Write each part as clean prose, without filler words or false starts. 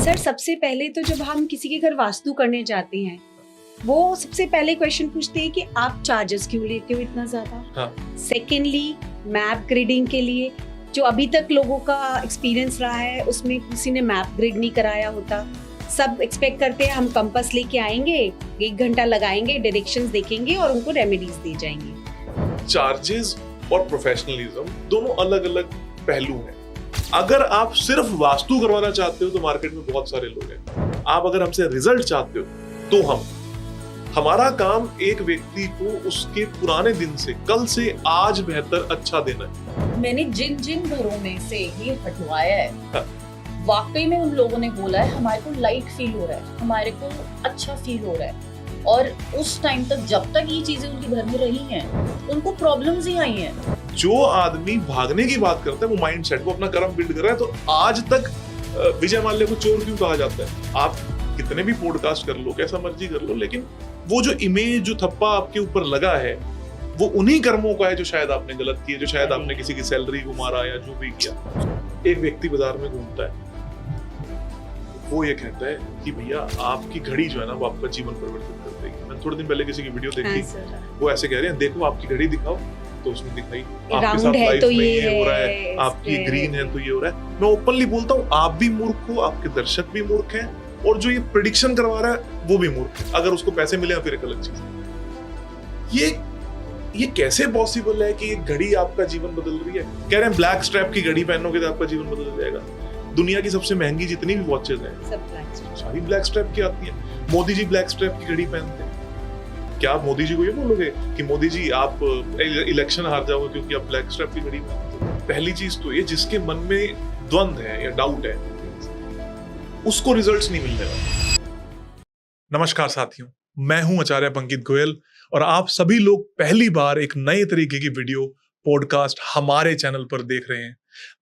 Sir सबसे पहले तो जब हम किसी के घर वास्तु करने जाते हैं वो सबसे पहले क्वेश्चन पूछते हैं कि आप चार्जेस क्यों लेते हो इतना ज्यादा। हाँ। सेकेंडली मैप ग्रिडिंग के लिए जो अभी तक लोगों का एक्सपीरियंस रहा है उसमें किसी ने मैप ग्रिड नहीं कराया होता। सब एक्सपेक्ट करते हैं हम कंपास लेके आएंगे, 1 घंटा लगाएंगे, डायरेक्शंस देखेंगे और उनको रेमेडीज दे जाएंगे। चार्जेस और प्रोफेशनलिज्म दोनों अलग अलग पहलू हैं। अगर आप सिर्फ वास्तु करवाना चाहते हो तो मार्केट में बहुत सारे लोग हैं। आप अगर हमसे रिजल्ट चाहते हो तो हमारा काम एक व्यक्ति को उसके पुराने दिन से, कल से आज बेहतर अच्छा देना है। मैंने जिन जिन घरों में से ये हटवाया है, हाँ। वाकई में उन लोगों ने बोला है हमारे को लाइट फील हो रहा है, हमारे को अच्छा फील हो रहा है। और उस टाइम तक जब तक ये चीजें उनके घर में रही हैं उनको प्रॉब्लम्स ही आई हैं। जो आदमी भागने की बात करता है वो माइंड सेट, वो अपना कर्म बिल्ड कर रहा है। तो आज तक विजय माल्या को चोर क्यों कहा जाता है? आप कितने भी पॉडकास्ट कर लो, कैसा मर्जी कर लो, लेकिन वो जो इमेज, जो थप्पा आपके ऊपर लगा है वो उन्हीं कर्मों का है जो शायद आपने गलत किए, जो शायद आपने किसी की सैलरी को मारा या जो भी किया। एक व्यक्ति बाजार में घूमता है, वो ये कहता है कि भैया आपकी घड़ी जो है ना वो आपका जीवन परिवर्तित कर देगी। मैंने थोड़े दिन पहले किसी की वीडियो देखी, वो ऐसे कह रहे हैं देखो आपकी घड़ी दिखाओ, तो उसने दिखाई आपके साथ लाइफ में ये हो रहा है, आपकी ग्रीन है तो ये हो रहा है। मैं ओपनली बोलता हूँ आप भी मूर्ख हो, आपके दर्शक भी मूर्ख हैं और जो ये प्रेडिक्शन करवा रहा है वो भी मूर्ख है। अगर उसको पैसे मिले फिर एक अलग चीज है। ये कैसे पॉसिबल है कि एक घड़ी आपका जीवन बदल रही है? कह रहे हैं ब्लैक स्ट्रैप की घड़ी पहनोगे तो आपका जीवन बदल जाएगा। दुनिया की सबसे महंगी जितनी भी वॉचेज हैं सारी ब्लैक स्ट्रैप की आती हैं। मोदी जी ब्लैक स्ट्रैप की घड़ी पहनते हैं। क्या आप मोदी जी को ये बोलोगे कि मोदी जी आप इलेक्शन हार जाओगे क्योंकि आप ब्लैक स्ट्रैप की घड़ी पहनते हो? पहली चीज तो ये, जिसके मन में द्वंद है या डाउट है उसको रिजल्ट्स नहीं मिलने वाले। नमस्कार साथियों, मैं हूं आचार्य पंकित गोयल और आप सभी लोग पहली बार एक नए तरीके की वीडियो पॉडकास्ट हमारे चैनल पर देख रहे हैं।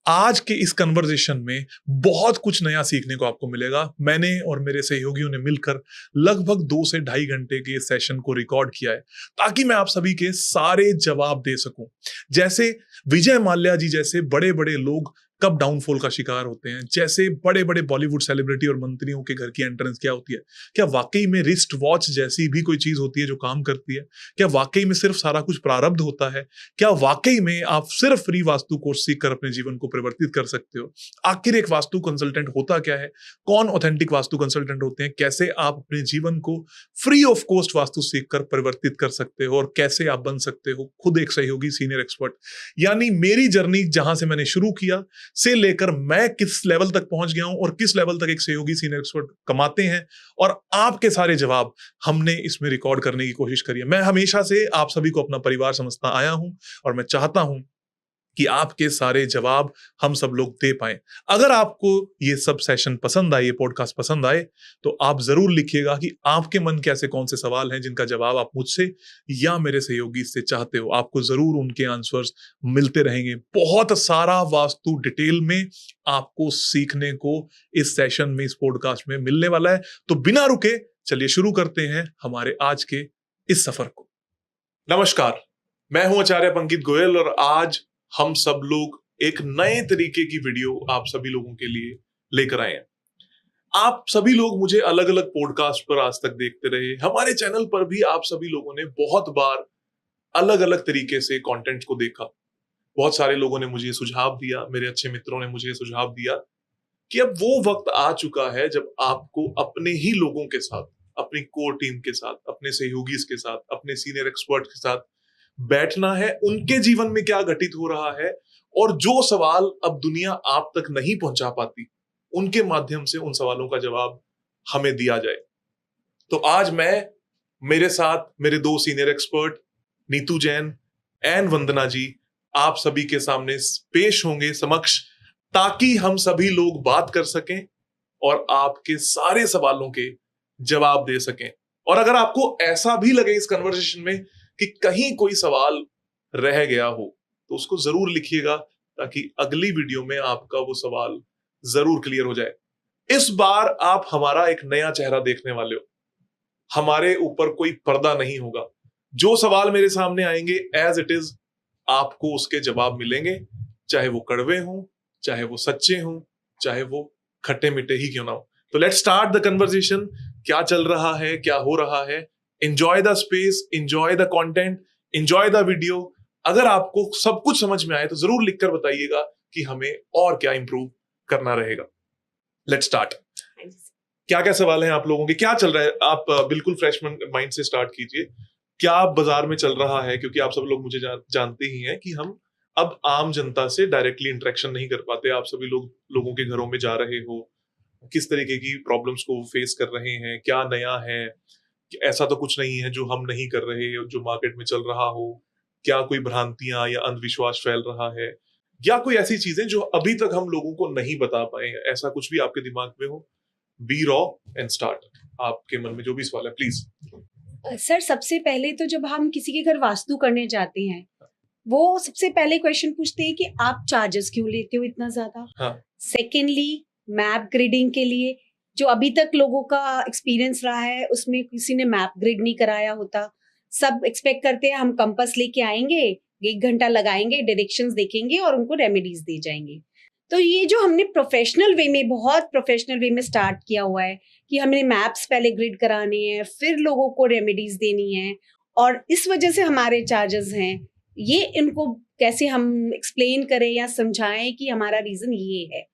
आज के इस कन्वर्सेशन में बहुत कुछ नया सीखने को आपको मिलेगा। मैंने और मेरे सहयोगियों ने मिलकर लगभग 2 से ढाई घंटे के इस सेशन को रिकॉर्ड किया है ताकि मैं आप सभी के सारे जवाब दे सकूं। जैसे विजय माल्या जी जैसे बड़े बड़े लोग कब डाउनफॉल का शिकार होते हैं, जैसे बड़े बड़े बॉलीवुड सेलिब्रिटी और मंत्रियों के घर की एंट्रेंस क्या होती है, क्या वाकई में रिस्ट वॉच जैसी भी कोई चीज होती है जो काम करती है, क्या वाकई में सिर्फ सारा कुछ प्रारब्ध होता है, क्या वाकई में आप सिर्फ फ्री वास्तु कोर्स सीखकर अपने जीवन को परिवर्तित कर सकते हो, आखिर एक वास्तु कंसल्टेंट होता क्या है, कौन ऑथेंटिक वास्तु कंसल्टेंट होते हैं, कैसे आप अपने जीवन को फ्री ऑफ कॉस्ट वास्तु सीखकर परिवर्तित कर सकते हो और कैसे आप बन सकते हो खुद एक सहयोगी सीनियर एक्सपर्ट। यानी मेरी जर्नी जहां से मैंने शुरू किया से लेकर मैं किस लेवल तक पहुंच गया हूं और किस लेवल तक एक सहयोगी सीनियर एक्सपर्ट कमाते हैं, और आपके सारे जवाब हमने इसमें रिकॉर्ड करने की कोशिश करी है। मैं हमेशा से आप सभी को अपना परिवार समझता आया हूं और मैं चाहता हूं कि आपके सारे जवाब हम सब लोग दे पाएं। अगर आपको ये सब सेशन पसंद आए, ये पॉडकास्ट पसंद आए, तो आप जरूर लिखिएगा कि आपके मन के ऐसे कौन से सवाल हैं जिनका जवाब आप मुझसे या मेरे सहयोगी से चाहते हो। आपको जरूर उनके आंसर्स मिलते रहेंगे। बहुत सारा वास्तु डिटेल में आपको सीखने को इस सेशन में, इस पॉडकास्ट में मिलने वाला है। तो बिना रुके चलिए शुरू करते हैं हमारे आज के इस सफर को। नमस्कार, मैं हूं आचार्य पंकित गोयल और आज हम सब लोग एक नए तरीके की वीडियो आप सभी लोगों के लिए लेकर आए हैं। आप सभी लोग मुझे अलग अलग पॉडकास्ट पर आज तक देखते रहे, हमारे चैनल पर भी आप सभी लोगों ने बहुत बार अलग अलग तरीके से कंटेंट को देखा। बहुत सारे लोगों ने मुझे सुझाव दिया, मेरे अच्छे मित्रों ने मुझे सुझाव दिया कि अब वो वक्त आ चुका है जब आपको अपने ही लोगों के साथ, अपनी कोर टीम के साथ, अपने सहयोगी के साथ, अपने सीनियर एक्सपर्ट के साथ बैठना है, उनके जीवन में क्या घटित हो रहा है और जो सवाल अब दुनिया आप तक नहीं पहुंचा पाती, उनके माध्यम से उन सवालों का जवाब हमें दिया जाए। तो आज मैं, मेरे साथ मेरे 2 senior expert Neetu Jain and Vandana ji आप सभी के सामने पेश होंगे समक्ष, ताकि हम सभी लोग बात कर सकें और आपके सारे सवालों के जवाब दे सकें। और अगर आपको ऐसा भी लगे इस कन्वर्सेशन में कि कहीं कोई सवाल रह गया हो तो उसको जरूर लिखिएगा ताकि अगली वीडियो में आपका वो सवाल जरूर क्लियर हो जाए। इस बार आप हमारा एक नया चेहरा देखने वाले हो। हमारे ऊपर कोई पर्दा नहीं होगा। जो सवाल मेरे सामने आएंगे एज इट इज आपको उसके जवाब मिलेंगे, चाहे वो कड़वे हों, चाहे वो सच्चे हों, चाहे वो खट्टे मीठे ही क्यों ना हो। तो लेट्स स्टार्ट द कन्वर्सेशन। क्या चल रहा है, क्या हो रहा है? Enjoy the space, enjoy the content, enjoy the video. अगर आपको सब कुछ समझ में आए तो जरूर लिखकर बताइएगा कि हमें और क्या इंप्रूव करना रहेगा। Let's start. क्या क्या सवाल हैं आप लोगों के, क्या चल रहा है? आप बिल्कुल फ्रेश माइंड से स्टार्ट कीजिए। क्या बाजार में चल रहा है? क्योंकि आप सब लोग मुझे जानते ही हैं कि हम अब आम जनता से डायरेक्टली इंटरेक्शन नहीं कर पाते। आप सभी लोगों के घरों में जा रहे हो, किस तरीके की प्रॉब्लम्स को फेस कर रहे हैं, क्या नया है, ऐसा तो कुछ नहीं है जो हम नहीं कर रहे, जो मार्केट में चल रहा हो। क्या कोई भ्रांतियां या अंधविश्वास फैल रहा है, या कोई ऐसी चीजें जो अभी तक हम लोगों को नहीं बता पाए हैं? ऐसा कुछ भी आपके दिमाग में हो, बी रॉ एंड स्टार्ट। आपके मन में जो भी सवाल है प्लीज। सर, सबसे पहले तो जब हम किसी के घर वास्तु करने जाते हैं, वो सबसे पहले क्वेश्चन पूछते हैं कि आप चार्जेस क्यों लेते हो इतना ज्यादा। हाँ। सेकेंडली, मैप ग्रिडिंग के लिए जो अभी तक लोगों का एक्सपीरियंस रहा है, उसमें किसी ने मैप ग्रिड नहीं कराया होता। सब एक्सपेक्ट करते हैं हम कंपास लेके आएंगे, 1 घंटा लगाएंगे, डायरेक्शंस देखेंगे और उनको रेमेडीज दे जाएंगे। तो ये जो हमने प्रोफेशनल वे में, बहुत प्रोफेशनल वे में स्टार्ट किया हुआ है कि हमने मैप्स पहले ग्रिड कराने हैं, फिर लोगों को रेमेडीज देनी है, और इस वजह से हमारे चार्जेस हैं। ये इनको कैसे हम एक्सप्लेन करें या समझाएं कि हमारा रीजन ये है?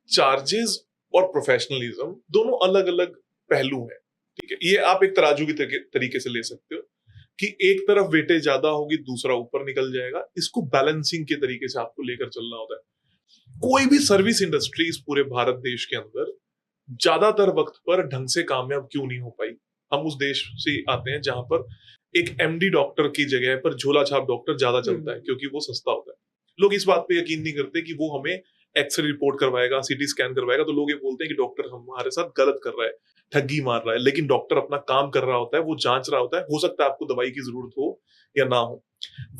चार्जेस और प्रोफेशनलिज्म दोनों अलग अलग पहलू हैं, ठीक है। ये आप एक तराजू की तरीके से ले सकते हो कि एक तरफ वेटेज ज्यादा होगी, दूसरा ऊपर निकल जाएगा। इसको बैलेंसिंग के तरीके से आपको लेकर चलना होता है। कोई भी सर्विस इंडस्ट्री इस पूरे भारत देश के अंदर ज्यादातर वक्त पर ढंग से कामयाब क्यों नहीं हो पाई? हम उस देश से आते हैं जहां पर एक एमडी डॉक्टर की जगह पर झोला छाप डॉक्टर ज्यादा चलता है, क्योंकि वो सस्ता होता है। लोग इस बात पे यकीन नहीं करते कि वो हमें एक्सरे रिपोर्ट करवाएगा, सीटी स्कैन करवाएगा, तो लोग ये बोलते हैं कि डॉक्टर हमारे साथ गलत कर रहा है, ठगी मार रहा है। लेकिन डॉक्टर अपना काम कर रहा होता है, वो जांच रहा होता है। हो सकता है आपको दवाई की जरूरत हो या ना हो।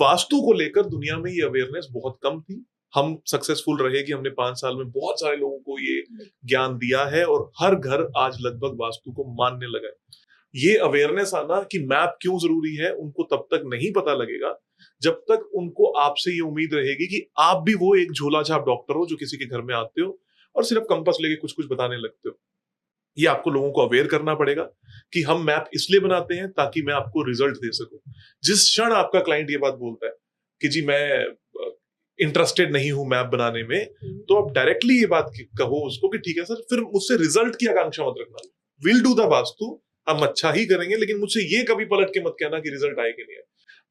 वास्तु को लेकर दुनिया में ये अवेयरनेस बहुत कम थी। हम सक्सेसफुल रहे कि हमने 5 साल में बहुत सारे लोगों को ये ज्ञान दिया है और हर घर आज लगभग वास्तु को मानने लगा है। ये अवेयरनेस आना कि मैप क्यों जरूरी है, उनको तब तक नहीं पता लगेगा जब तक उनको आपसे ये उम्मीद रहेगी कि आप भी वो एक झोला छाप डॉक्टर हो जो किसी के घर में आते हो और सिर्फ कंपास लेके कुछ कुछ बताने लगते हो। ये आपको लोगों को अवेयर करना पड़ेगा कि हम मैप इसलिए बनाते हैं ताकि मैं आपको रिजल्ट दे सकूं। जिस क्षण आपका क्लाइंट ये बात बोलता है कि जी मैं इंटरेस्टेड नहीं हूं मैप बनाने में, तो आप डायरेक्टली ये बात कहो उसको कि ठीक है सर, फिर मुझसे रिजल्ट की आकांक्षा मत रखना। विल डू द वास्तु, हम अच्छा ही करेंगे, लेकिन मुझसे ये कभी पलट के मत कहना कि रिजल्ट आए कि नहीं आए।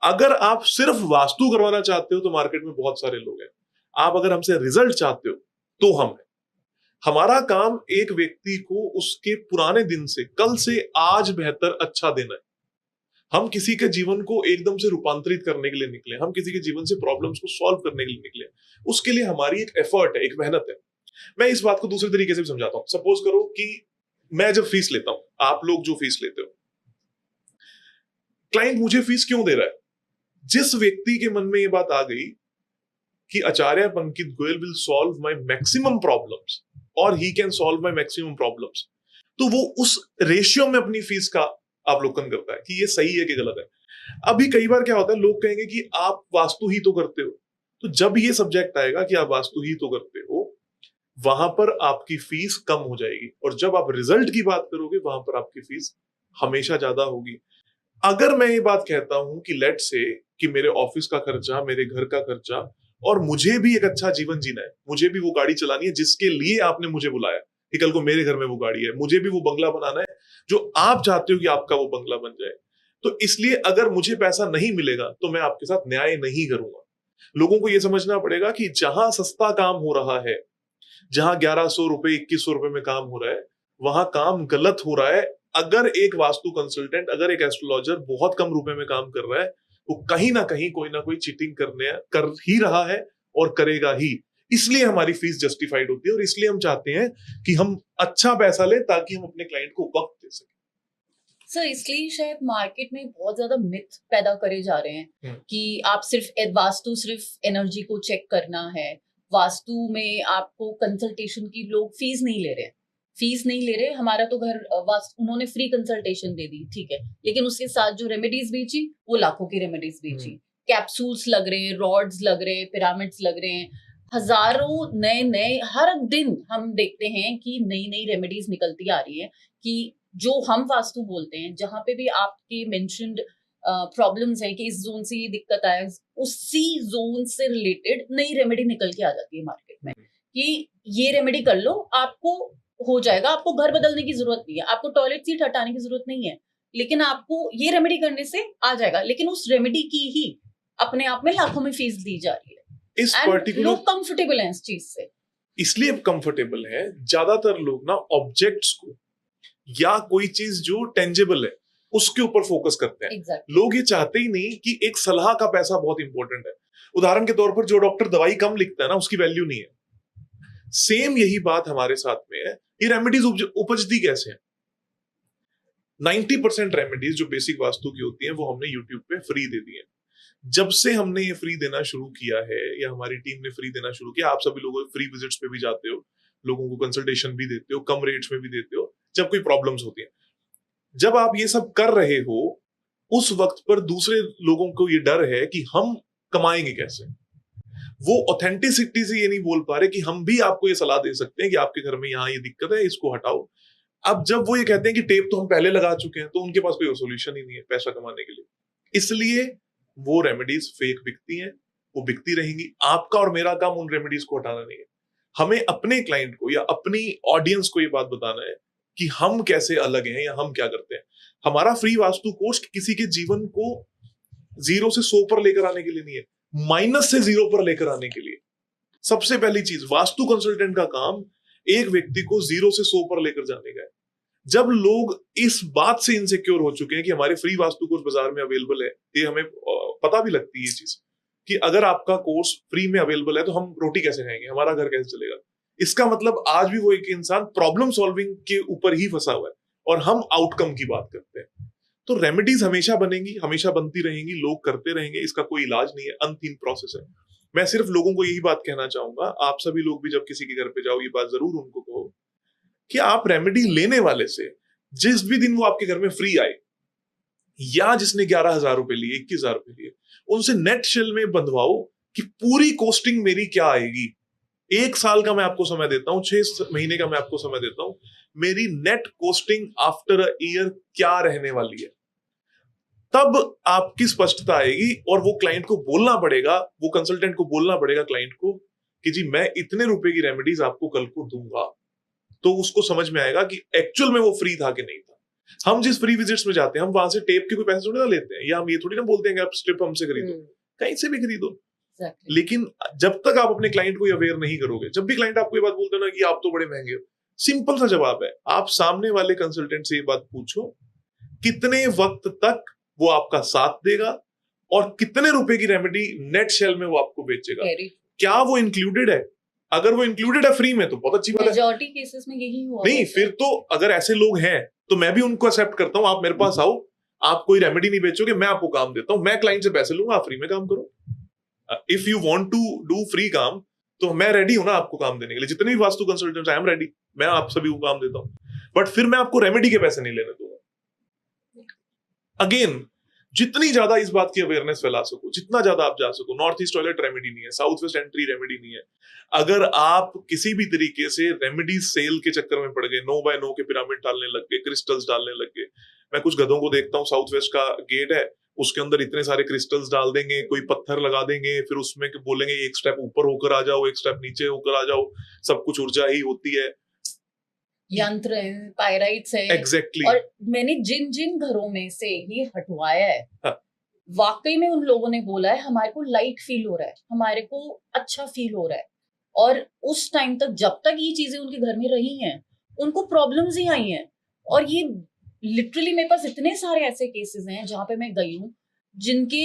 अगर आप सिर्फ वास्तु करवाना चाहते हो तो मार्केट में बहुत सारे लोग हैं। आप अगर हमसे रिजल्ट चाहते हो तो हम हैं। हमारा काम एक व्यक्ति को उसके पुराने दिन से, कल से आज बेहतर अच्छा देना है। हम किसी के जीवन को एकदम से रूपांतरित करने के लिए निकले, हम किसी के जीवन से प्रॉब्लम्स को सॉल्व करने के लिए निकले। उसके लिए हमारी एक एफर्ट है, एक मेहनत है। मैं इस बात को दूसरे तरीके से भी समझाता हूं। सपोज करो कि मैं जब फीस लेता हूं, आप लोग जो फीस लेते हो, क्लाइंट मुझे फीस क्यों दे रहा है? जिस व्यक्ति के मन में ये बात आ गई कि Acharya Pankit Goyal will solve my maximum problems और he can solve my maximum problems, तो वो उस रेशियो में अपनी फीस का अवलोकन करता है कि ये सही है कि गलत है। अभी कई बार क्या होता है, लोग कहेंगे कि आप वास्तु ही तो करते हो। तो जब ये सब्जेक्ट आएगा कि आप वास्तु ही तो करते हो, वहां पर आपकी फीस कम हो जाएगी, और जब आप रिजल्ट की बात करोगे वहां पर आपकी फीस हमेशा ज्यादा होगी। अगर मैं ये बात कहता हूं कि लेट से कि मेरे ऑफिस का खर्चा, मेरे घर का खर्चा, और मुझे भी एक अच्छा जीवन जीना है, मुझे भी वो गाड़ी चलानी है जिसके लिए आपने मुझे बुलाया कि कल को मेरे घर में वो गाड़ी है, मुझे भी वो बंगला बनाना है जो आप चाहते हो कि आपका वो बंगला बन जाए, तो इसलिए अगर मुझे पैसा नहीं मिलेगा तो मैं आपके साथ न्याय नहीं करूंगा। लोगों को यह समझना पड़ेगा कि जहां सस्ता काम हो रहा है, जहां 1100 रुपए 2100 रुपए में काम हो रहा है, वहां काम गलत हो रहा है। अगर एक वास्तु कंसल्टेंट, अगर एक एस्ट्रोलॉजर बहुत कम रुपए में काम कर रहा है, वो कहीं ना कहीं कोई ना कोई चीटिंग कर ही रहा है और करेगा ही। इसलिए हमारी फीस जस्टिफाइड होती है और इसलिए हम चाहते हैं कि हम अच्छा पैसा लें ताकि हम अपने क्लाइंट को वक्त दे सकें। सर, इसलिए शायद मार्केट में बहुत ज्यादा मिथ पैदा करे जा रहे हैं कि आप वास्तु सिर्फ एनर्जी को चेक करना है, वास्तु में आपको कंसल्टेशन की लोग फीस नहीं ले रहे। हमारा तो घर उन्होंने फ्री कंसल्टेशन दे दी, ठीक है, लेकिन उसके साथ जो रेमेडीज बेची वो लाखों की रेमेडीज बेची। कैप्सूल्स लग रहे हैं, रॉड्स लग रहे हैं, पिरामिड्स लग रहे हैं। हजारों नए हर दिन हम देखते हैं कि नई नई रेमेडीज निकलती आ रही है कि जो हम वास्तु बोलते हैं, जहां पे भी आपके मेंशन्ड प्रॉब्लम्स है कि इस जोन से ये दिक्कत आया, उसी जोन से रिलेटेड नई रेमेडी निकल के आ जाती है मार्केट में कि ये रेमेडी कर लो, आपको हो जाएगा, आपको घर बदलने की जरूरत नहीं है, आपको टॉयलेट सीट हटाने की जरूरत नहीं है, लेकिन आपको ये रेमेडी करने से आ जाएगा। लेकिन उस रेमेडी की ही अपने आप में लाखों में फीस दी जा रही है। इस And पर्टिकुलर लोग कंफर्टेबल हैं इस चीज से। इसलिए कंफर्टेबल है, ज्यादातर लोग ना ऑब्जेक्ट्स को या कोई चीज जो टेंजेबल है उसके ऊपर फोकस करते हैं। Exactly. लोग ये चाहते ही नहीं कि एक सलाह का पैसा बहुत इंपॉर्टेंट है। उदाहरण के तौर पर जो डॉक्टर दवाई कम लिखता है ना, उसकी वैल्यू नहीं है। सेम यही बात हमारे साथ में है। ये रेमेडीज उपजती कैसे हैं? 90% रेमेडीज जो बेसिक वास्तु की होती हैं वो हमने यूट्यूब पे फ्री दे दी है। जब से हमने ये फ्री देना शुरू किया है या हमारी टीम ने फ्री देना शुरू किया, आप सभी लोग फ्री विजिट्स पे भी जाते हो, लोगों को कंसल्टेशन भी देते हो, कम रेट्स में भी देते हो जब कोई प्रॉब्लम्स होती है। जब आप ये सब कर रहे हो, उस वक्त पर दूसरे लोगों को ये डर है कि हम कमाएंगे कैसे। वो ऑथेंटिसिटी से ये नहीं बोल पा रहे कि हम भी आपको ये सलाह दे सकते हैं कि आपके घर में यहाँ ये दिक्कत है, इसको हटाओ। अब जब वो ये कहते हैं कि टेप तो हम पहले लगा चुके हैं, तो उनके पास कोई सोल्यूशन ही नहीं है पैसा कमाने के लिए। इसलिए वो रेमेडीज फेक बिकती हैं, वो बिकती रहेंगी। आपका और मेरा काम उन रेमेडीज को हटाना नहीं है। हमें अपने क्लाइंट को या अपनी ऑडियंस को ये बात बताना है कि हम कैसे अलग हैं या हम क्या करते हैं। हमारा फ्री वास्तु कोर्स किसी के जीवन को 0 से 100 पर लेकर आने के लिए नहीं है, माइनस से 0 पर लेकर आने के लिए। सबसे पहली चीज, वास्तु कंसल्टेंट का काम एक व्यक्ति को 0 से 100 पर लेकर जाने का है। जब लोग इस बात से इनसिक्योर हो चुके हैं कि हमारे फ्री वास्तु कोर्स बाजार में अवेलेबल है, ये हमें पता भी लगती है ये चीज कि अगर आपका कोर्स फ्री में अवेलेबल है तो हम रोटी कैसे खाएंगे, हमारा घर कैसे चलेगा। इसका मतलब आज भी वो एक इंसान प्रॉब्लम सॉल्विंग के ऊपर ही फंसा हुआ है और हम आउटकम की बात करते हैं। तो रेमेडीज हमेशा बनेंगी, हमेशा बनती रहेंगी, लोग करते रहेंगे, इसका कोई इलाज नहीं है, अनथीन प्रोसेस है। मैं सिर्फ लोगों को यही बात कहना चाहूंगा, आप सभी लोग भी जब किसी के घर पे जाओ ये बात जरूर उनको कहो कि आप रेमेडी लेने वाले से जिस भी दिन वो आपके घर में फ्री आए या जिसने 11,000 रुपए लिए, 21,000 रुपए लिए, उनसे नेट शेल में बंधवाओ कि पूरी कॉस्टिंग मेरी क्या आएगी। 1 साल का मैं आपको समय देता हूं, 6 महीने का मैं आपको समय देता हूं, मेरी net costing after a year क्या रहने वाली है। तब आपकी स्पष्टता आएगी और वो क्लाइंट को बोलना पड़ेगा, वो कंसल्टेंट को बोलना पड़ेगा क्लाइंट को कि जी मैं इतने रुपए की रेमेडीज आपको कल को दूंगा। तो उसको समझ में आएगा कि एक्चुअल में वो फ्री था कि नहीं था। हम जिस फ्री विजिट्स में जाते हैं, हम वहां से टेप के कोई पैसे थोड़ी ना लेते हैं, या हम ये थोड़ी ना बोलते हैं कि आप स्ट्रिप हमसे खरीदो, कहीं से भी खरीदो। Exactly. लेकिन जब तक आप अपने क्लाइंट को अवेयर नहीं करोगे, जब भी क्लाइंट आपको ये बात बोलते हैं ना कि आप तो बड़े महंगे हो, सिंपल सा जवाब है, आप सामने वाले कंसल्टेंट से ये बात पूछो कितने वक्त तक वो आपका साथ देगा और कितने रुपए की रेमेडी नेट शेल में वो आपको बेचेगा। क्या वो इंक्लूडेड है? अगर वो इंक्लूडेड है फ्री में तो बहुत अच्छी बात है। मेजॉरिटी केसेस में यही हुआ नहीं, फिर तो अगर ऐसे लोग हैं तो मैं भी उनको एक्सेप्ट करता हूं। आप मेरे पास आओ, आप कोई रेमेडी नहीं बेचोगे, मैं आपको काम देता हूं, मैं क्लाइंट से पैसे लूंगा, आप फ्री में काम करो। If you want to do free काम तो मैं रेडी हूं ना आपको काम देने के लिए। जितने भी vastu consultants I am ready, मैं आप सभी को काम देता हूं, बट फिर मैं आपको रेमेडी के पैसे नहीं लेने दूंगा। अगेन, जितनी ज्यादा इस बात की अवेयरनेस फैला सको, जितना ज्यादा आप जा सको। नॉर्थ ईस्ट टॉयलेट रेमेडी नहीं है, साउथ वेस्ट एंट्री रेमेडी नहीं है। अगर आप किसी भी तरीके से रेमेडी सेल के चक्कर में पड़ गए, 9 बाय 9 के पिरामिड डालने लग गए, क्रिस्टल्स डालने लग गए। मैं कुछ गधों को देखता हूँ, साउथ वेस्ट का गेट है, उसके अंदर इतने सारे क्रिस्टल्स डाल देंगे, कोई पत्थर लगा देंगे, फिर उसमें बोलेंगे एक स्टेप ऊपर होकर आ जाओ, एक स्टेप नीचे होकर आ जाओ, सब कुछ ऊर्जा ही होती है। यंत्र है, पायराइट्स है। एग्जैक्टली। और मैंने जिन जिन घरों में से ये हटवाया है, हाँ। वाकई में उन लोगों ने बोला है हमारे को लाइट फील हो रहा है, हमारे को अच्छा फील हो रहा है। और उस टाइम तक, जब तक ये चीजें उनके घर में रही हैं, उनको प्रॉब्लम्स ही आई हैं। और ये लिटरली मेरे पास इतने सारे ऐसे केसेस हैं जहां पे मैं गई हूँ, जिनके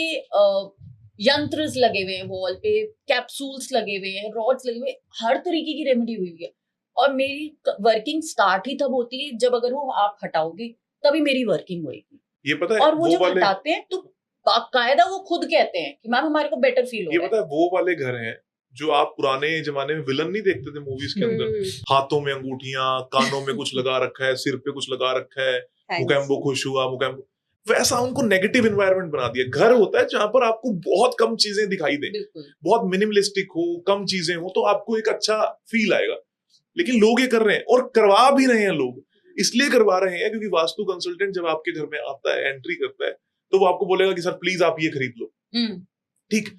यंत्र लगे हुए हैं वॉल पे, कैप्सूल्स लगे हुए हैं, रॉड्स लगे हुए, हर तरीके की रेमेडी हुई है। और मेरी वर्किंग स्टार्ट ही तब होती है जब अगर वो आप हटाओगे तभी मेरी वर्किंग होगी। ये पता है, और वो जब हटाते हैं तो बाकायदा वो खुद कहते हैं कि मैम हमारे को बेटर फील हो रहा है। ये पता है, वो वाले घर हैं जो आप पुराने जमाने में विलन नहीं देखते थे मूवीज के अंदर, हाथों में अंगूठियां, कानों में कुछ लगा रखा है, सिर पे कुछ लगा रखा है, मुकेम्बो खुश हुआ, मुकेम्बो। वैसा उनको नेगेटिव एनवायरनमेंट बना दिया। घर होता है जहां पर आपको बहुत कम चीजें दिखाई दे, बहुत मिनिमलिस्टिक हो, कम चीजें हो, तो आपको एक अच्छा फील आएगा। लेकिन लोग ये कर रहे हैं और करवा भी रहे हैं। लोग इसलिए करवा रहे हैं क्योंकि वास्तु कंसल्टेंट जब आपके घर में आता है, एंट्री करता है, तो वो आपको बोलेगा कि सर प्लीज आप ये खरीद लो। ठीक,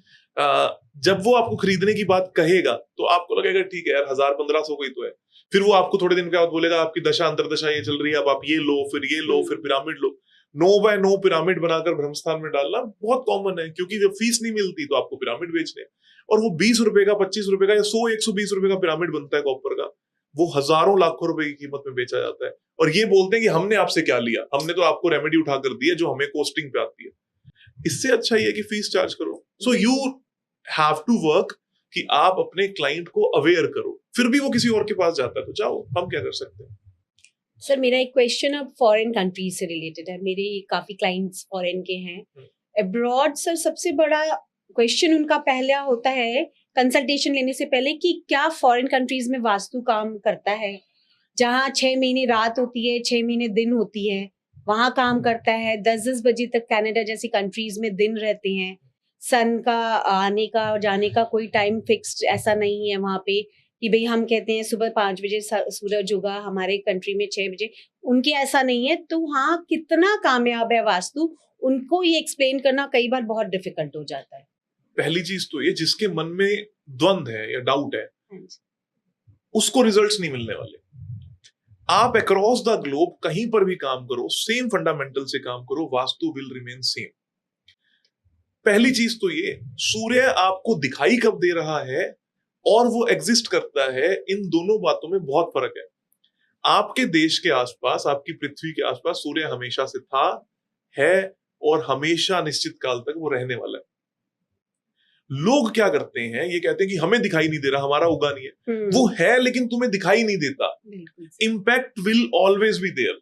जब वो आपको खरीदने की बात कहेगा तो आपको लगेगा ठीक है यार 1000-1500 को ही तो है। फिर वो आपको थोड़े दिन के बाद बोलेगा आपकी दशा अंतरदशा ये चल रही है, अब आप ये लो, फिर ये लो, फिर पिरामिड लो। 9x9 पिरामिड बनाकर ब्रह्मस्थान में डालना बहुत कॉमन है, क्योंकि जब फीस नहीं मिलती तो आपको पिरामिड बेचने, और वो 20 रुपए का, 25 रुपए का या 100-120 रुपए का पिरामिड बनता है कॉपर का, वो हजारों लाखों रुपए की कीमत में बेचा जाता है। और ये बोलते हैं कि हमने आपसे क्या लिया, हमने तो आपको रेमेडी उठा कर दी है जो हमें कॉस्टिंग पे आती है। इससे अच्छा ये है कि फीस चार्ज करो। So you have to work कि आप अपने क्लाइंट को अवेयर करो। फिर भी वो किसी और के पास जाता है तो जाओ, हम क्या कर सकते हैं। सर मेरा एक क्वेश्चन अब फॉरेन कंट्रीज से रिलेटेड है। मेरे काफी क्लाइंट्स फॉरेन के हैं। अब्रॉड सर सबसे बड़ा क्वेश्चन उनका पहला होता है कंसल्टेशन लेने से पहले कि क्या फॉरेन कंट्रीज में वास्तु काम करता है। जहाँ 6 महीने रात होती है, 6 महीने दिन होती है, वहां काम करता है। 10-10 बजे तक कनाडा जैसी कंट्रीज में दिन रहते हैं। सन का आने का और जाने का कोई टाइम फिक्स्ड ऐसा नहीं है वहां पे कि भाई हम कहते हैं सुबह 5 बजे सूरज उगा, हमारे कंट्री में 6 बजे, उनके ऐसा नहीं है। तो हाँ, कितना कामयाब है वास्तु, उनको ये एक्सप्लेन करना कई बार बहुत डिफिकल्ट हो जाता है। पहली चीज तो ये, जिसके मन में द्वंद्व है या डाउट है, उसको रिजल्ट्स नहीं मिलने वाले। आप अक्रॉस द ग्लोब कहीं पर भी काम करो, सेम फंडामेंटल से काम करो, वास्तु विल रिमेन सेम। पहली चीज तो ये, सूर्य आपको दिखाई कब दे रहा है और वो एग्जिस्ट करता है, इन दोनों बातों में बहुत फर्क है। आपके देश के आसपास, आपकी पृथ्वी के आसपास सूर्य हमेशा से था, है और हमेशा निश्चित काल तक वो रहने वाला है। लोग क्या करते हैं, ये कहते हैं कि हमें दिखाई नहीं दे रहा, हमारा उगा नहीं है। वो है लेकिन तुम्हें दिखाई नहीं देता। Impact will always be there.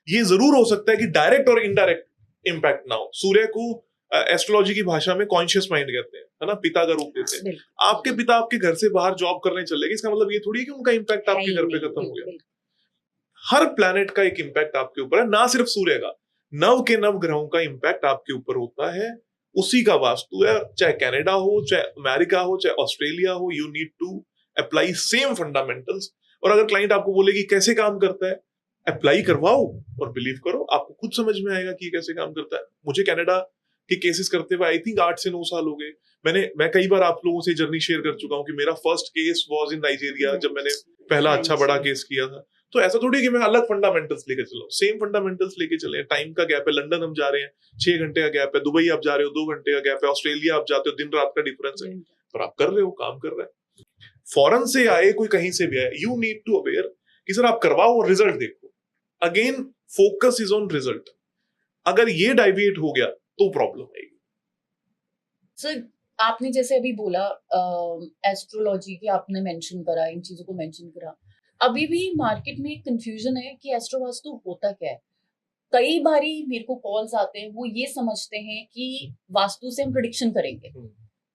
ये जरूर हो सकता है कि डायरेक्ट और इनडायरेक्ट इम्पैक्ट ना हो। सूर्य को एस्ट्रोलॉजी की भाषा में कॉन्शियस माइंड कहते हैं, है ना, पिता का रूप देते हैं। आपके पिता आपके घर से बाहर जॉब करने चले गए, इसका मतलब ये थोड़ी है कि उनका इम्पैक्ट आपके घर पे खत्म हो गया। हर प्लैनेट का एक इम्पैक्ट आपके ऊपर है, ना सिर्फ सूर्य का। नव के नव ग्रहों का इम्पैक्ट आपके ऊपर होता है, उसी का वास्तु है। चाहे कनाडा हो, चाहे अमेरिका हो, चाहे ऑस्ट्रेलिया हो, you need to apply same fundamentals. और अगर क्लाइंट आपको बोले कि कैसे काम करता है, अप्लाई करवाओ और बिलीव करो, आपको खुद समझ में आएगा कि कैसे काम करता है। मुझे कनाडा के केसेस करते हुए आई थिंक 8 से 9 साल हो गए। मैं कई बार आप लोगों से जर्नी शेयर कर चुका हूं कि मेरा first case was in Nigeria, जब मैंने पहला अच्छा बड़ा केस किया था। तो ऐसा थोड़ी कि मैं अलग फंडामेंटल्स लेके चला, सेम फंडामेंटल्स लेके चले। टाइम का गैप है, लंदन हम जा रहे हैं 6 घंटे का गैप है, दुबई आप जा रहे हो 2 घंटे का गैप है, ऑस्ट्रेलिया आप जाते हो दिन रात का डिफरेंस है, पर आप कर रहे हो, काम कर रहे हैं। फॉरेन से आए, कोई कहीं से भी आए, यू नीड टू अवेयर कि सर आप करवाओ और रिजल्ट देखो। Again focus is on result. अगर ये डाइविएट हो गया तो प्रॉब्लम आएगी। सर आपने जैसे अभी बोला एस्ट्रोलॉजी की आपने मेंशन करा, इन चीजों को मेंशन करा, अभी भी मार्केट में एक कंफ्यूजन है कि एस्ट्रो वास्तु होता क्या है। कई बारी मेरे को कॉल्स आते हैं, वो ये समझते हैं कि वास्तु से हम प्रेडिक्शन करेंगे,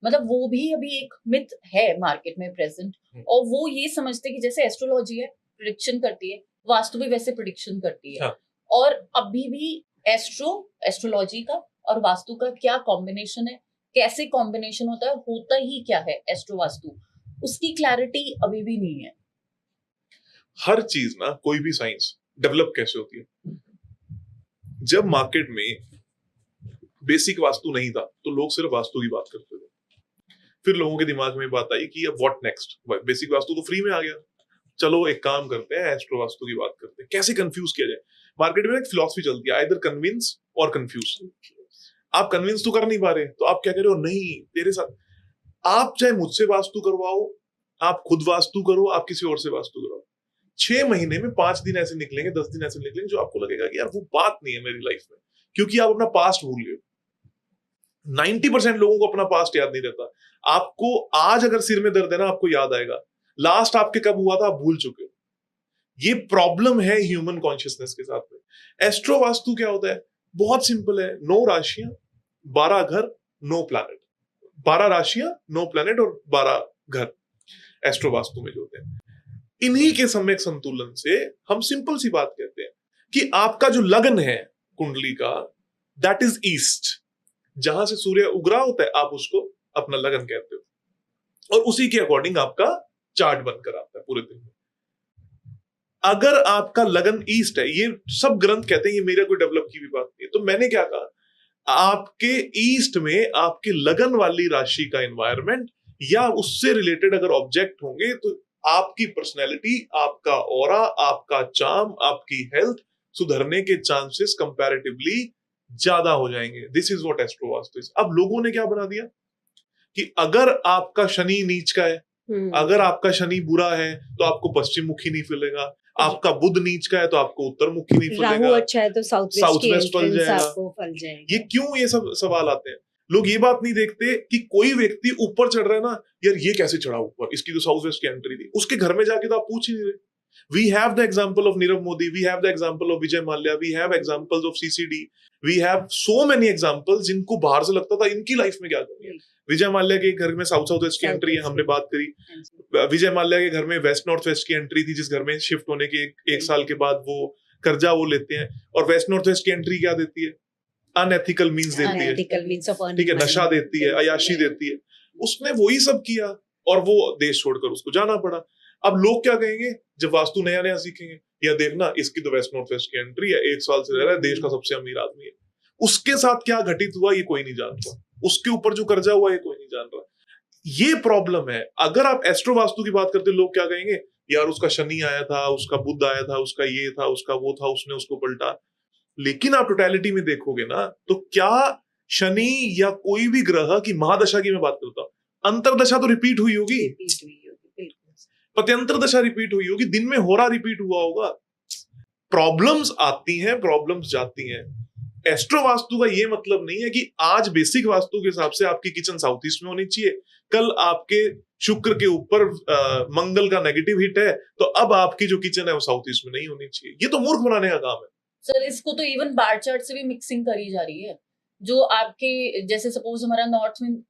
मतलब वो भी अभी एक मिथ है मार्केट में प्रेजेंट। और वो ये समझते हैं कि जैसे एस्ट्रोलॉजी है प्रेडिक्शन करती है, वास्तु भी वैसे प्रेडिक्शन करती है। हाँ। और अभी भी एस्ट्रोलॉजी का और वास्तु का क्या कॉम्बिनेशन है, कैसे कॉम्बिनेशन होता ही क्या है एस्ट्रो वास्तु, उसकी क्लैरिटी अभी भी नहीं है। हर चीज ना, कोई भी साइंस डेवलप कैसे होती है, जब मार्केट में बेसिक वास्तु नहीं था तो लोग सिर्फ वास्तु की बात करते थे। फिर लोगों के दिमाग में बात आई कि अब व्हाट नेक्स्ट, बेसिक वास्तु तो फ्री में आ गया, चलो एक काम करते हैं एस्ट्रो वास्तु की बात करते हैं, कैसे कंफ्यूज किया जाए। मार्केट में एक फिलॉसफी चलती है, आइदर कन्विंस और कंफ्यूज। आप कन्विंस तो कर नहीं पा रहे तो आप क्या कह रहे हो, नहीं तेरे साथ, आप चाहे मुझसे वास्तु करवाओ, आप खुद वास्तु करो, आप किसी और से वास्तु कराओ, 6 महीने में 5 दिन ऐसे निकलेंगे, 10 दिन ऐसे निकलेंगे जो आपको लगेगा कि यार वो बात नहीं है मेरी लाइफ में, क्योंकि आप अपना पास्ट भूल गए। 90% लोगों को अपना पास्ट याद नहीं रहता। आपको आज अगर सिर में दर्द है ना, आपको याद आएगा लास्ट आपके कब हुआ था, आप भूल चुके हो। ये प्रॉब्लम है ह्यूमन कॉन्शियसनेस के साथ में। एस्ट्रो वास्तु क्या होता है, बहुत सिंपल है, 9 राशियां 12 घर 9 प्लैनेट, 12 राशियां 9 प्लैनेट और 12 घर एस्ट्रो वास्तु में जो होते हैं। इन्हीं के सम्यक संतुलन से हम सिंपल सी बात कहते हैं कि आपका जो लग्न है कुंडली का, दैट इज ईस्ट। जहां से सूर्य उग रहा होता है आप उसको अपना लगन कहते हो, और उसी के अकॉर्डिंग आपका चार्ट बनकर आता है पूरे दिन में। अगर आपका लगन ईस्ट है, ये सब ग्रंथ कहते हैं, ये मेरा कोई डेवलप की भी बात नहीं है, तो मैंने क्या कहा, आपके ईस्ट में आपके लगन वाली राशि का एनवायरनमेंट या उससे रिलेटेड अगर ऑब्जेक्ट होंगे तो आपकी पर्सनैलिटी, आपका ऑरा, आपका चार्म, आपकी हेल्थ सुधरने के चांसेस कंपैरेटिवली ज्यादा हो जाएंगे। This is what astro vastu is. अब लोगों ने क्या बना दिया कि अगर आपका शनि नीच का है, अगर आपका शनि बुरा है तो आपको पश्चिम मुखी नहीं फैलेगा, आपका बुध नीच का है तो आपको उत्तर मुखी नहीं फैलेगा, राहु अच्छा है तो साउथ वेस्ट फल जाएगा। आपको फल जाएगा। ये क्यों ये सब सवाल आते हैं? लोग ये बात नहीं देखते कि कोई व्यक्ति ऊपर चढ़ रहा है ना, यार ये कैसे चढ़ा ऊपर, इसकी तो साउथ वेस्ट की एंट्री थी, उसके घर में जाके तो आप पूछ ही नहीं रहे। We have the example of Nirav Modi, we have the example of Vijay Mallya, we have examples of CCD, we have so many examples जिनको बाहर से लगता था इनकी लाइफ में क्या कमी है। विजय माल्या के घर में साउथ वेस्ट की एंट्री है, हमने बात करी। विजय माल्या के घर में वेस्ट नॉर्थ वेस्ट की एंट्री थी, जिस घर में शिफ्ट होने के एक साल के बाद वो कर्जा वो लेते हैं, और वेस्ट नॉर्थ वेस्ट की एंट्री क्या देती है? अनएथिकल मीन्स देती है, ठीक है, नशा देती है, अयाशी देती है। उसने वही सब किया और वो देश छोड़कर उसको जाना पड़ा। अब लोग क्या कहेंगे जब वास्तु नया नया सीखेंगे, या देखना इसकी तो वेस्ट नॉर्थ वेस्ट की एंट्री है, 1 साल से रह रहा है, देश का सबसे अमीर आदमी है। उसके साथ क्या घटित हुआ ये कोई नहीं जानता, उसके ऊपर जो कर्जा हुआ ये कोई नहीं जान रहा। ये प्रॉब्लम है। अगर आप एस्ट्रो वास्तु की बात करते, लोग क्या कहेंगे, यार उसका शनि आया था, उसका बुध आया था, उसका ये था, उसका वो था, उसने उसको पलटा। लेकिन आप टोटलिटी में देखोगे ना, तो क्या शनि या कोई भी ग्रह की महादशा की मैं बात करता हूं, अंतरदशा तो रिपीट हुई होगी, पत्यंतर दशा रिपीट हुई होगी, दिन में होरा रिपीट हुआ होगा। प्रॉब्लम्स आती हैं, प्रॉब्लम्स जाती हैं। एस्ट्रो वास्तु का ये मतलब नहीं है कि आज बेसिक वास्तु के हिसाब से आपकी किचन साउथ ईस्ट में होनी चाहिए, कल आपके शुक्र के ऊपर मंगल का नेगेटिव हिट है तो अब आपकी जो किचन है वो साउथ ईस्ट में नहीं होनी चाहिए। ये तो मूर्ख बनाने का काम है सर। इसको तो इवन बार चार्ट से भी मिक्सिंग करी जा रही है। जो आपके जैसे सपोज हमारा नॉर्थ में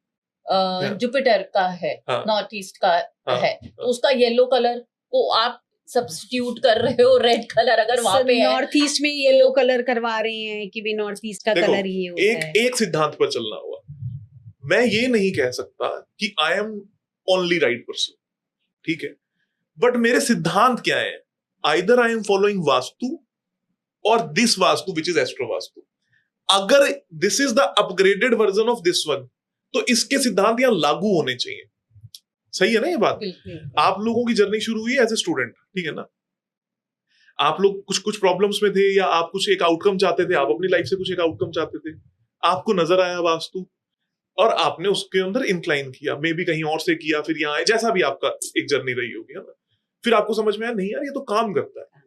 जुपिटर का है, नॉर्थ ईस्ट का है, तो उसका येलो कलर को आप सब्स्टिट्यूट कर रहे हो रेड कलर अगर वहां पे है। नॉर्थ ईस्ट में येलो कलर करवा रहे हैं कि भी नॉर्थ ईस्ट का कलर ये होता है। एक सिद्धांत पर चलना हुआ। मैं ये नहीं कह सकता कि I am only right person, ठीक है, बट मेरे सिद्धांत क्या है? Either I am following vastu और this vastu which is astro vastu. अगर this is the upgraded version of this one तो इसके सिद्धांत यहां लागू होने चाहिए। सही है ना ये बात? आप लोगों की जर्नी शुरू हुई एज ए स्टूडेंट, ठीक है ना? आप लोग कुछ प्रॉब्लम्स में थे या आप कुछ एक आउटकम चाहते थे, आप अपनी लाइफ से कुछ एक आउटकम चाहते थे, आपको नजर आया वास्तु और आपने उसके अंदर इंक्लाइन किया, मे बी कहीं और से किया, फिर यहाँ आए, जैसा भी आपका एक जर्नी रही होगी, है ना? फिर आपको समझ में आया नहीं यार ये तो काम करता है,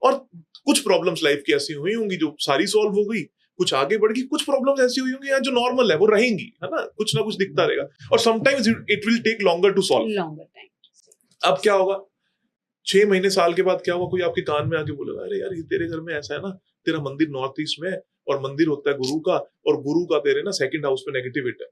और कुछ प्रॉब्लम्स लाइफ की ऐसी हुई होंगी जो सारी सॉल्व हो गई, कुछ आगे बढ़ गई, कुछ प्रॉब्लम्स ऐसी हुई होंगी यार जो नॉर्मल है वो रहेंगी, है ना? कुछ ना कुछ दिखता रहेगा, और sometimes it will take longer to solve. अब क्या होगा 6 महीने साल के बाद क्या होगा, कोई आपके कान में आके बोलेगा अरे यार ये तेरे घर में ऐसा है ना, तेरा मंदिर नॉर्थ ईस्ट में है और मंदिर होता है गुरु का, और गुरु का तेरे ना सेकंड हाउस पे नेगेटिव हिट है,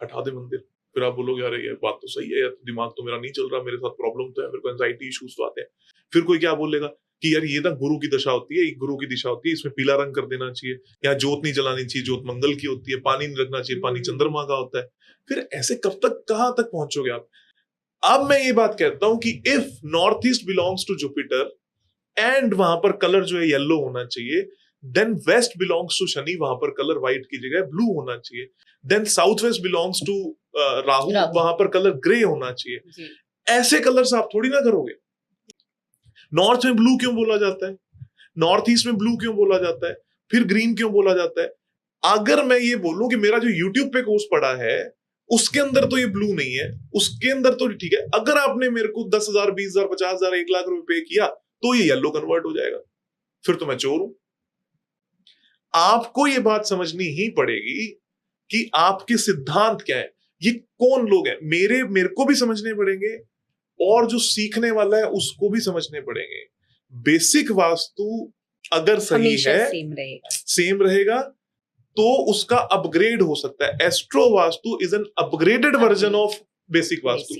हटा दे मंदिर। फिर आप बोलोगे यार ये बात तो सही है यार, दिमाग तो मेरा नहीं चल रहा, मेरे साथ प्रॉब्लम तो है, मेरे को एंजाइटी इश्यूज तो आते हैं। फिर कोई क्या बोलेगा कि यार ये ना गुरु की दशा होती है, गुरु की दिशा होती है, इसमें पीला रंग कर देना चाहिए, यहाँ जोत नहीं जलानी चाहिए, जोत मंगल की होती है, पानी नहीं रखना चाहिए, पानी चंद्रमा का होता है। फिर ऐसे कब तक कहां तक पहुंचोगे आप? अब मैं ये बात कहता हूं कि if north east belongs to Jupiter and वहां पर कलर जो है येलो होना चाहिए, then west belongs to Shani, वहां पर कलर व्हाइट की जगह ब्लू होना चाहिए, then south west belongs to Rahu, वहां पर कलर ग्रे होना चाहिए। ऐसे कलर्स आप थोड़ी ना करोगे। नॉर्थ में ब्लू क्यों बोला जाता है, नॉर्थ ईस्ट में ब्लू क्यों बोला जाता है, फिर ग्रीन क्यों बोला जाता है? अगर मैं ये बोलूं कि मेरा जो यूट्यूब पे कोर्स पड़ा है उसके अंदर तो ये ब्लू नहीं है, उसके अंदर तो ठीक है, अगर आपने मेरे को 10,000 20,000 50,000 1 लाख रुपए पे किया तो ये येलो कन्वर्ट हो जाएगा, फिर तो मैं चोर हूं। आपको ये बात समझनी ही पड़ेगी कि आपके सिद्धांत क्या है, ये कौन लोग हैं, मेरे को भी समझने पड़ेंगे और जो सीखने वाला है उसको भी समझने पड़ेंगे। बेसिक वास्तु अगर सही है सेम रहेगा तो उसका अपग्रेड हो सकता है। Astro vastu is an upgraded version of basic vastu.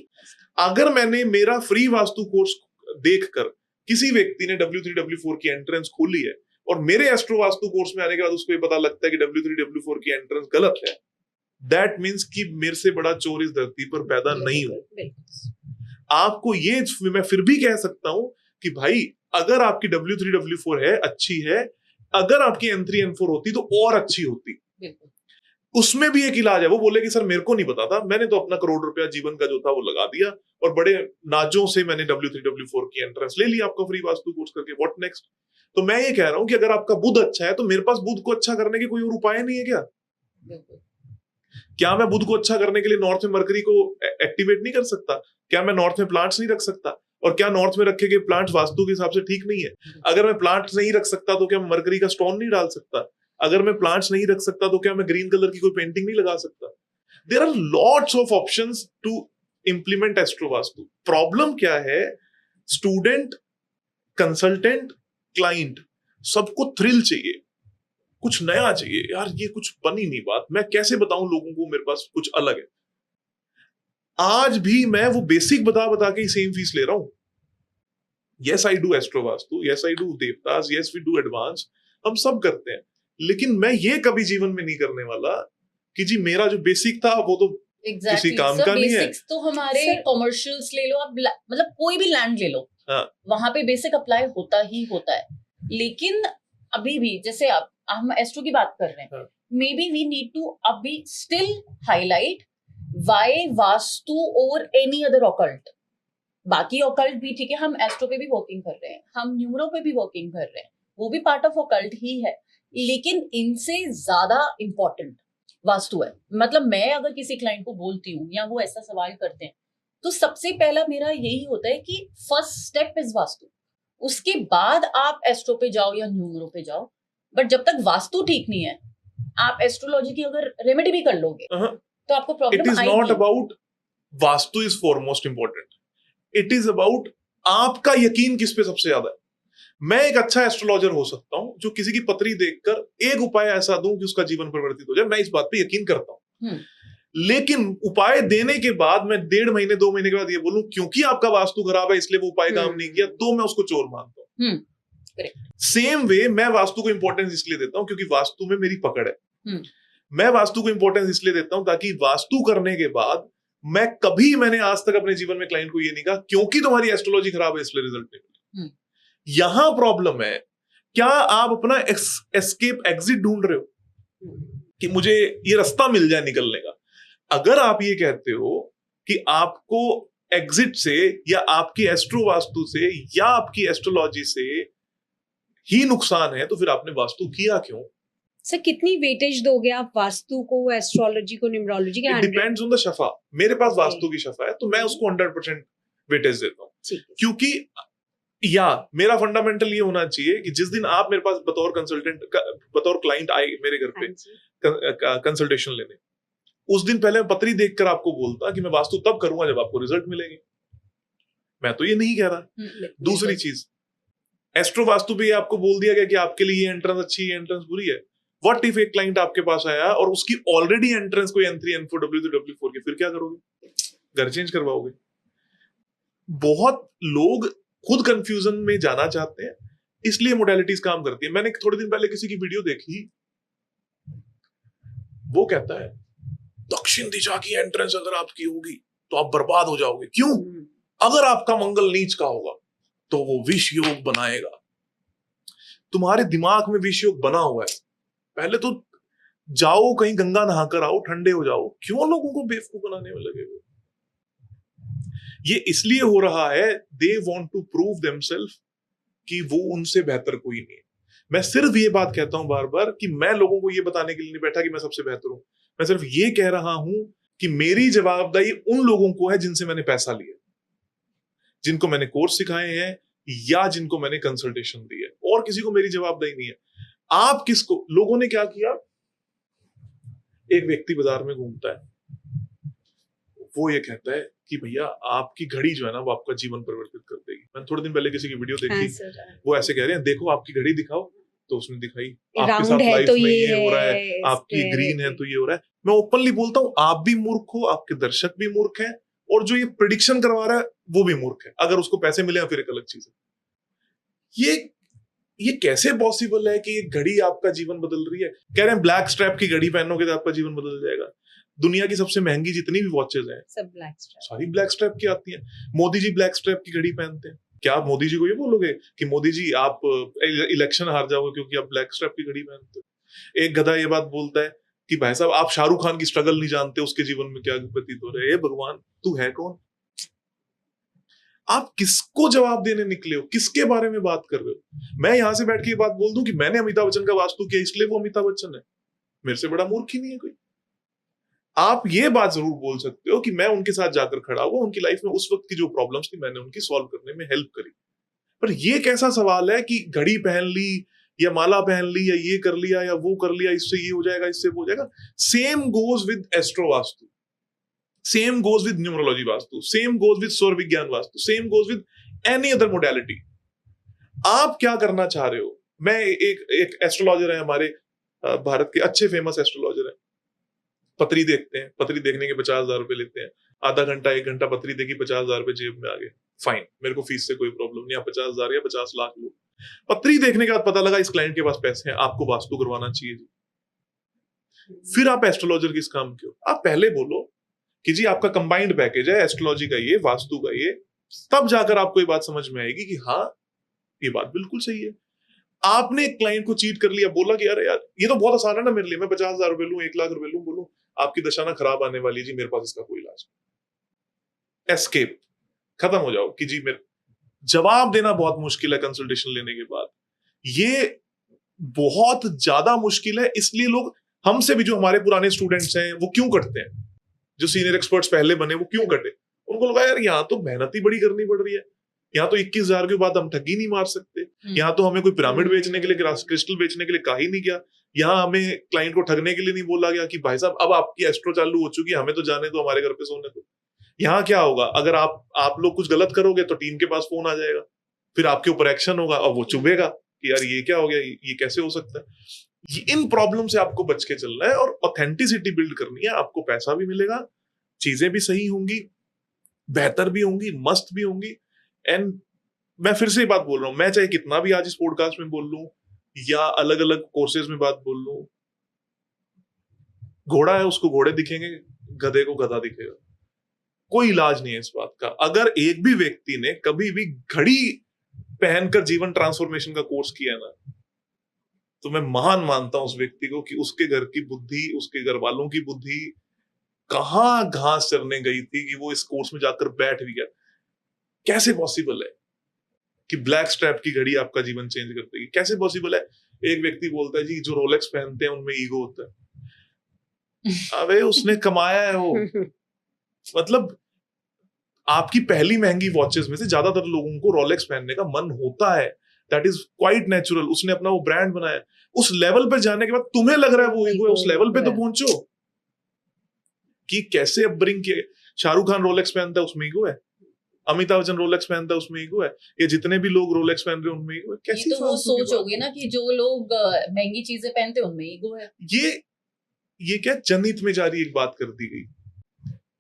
अगर मैंने मेरा फ्री वास्तु कोर्स देखकर किसी व्यक्ति ने W3 W4 की एंट्रेंस खोली है और मेरे एस्ट्रो वास्तु कोर्स में आने के बाद उसको ये पता लगता है कि W3 W4 की एंट्रेंस गलत है, दैट मीन्स कि मेरे से बड़ा चोर इस धरती पर पैदा नहीं हो। आपको ये मैं फिर भी कह सकता हूं कि भाई अगर आपकी W3 W4 है, अच्छी है, अगर आपकी N3 N4 होती तो और अच्छी होती। उसमें भी एक इलाज है। वो बोले कि सर मेरे को नहीं पता था, मैंने तो अपना करोड़ रुपया जीवन का जो था वो लगा दिया और बड़े नाजों से मैंने W3 W4 की एंट्रेंस ले ली आपका फ्री वास्तु कोर्स करके, व्हाट नेक्स्ट। तो मैं ये कह रहा हूं कि अगर आपका बुध अच्छा है तो मेरे पास बुध को अच्छा करने के कोई और उपाय नहीं है क्या? क्या मैं बुध को अच्छा करने के लिए नॉर्थ में मरकरी को एक्टिवेट नहीं कर सकता? क्या मैं नॉर्थ में प्लांट्स नहीं रख सकता? और क्या नॉर्थ में रखे गए प्लांट्स वास्तु के हिसाब से ठीक नहीं है? अगर मैं प्लांट्स नहीं रख सकता तो क्या मैं मरकरी का स्टोन नहीं डाल सकता? अगर मैं प्लांट्स नहीं रख सकता तो क्या मैं ग्रीन कलर की कोई पेंटिंग नहीं लगा सकता? There are lots of options to implement astro vastu. Problem क्या है? स्टूडेंट, कंसल्टेंट, क्लाइंट सबको थ्रिल चाहिए, कुछ नया चाहिए। यार ये कुछ बनी नहीं बात, मैं कैसे बताऊं लोगों को मेरे पास कुछ अलग है। आज भी मैं वो बेसिक बता बता के ही सेम फीस ले रहा हूं। Yes I do astro vastu, yes I do देवतास, यस वी डू एडवांस, हम सब करते हैं। लेकिन मैं ये कभी जीवन में नहीं करने वाला कि जी मेरा जो बेसिक था वो तो किसी काम का नहीं है। तो हमारे कॉमर्शियल्स ले लो आप, मतलब कोई भी लैंड ले लो, वहां पे बेसिक अप्लाई होता ही होता है। लेकिन अभी भी जैसे अब हम एस्ट्रो की बात कर रहे हैं, maybe we need to अभी स्टिल हाईलाइट व्हाई वास्तु और एनी अदर ऑकल्ट। बाकी ऑकल्ट भी ठीक है, हम एस्ट्रो पे भी वर्किंग कर रहे हैं, हम न्यूमरो पे भी वर्किंग कर रहे हैं, वो भी पार्ट ऑफ ऑकल्ट ही है। लेकिन इनसे ज्यादा इंपॉर्टेंट वास्तु है। मतलब मैं अगर किसी क्लाइंट को बोलती हूँ या वो ऐसा सवाल करते हैं तो सबसे पहला मेरा यही होता है कि फर्स्ट स्टेप इज वास्तु, उसके बाद आप एस्ट्रो पे जाओ या न्यूमरो पे जाओ। बट जब तक वास्तु ठीक नहीं है, आप एस्ट्रोलॉजी की अगर रेमेडी भी कर लोगे तो आपको प्रॉब्लम आएगी। It is not about vastu is foremost important, it is about आपका यकीन किस पे सबसे ज्यादा है। मैं एक अच्छा एस्ट्रोलॉजर हो सकता हूं जो किसी की पत्री देखकर एक उपाय ऐसा दूं कि उसका जीवन परिवर्तित हो जाए, मैं इस बात पे यकीन करता हूं। लेकिन उपाय देने के बाद मैं 1.5 महीने 2 महीने के बाद ये बोलूं क्योंकि आपका वास्तु खराब है इसलिए वो उपाय काम नहीं किया, तो मैं उसको चोर मानता हूं। सेम वे मैं वास्तु को इंपॉर्टेंस इसलिए देता हूं क्योंकि वास्तु में मेरी पकड़ है। मैं वास्तु को इंपॉर्टेंस इसलिए देता हूं ताकि वास्तु करने के बाद मैंने आज तक अपने जीवन में क्लाइंट को ये नहीं कहा क्योंकि तुम्हारी एस्ट्रोलॉजी खराब है इसलिए रिजल्ट नहीं मिला। यहां प्रॉब्लम है, क्या आप अपना एस्केप एग्जिट ढूंढ रहे हो कि मुझे ये रास्ता मिल जाए निकलने का? अगर आप ये कहते हो कि आपको एग्जिट से या आपकी एस्ट्रो वास्तु से या आपकी एस्ट्रोलॉजी से ही नुकसान है तो फिर आपने वास्तु किया क्यों? सर कितनी वेटेज दोगे आप वास्तु को, एस्ट्रोलॉजी को, न्यूमरोलॉजी के? इट डिपेंड्स ऑन द शफा। मेरे पास वास्तु की शफा है तो मैं उसको 100% वेटेज देता हूं, क्योंकि या मेरा फंडामेंटल ये होना चाहिए कि जिस दिन आप मेरे पास बतौर कंसल्टेंट, बतौर क्लाइंट आए मेरे घर पे कंसल्टेशन लेने, उस दिन पहले मैं पत्री देखकर आपको बोलता कि मैं वास्तु तब करूंगा जब आपको रिजल्ट मिलेंगे। मैं तो ये नहीं कह रहा। दूसरी चीज, एस्ट्रो वास्तु पे आपको बोल दिया गया कि आपके लिए ये एंट्रेंस अच्छी है, एंट्रेंस बुरी है। व्हाट इफ एक क्लाइंट आपके पास आया और उसकी ऑलरेडी एंट्रेंस कोई N3 N4 W3 W4 की, फिर क्या करोगे? घर चेंज करवाओगे? बहुत लोग खुद कंफ्यूजन में जाना चाहते हैं, इसलिए मोडेलिटीज काम करती है। मैंने थोड़े दिन पहले किसी की वीडियो देखी, वो कहता है दक्षिण दिशा की एंट्रेंस अगर आपकी होगी तो आप बर्बाद हो जाओगे। क्यों? अगर आपका मंगल नीच का होगा तो वो विष योग बनाएगा। तुम्हारे दिमाग में विष योग बना हुआ है, पहले तो जाओ कहीं गंगा नहाकर आओ, ठंडे हो जाओ। क्यों लोगों को बेवकूफ बनाने में लगे हुए? ये इसलिए हो रहा है, they want to prove themselves कि वो उनसे बेहतर कोई नहीं है। मैं सिर्फ ये बात कहता हूं बार बार कि मैं लोगों को ये बताने के लिए नहीं बैठा कि मैं सबसे बेहतर हूं। मैं सिर्फ ये कह रहा हूं कि मेरी जवाबदारी उन लोगों को है जिनसे मैंने पैसा लिया, जिनको मैंने कोर्स सिखाए हैं या जिनको मैंने कंसल्टेशन दी है, और किसी को मेरी जवाबदारी नहीं है। आप किसको? लोगों ने क्या किया, एक व्यक्ति बाजार में घूमता है, वो ये कहता है कि भैया आपकी घड़ी जो है ना वो आपका जीवन परिवर्तित कर देगी। मैंने थोड़े दिन पहले किसी की वीडियो देखी, वो ऐसे कह रहे हैं देखो आपकी घड़ी दिखाओ, तो उसने दिखाई, आपके साथ लाइफ में ये हो रहा है, आपकी ग्रीन है तो ये हो रहा है। मैं ओपनली बोलता हूं, आप भी मूर्ख हो, आपके दर्शक भी मूर्ख हैं, और जो ये प्रेडिक्शन करवा रहा है वो भी मूर्ख है। अगर उसको पैसे मिले फिर एक अलग चीज है। ये ये कैसे पॉसिबल है कि ये घड़ी आपका जीवन बदल रही है? कह रहे हैं ब्लैक स्ट्रैप की घड़ी पहनोगे तो आपका जीवन बदल जाएगा। दुनिया की सबसे महंगी जितनी भी वॉचेज हैं सब ब्लैक स्ट्रैप, सारी ब्लैक स्ट्रैप की आती हैं। मोदी जी ब्लैक स्ट्रैप की घड़ी पहनते हैं। क्या आप मोदी जी को ये बोलोगे कि मोदी जी आप इलेक्शन हार जाओगे क्योंकि आप ब्लैक स्ट्रैप की घड़ी पहनते हो? एक गधा ये बात बोलता है कि भाई साहब आप शाहरुख खान की स्ट्रगल नहीं जानते, उसके जीवन में क्या व्यतीत हो रहा है। भगवान, तू है कौन? आप किसको जवाब देने निकले हो? किसके बारे में बात कर रहे हो? मैं यहां से बैठ के ये बात बोल दूं कि मैंने अमिताभ बच्चन का वास्तु किया इसलिए वो अमिताभ बच्चन है, मेरे से बड़ा मूर्ख ही नहीं है कोई। आप ये बात जरूर बोल सकते हो कि मैं उनके साथ जाकर खड़ा हुआ, उनकी लाइफ में उस वक्त की जो प्रॉब्लम्स थी मैंने उनकी सॉल्व करने में हेल्प करी। पर ये कैसा सवाल है कि घड़ी पहन ली या माला पहन ली या ये कर लिया या वो कर लिया, इससे ये हो जाएगा, इससे वो हो जाएगा। Same goes with astro vastu, same goes with numerology vastu, same goes with सौर विज्ञान vastu, same goes with any other modality. आप क्या करना चाह रहे हो? मैं एक एस्ट्रोलॉजर है हमारे भारत के अच्छे फेमस एस्ट्रोलॉजर है, पत्री देखते हैं, पत्री देखने के 50,000 रुपए लेते हैं, आधा घंटा 1 घंटा पत्री देखी, 50,000 रुपए जेब में आ गए, फाइन, मेरे को फीस से कोई प्रॉब्लम नहीं। आप 50,000 या 50 लाख लो। पत्री देखने के बाद पता लगा इस क्लाइंट के पास पैसे हैं, आपको वास्तु करवाना चाहिए जी। फिर आप एस्ट्रोलॉजर किस काम के हो? आप पहले बोलो कि जी आपका कंबाइंड पैकेज है, एस्ट्रोलॉजी का ये, वास्तु का ये, तब जाकर आपको ये बात समझ में आएगी कि हाँ ये बात बिल्कुल सही है। आपने एक क्लाइंट को चीट कर लिया, बोला कि अरे यार ये तो बहुत आसान है ना मेरे लिए, मैं 50,000 रुपए लूं, 1 लाख रुपए लूं, बोलूं आपकी दशा ना खराब आने वाली जी, मेरे पास इसका कोई इलाज नहीं। एस्केप, खत्म हो जाओ कि जी मेरे। जवाब देना बहुत मुश्किल है कंसल्टेशन लेने के बाद, ये बहुत ज्यादा मुश्किल है। इसलिए लोग हमसे भी, जो हमारे पुराने स्टूडेंट्स हैं वो क्यों कटते हैं, जो सीनियर एक्सपर्ट्स पहले बने वो क्यों कटे? उनको लगा यार यहाँ तो मेहनत ही बड़ी करनी पड़ रही है, यहाँ तो 21,000 के बाद हम ठगी नहीं मार सकते, यहाँ तो हमें कोई पिरामिड बेचने के लिए, क्रिस्टल बेचने के लिए कहा ही नहीं गया, यहाँ हमें क्लाइंट को ठगने के लिए नहीं बोला गया कि भाई साहब अब आपकी एस्ट्रो चालू हो चुकी है, हमें तो जाने दो, हमारे घर पे सोने दो। यहाँ क्या होगा, अगर आप लोग कुछ गलत करोगे तो टीम के पास फोन आ जाएगा, फिर आपके ऊपर एक्शन होगा और वो चुभेगा कि यार ये क्या हो गया, ये कैसे हो सकता है। इन प्रॉब्लम से आपको बच के चलना है और ऑथेंटिसिटी बिल्ड करनी है। आपको पैसा भी मिलेगा, चीजें भी सही होंगी, बेहतर भी होंगी, मस्त भी होंगी। एंड मैं फिर से बात बोल रहा हूं, मैं चाहे कितना भी आज इस पॉडकास्ट में बोल लूं या अलग अलग कोर्सेज में बात बोल लूं, घोड़ा है उसको घोड़े दिखेंगे, गधे को गधा दिखेगा, कोई इलाज नहीं है इस बात का। अगर एक भी व्यक्ति ने कभी भी घड़ी पहनकर जीवन ट्रांसफॉर्मेशन का कोर्स किया ना, तो मैं महान मानता हूं उस व्यक्ति को कि उसके घर की बुद्धि, उसके घर वालों की बुद्धि कहां घास चरने गई थी कि वो इस कोर्स में जाकर बैठ भी गया। कैसे पॉसिबल है कि ब्लैक स्ट्रैप की घड़ी आपका जीवन चेंज कर देगी? कैसे पॉसिबल है? एक व्यक्ति बोलता है जी जो रोलेक्स पहनते हैं उनमें ईगो होता है। अबे उसने कमाया है वो। मतलब आपकी पहली महंगी वॉचेस में से ज्यादातर लोगों को रोलेक्स पहनने का मन होता है, दैट इज क्वाइट नेचुरल। उसने अपना वो ब्रांड बनाया, उस लेवल पे जाने के बाद तुम्हें लग रहा है वो ईगो है, उस लेवल पे तो पहुंचो कि कैसे अपब्रिंग किए। शाहरुख खान रोलेक्स पहनता है उसमें ईगो है, अमिताभ बच्चन रोलेक्स पहनता है उसमें ईगो है, ये जितने भी लोग रोलेक्स पहन रहे हैं उनमें ईगो है। कैसी तो वो सोच होगी ना कि जो लोग महंगी चीजें पहनते हैं उनमें ईगो है। ये क्या जनहित में जारी एक बात कर दी गई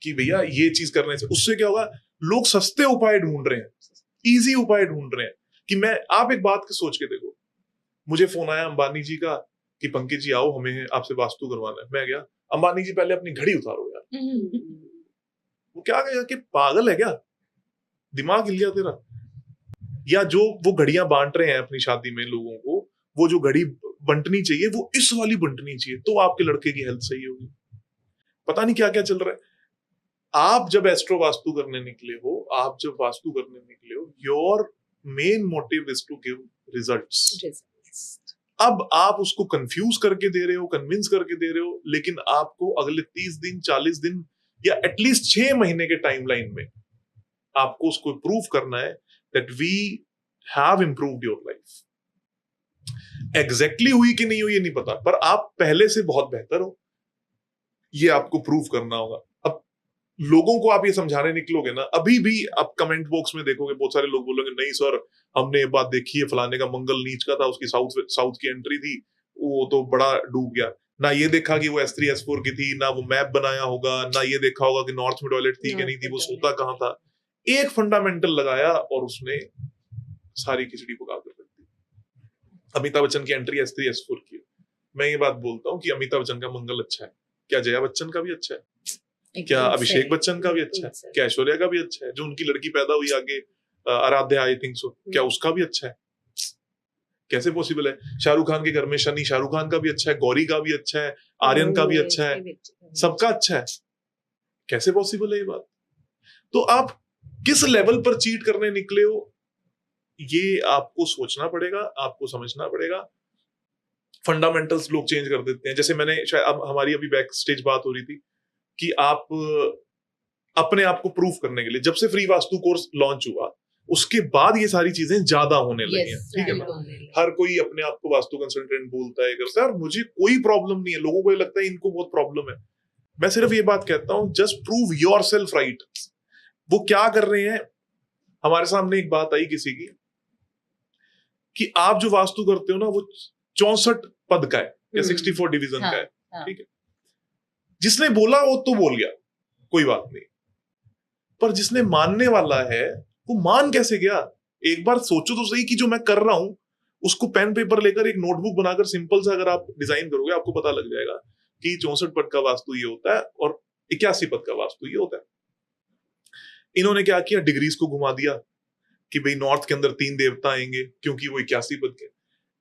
कि भैया ये चीज करने से, उससे क्या होगा, लोग सस्ते उपाय ढूंढ रहे हैं, इजी उपाय ढूंढ रहे हैं कि मैं। आप एक बात सोच के देखो, मुझे फोन आया अंबानी जी का कि पंकज जी आओ, हमें आपसे वास्तु करवाना है। मैं गया, अंबानी जी पहले अपनी घड़ी उतारो यार। वो क्या कहेगा कि पागल है क्या, दिमाग हिल गया तेरा? या जो वो घड़ियां बांट रहे हैं अपनी शादी में लोगों को, वो जो घड़ी बंटनी चाहिए वो इस वाली बंटनी चाहिए, तो आपके लड़के की हेल्थ सही होगी। पता नहीं क्या क्या चल रहा है। आप जब एस्ट्रो वास्तु करने निकले हो, आप जब वास्तु करने निकले हो, your main motive is to give results. अब आप उसको कंफ्यूज करके दे रहे हो, कन्विंस करके दे रहे हो, लेकिन आपको अगले 30 दिन 40 दिन या एटलीस्ट 6 महीने के टाइमलाइन में आपको उसको प्रूव करना है that we have improved your life. Exactly हुई कि नहीं हुई ये नहीं पता, पर आप पहले से बहुत बेहतर हो, ये आपको प्रूव करना होगा। अब लोगों को आप ये समझाने निकलोगे ना, अभी भी आप कमेंट बॉक्स में देखोगे बहुत सारे लोग बोलेंगे नहीं सर हमने ये बात देखी है, फलाने का मंगल नीच का था, उसकी साउथ की एंट्री थी, वो तो बड़ा डूब गया। ना ये देखा कि वो S3 S4 की थी, ना वो मैप बनाया होगा, ना ये देखा होगा कि नॉर्थ में टॉयलेट थी कि नहीं थी, वो सोता कहाँ था। एक फंडामेंटल लगाया और उसने सारी खिचड़ी पका कर रख दी। अमिताभ बच्चन की एंट्री S3 S4 की, मैं ये बात बोलता हूँ कि अमिताभ बच्चन का मंगल अच्छा है, क्या जया बच्चन का भी अच्छा है, क्या अभिषेक बच्चन का भी अच्छा है, क्या ऐश्वर्या का भी अच्छा है, जो उनकी लड़की पैदा हुई आगे आराध्या आई थिंक सो, क्या उसका भी अच्छा है? कैसे पॉसिबल है? शाहरुख खान के घर में शनि, शाहरुख खान का भी अच्छा है, गौरी का भी अच्छा है, आर्यन का भी अच्छा है, सबका अच्छा है। कैसे पॉसिबल है ये बात? तो आप किस लेवल पर चीट करने निकले हो, ये आपको सोचना पड़ेगा, आपको समझना पड़ेगा। फंडामेंटल्स लोग चेंज कर देते हैं। जैसे मैंने शायद अब हमारी अभी बैक स्टेज बात हो रही थी कि आप अपने आप को प्रूफ करने के लिए, जब से फ्री वास्तु कोर्स लॉन्च हुआ उसके बाद ये सारी चीजें ज्यादा होने लगी हैं, ठीक है ना? हर कोई अपने आप को वास्तु कंसल्टेंट बोलता है, करता है, और मुझे कोई प्रॉब्लम नहीं है। लोगों को ये लगता है इनको बहुत प्रॉब्लम है। मैं सिर्फ ये बात कहता हूं, जस्ट प्रूव योरसेल्फ राइट। वो क्या कर रहे हैं? हमारे सामने एक बात आई किसी की कि आप जो वास्तु करते हो ना वो 64 पद का है या 64 डिवीजन का है, ठीक है? जिसने बोला वो तो बोल गया, कोई बात नहीं, पर जिसने मानने वाला है वो मान कैसे गया? एक बार सोचो तो सही कि जो मैं कर रहा हूं उसको पेन पेपर लेकर एक नोटबुक बनाकर सिंपल सा अगर आप डिजाइन करोगे, आपको पता लग जाएगा कि 64 पद का वास्तु ये होता है और 81 पद का वास्तु ये होता है। इन्होंने क्या किया? डिग्रीज को घुमा दिया कि भाई नॉर्थ के अंदर 3 देवता आएंगे क्योंकि वो 81 पद के।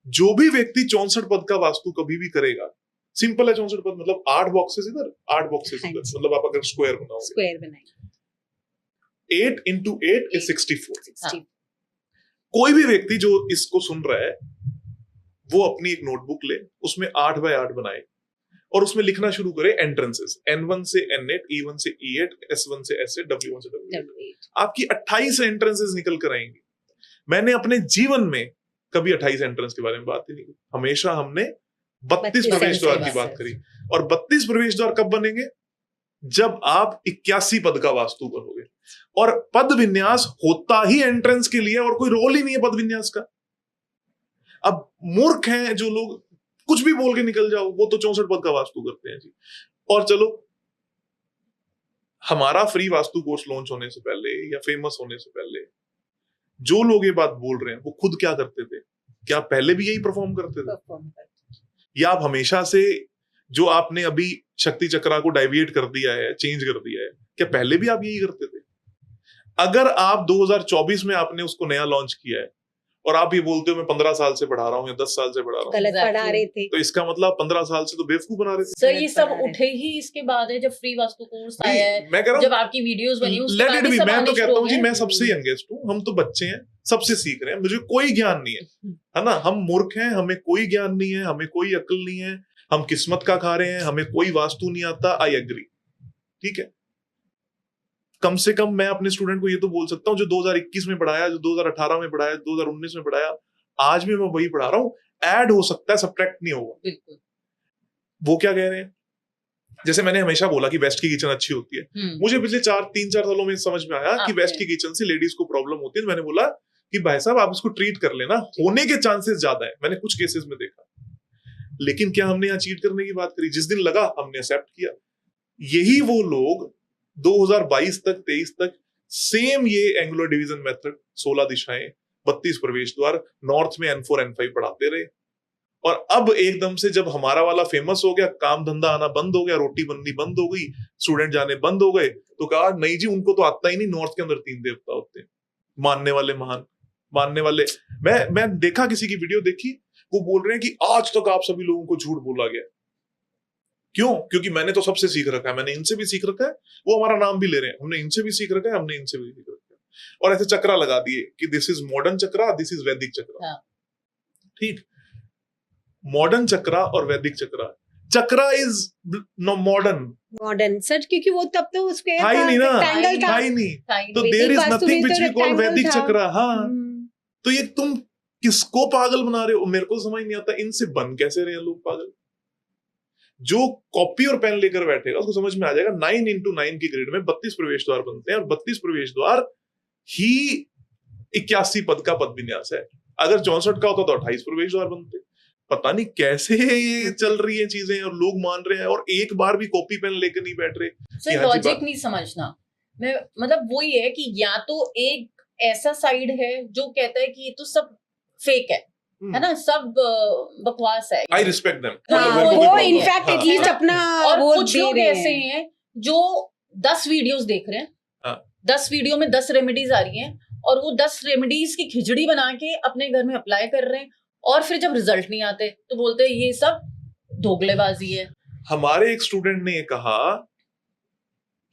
जो भी व्यक्ति 64 पद का वास्तु कभी भी करेगा, सिंपल है, 64 पद मतलब 8 बॉक्सेस इधर, 8 बॉक्सेस इधर, मतलब आप अगर स्क्वायर बनाओगे, स्क्वायर बनाएंगे, 8 into 8 is 64। कोई भी व्यक्ति जो इसको सुन रहा है वो अपनी एक नोटबुक ले, उसमें 8 by 8 बनाए और उसमें लिखना शुरू करे एंट्रेंसेस, N1 से N8, E1 से E8, S1 से S8, W1 से W8। आपकी 28 एंट्रेंसेस निकल कर आएंगी। मैंने अपने जीवन में कभी 28 एंट्रेंस के बारे में बात ही नहीं की। हमेशा हमने 32 प्रवेश द्वार की बात करी। और 32 प्रवेश द्वार कब बनेंगे? जब आप 81 पद का वास्तु करोगे। और पद विन्यास होता ही एंट्रेंस के लिए, और कोई रोल ही नहीं है पद विन्यास का। अब मूर्ख हैं जो लोग कुछ भी बोल के निकल जाओ, वो तो 64 पद का वास्तु करते हैं जी। और चलो, हमारा फ्री वास्तु कोर्स लॉन्च होने से पहले या फेमस होने से पहले जो लोग ये बात बोल रहे हैं वो खुद क्या करते थे? क्या पहले भी यही परफॉर्म करते थे? या आप हमेशा से, जो आपने अभी शक्ति चक्रा को डाइविएट कर दिया है, चेंज कर दिया है, क्या पहले भी आप यही करते थे? अगर आप 2024 में आपने उसको नया लॉन्च किया है और आप ये बोलते हो मैं 15 साल से पढ़ा रहा हूँ या 10 साल से पढ़ा रहा हूँ, गलत पढ़ा रहे थे, तो इसका मतलब 15 साल से तो बेवकूफ बना रहे थे। सर ये सब उठे ही इसके बाद है जब फ्री वास्तु कोर्स आया है, मैं कह रहा हूँ, जब आपकी वीडियोस बनी उसके लेट बाद इट ही बी। सब मैं आने तो कहता शुरू हूँ जी, हो मैं गए। सबसे यंगेस्ट हूँ, हम तो बच्चे हैं, सबसे सीख रहे हैं, मुझे कोई ज्ञान नहीं है ना? हम मूर्ख हैं, हमें कोई ज्ञान नहीं है, हमें कोई अक्ल नहीं है, हम किस्मत का खा रहे हैं, हमें कोई वास्तु नहीं आता। आई एग्री, ठीक है। कम से कम मैं अपने स्टूडेंट को ये तो बोल सकता हूँ, जो 2021 में पढ़ाया, जो 2018 में पढ़ाया, 2019 में पढ़ाया, आज भी मैं वही पढ़ा रहा हूँ। ऐड हो सकता है, सब्ट्रैक्ट नहीं होगा। बिल्कुल। वो क्या कह रहे हैं? जैसे मैंने हमेशा बोला कि वेस्ट की किचन अच्छी होती है। मुझे पिछले 3-4 सालों में समझ में आया कि वेस्ट की किचन से लेडीज को प्रॉब्लम होती है। मैंने बोला कि भाई साहब आप इसको ट्रीट कर लेना, होने के चांसेस ज्यादा है। मैंने कुछ केसेस में देखा, लेकिन क्या हमने यहाँ चीट करने की बात करी? जिस दिन लगा हमने एक्सेप्ट किया। यही वो लोग 2022 तक 23 तक सेम ये एंगुलर डिवीजन मेथड, 16 दिशाएं, 32 प्रवेश द्वार, नॉर्थ में N4 N5 पढ़ाते रहे। और अब एकदम से जब हमारा वाला फेमस हो गया, काम धंधा आना बंद हो गया, रोटी बननी बंद हो गई, स्टूडेंट जाने बंद हो गए, तो कहा नहीं जी उनको तो आता ही नहीं, नॉर्थ के अंदर 3 देवता होते हैं। मानने वाले महान, मानने वाले। मैं देखा, किसी की वीडियो देखी, वो बोल रहे हैं कि आज तक आप सभी लोगों को झूठ बोला गया। क्यों? क्योंकि मैंने तो सबसे सीख रखा है, मैंने इनसे भी सीख रखा है, वो हमारा नाम भी ले रहे हैं, हमने इनसे भी सीख रखा है, हमने इनसे भी सीख रखा है। और ऐसे चक्रा लगा दिए कि this is modern chakra, this is वैदिक चक्रा। ठीक, मॉडर्न चक्रा और वैदिक चक्रा। चक्रा इज मॉडर्न सर, क्योंकि वो तब तो उसके था ही नहीं ना, ट्रायंगल था था ही नहीं, तो वैदिक देयर इज वास्तु नथिंग में व्हिच तो वी कॉल rectangle वैदिक था। चक्रा। हाँ, तो ये तुम किसको पागल बना रहे हो? मेरे को समझ नहीं आता, इनसे बन कैसे रहे हैं लोग पागल। जो कॉपी और पेन लेकर बैठेगा उसको समझ में आ जाएगा 9 into 9 की ग्रेड में 32 प्रवेश द्वार बनते हैं, और 32 प्रवेश द्वार ही 81 पद का पद विन्यास है। अगर 64 का होता तो 28 प्रवेश द्वार बनते। पता नहीं कैसे ये चल रही है चीजें, और लोग मान रहे हैं और एक बार भी कॉपी पेन लेकर नहीं बैठ रहे। सर लॉजिक नहीं समझना। मैं मतलब वही है कि या तो एक ऐसा साइड है जो कहता है कि ये तो सब फेक है, है ना, सब बकवास है। I respect them. हाँ, वो इनफैक्ट एटलीस्ट अपना और वो कुछ दे लोग रहे ऐसे हैं हैं जो 10 वीडियोस देख रहे हैं, हाँ। 10 वीडियो में 10 रेमेडीज आ रही हैं और वो 10 रेमेडीज की खिचड़ी बना के अपने घर में अप्लाई कर रहे हैं, और फिर जब रिजल्ट नहीं आते तो बोलते हैं ये सब दोगलेबाजी है। हमारे एक स्टूडेंट ने ये कहा